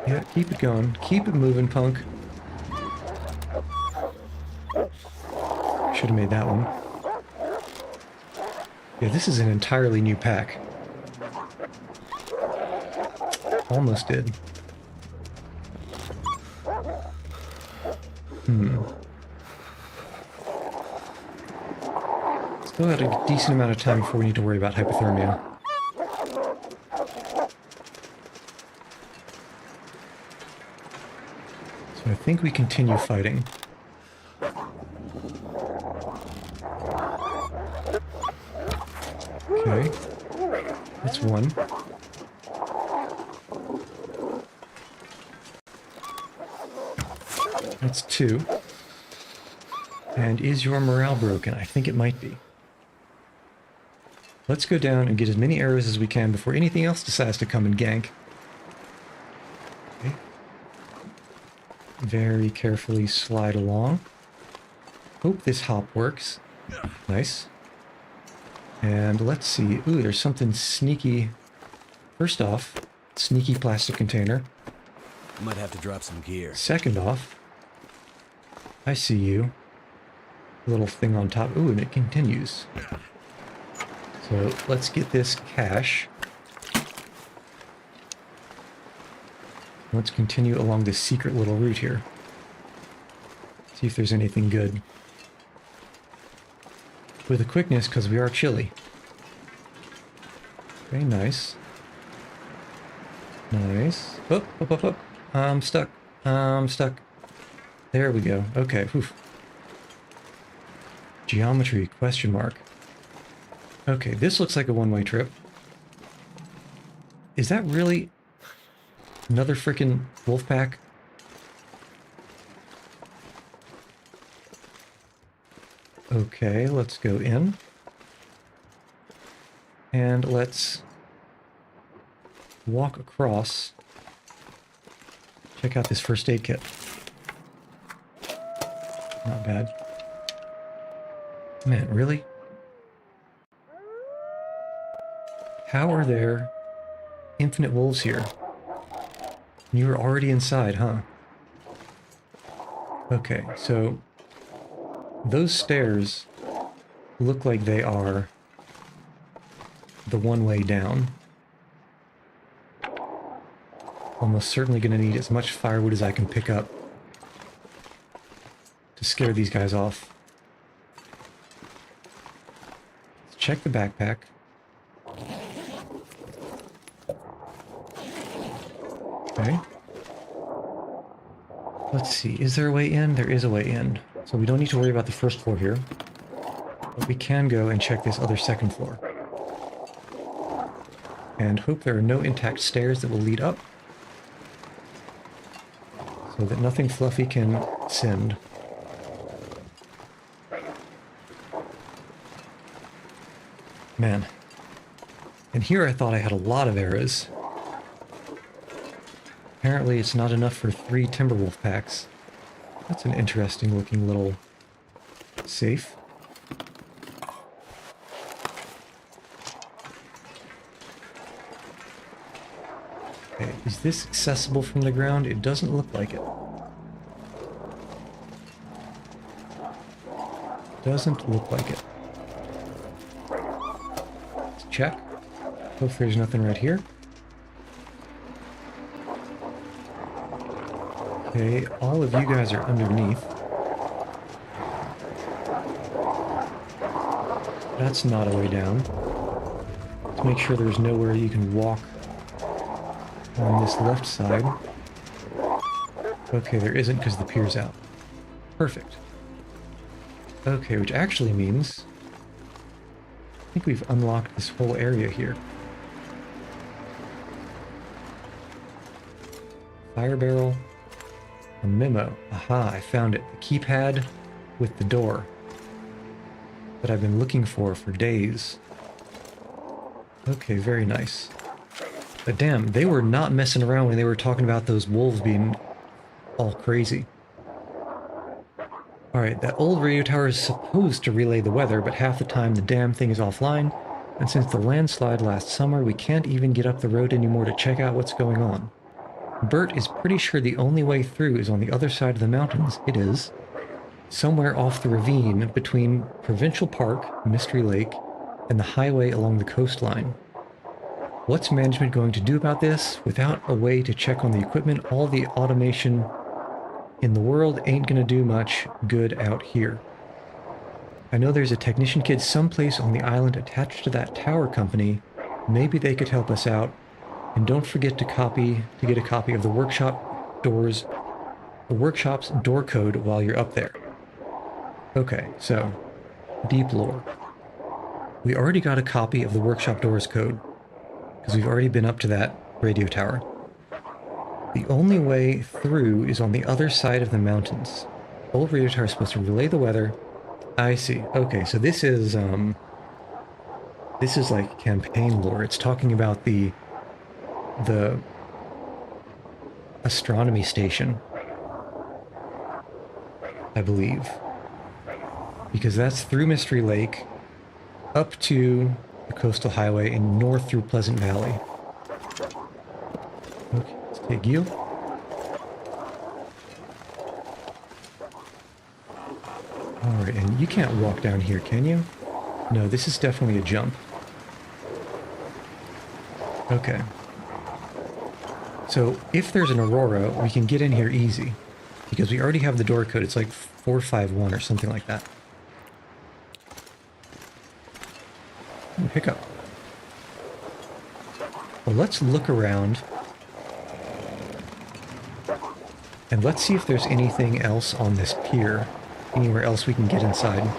Yeah, keep it going. Keep it moving, punk. Should have made that one. Yeah, this is an entirely new pack. Almost did. Still had a decent amount of time before we need to worry about hypothermia. So I think we continue fighting. Okay. That's one. That's 2. And is your morale broken? I think it might be. Let's go down and get as many arrows as we can before anything else decides to come and gank. Okay. Very carefully slide along. Hope this hop works. Nice. And let's see. Ooh, there's something sneaky. First off, sneaky plastic container.
Might have to drop some gear.
Second off, I see you. Little thing on top. Ooh, and it continues. So let's get this cache. Let's continue along this secret little route here. See if there's anything good. With a quickness, because we are chilly. Okay, nice. Nice. Oh, up, up, up. I'm stuck. I'm stuck. There we go. Okay, whew. Geometry, question mark. Okay, this looks like a one-way trip. Is that really another frickin' wolf pack? Okay, let's go in. And let's walk across. Check out this first aid kit. Not bad. Man, really? How are there infinite wolves here? You were already inside, huh? Okay, so those stairs look like they are the one way down. Almost certainly going to need as much firewood as I can pick up to scare these guys off. Let's check the backpack. Okay. Let's see, is there a way in? There is a way in. So we don't need to worry about the first floor here. But we can go and check this other second floor. And hope there are no intact stairs that will lead up. So that nothing fluffy can send. Man. And here I thought I had a lot of arrows. Apparently it's not enough for 3 Timberwolf packs. That's an interesting looking little safe. Okay, is this accessible from the ground? It doesn't look like it. Doesn't look like it. Let's check. Hope there's nothing right here. Okay, all of you guys are underneath. That's not a way down. Let's make sure there's nowhere you can walk on this left side. Okay, there isn't because the pier's out. Perfect. Okay, which actually means I think we've unlocked this whole area here. Fire barrel. A memo. Aha, I found it. The keypad with the door that I've been looking for days. Okay, very nice. But damn, they were not messing around when they were talking about those wolves being all crazy. Alright, that old radio tower is supposed to relay the weather, but half the time the damn thing is offline, and since the landslide last summer, we can't even get up the road anymore to check out what's going on. Bert is pretty sure the only way through is on the other side of the mountains. It is. Somewhere off the ravine between Provincial Park, Mystery Lake, and the highway along the coastline. What's management going to do about this? Without a way to check on the equipment, all the automation in the world ain't gonna do much good out here. I know there's a technician kid someplace on the island attached to that tower company. Maybe they could help us out. And don't forget to get a copy of the workshop's door code while you're up there. Okay, so deep lore. We already got a copy of the workshop doors code because we've already been up to that radio tower. The only way through is on the other side of the mountains. Old radio tower is supposed to relay the weather. I see. Okay, so this is like campaign lore. It's talking about the astronomy station, I believe, because that's through Mystery Lake up to the coastal highway and north through Pleasant Valley. Okay, let's take you. Alright, and you can't walk down here, can you? No, this is definitely a jump. Okay. So, if there's an Aurora, we can get in here easy. Because we already have the door code. It's like 451 or something like that. Ooh, hiccup. Well, let's look around. And let's see if there's anything else on this pier. Anywhere else we can get inside.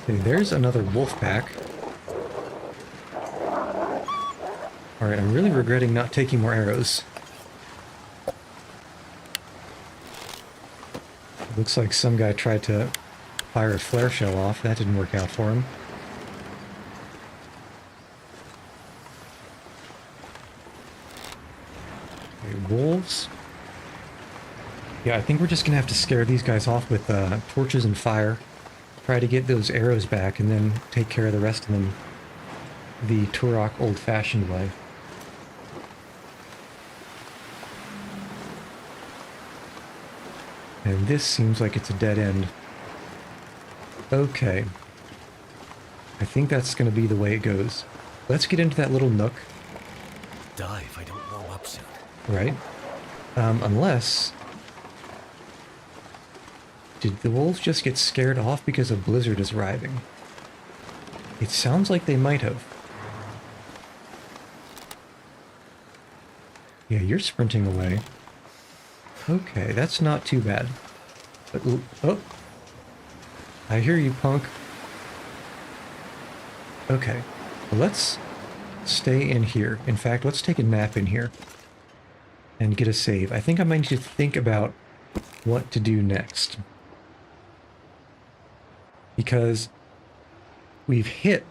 Okay, there's another wolf pack. Alright, I'm really regretting not taking more arrows. Looks like some guy tried to fire a flare shell off. That didn't work out for him. Okay, wolves. Yeah, I think we're just gonna have to scare these guys off with torches and fire. Try to get those arrows back and then take care of the rest of them the Turok old-fashioned way. And this seems like it's a dead end. Okay. I think that's going to be the way it goes. Let's get into that little nook.
Die if I don't blow up soon.
Right? Unless... Did the wolves just get scared off because a blizzard is arriving? It sounds like they might have. Yeah, you're sprinting away. Okay, that's not too bad. But, oh! I hear you, punk. Okay, well, let's stay in here. In fact, let's take a nap in here. And get a save. I think I might need to think about what to do next. Because we've hit,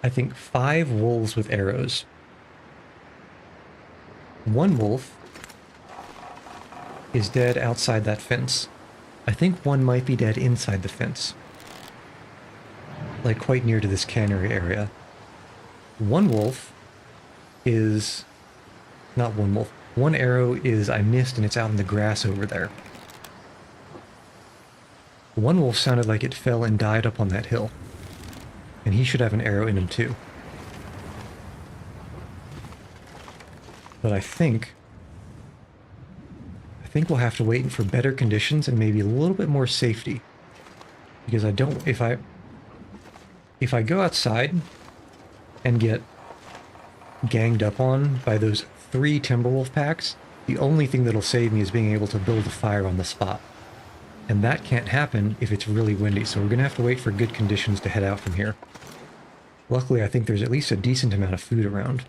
I think, 5 wolves with arrows. One wolf is dead outside that fence. I think one might be dead inside the fence. Like quite near to this cannery area. One wolf is... Not one wolf. One arrow is I missed and it's out in the grass over there. One wolf sounded like it fell and died up on that hill. And he should have an arrow in him too. But I think we'll have to wait for better conditions and maybe a little bit more safety. Because I don't... If I go outside and get ganged up on by those 3 Timberwolf packs, the only thing that'll save me is being able to build a fire on the spot. And that can't happen if it's really windy, so we're going to have to wait for good conditions to head out from here. Luckily, I think there's at least a decent amount of food around.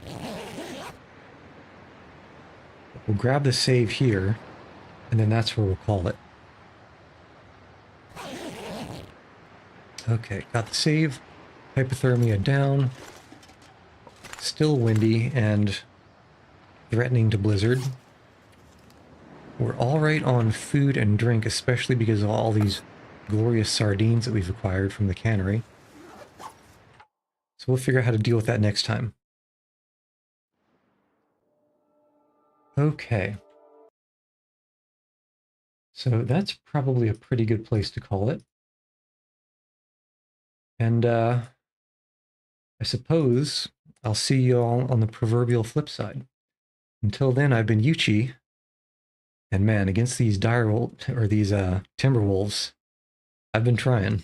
We'll grab the save here, and then that's where we'll call it. Okay, got the save. Hypothermia down. Still windy and threatening to blizzard. We're alright on food and drink, especially because of all these glorious sardines that we've acquired from the cannery. So we'll figure out how to deal with that next time. Okay. So that's probably a pretty good place to call it. And I suppose I'll see you all on the proverbial flip side. Until then, I've been Yuchi. And man, against these these timber wolves, I've been trying.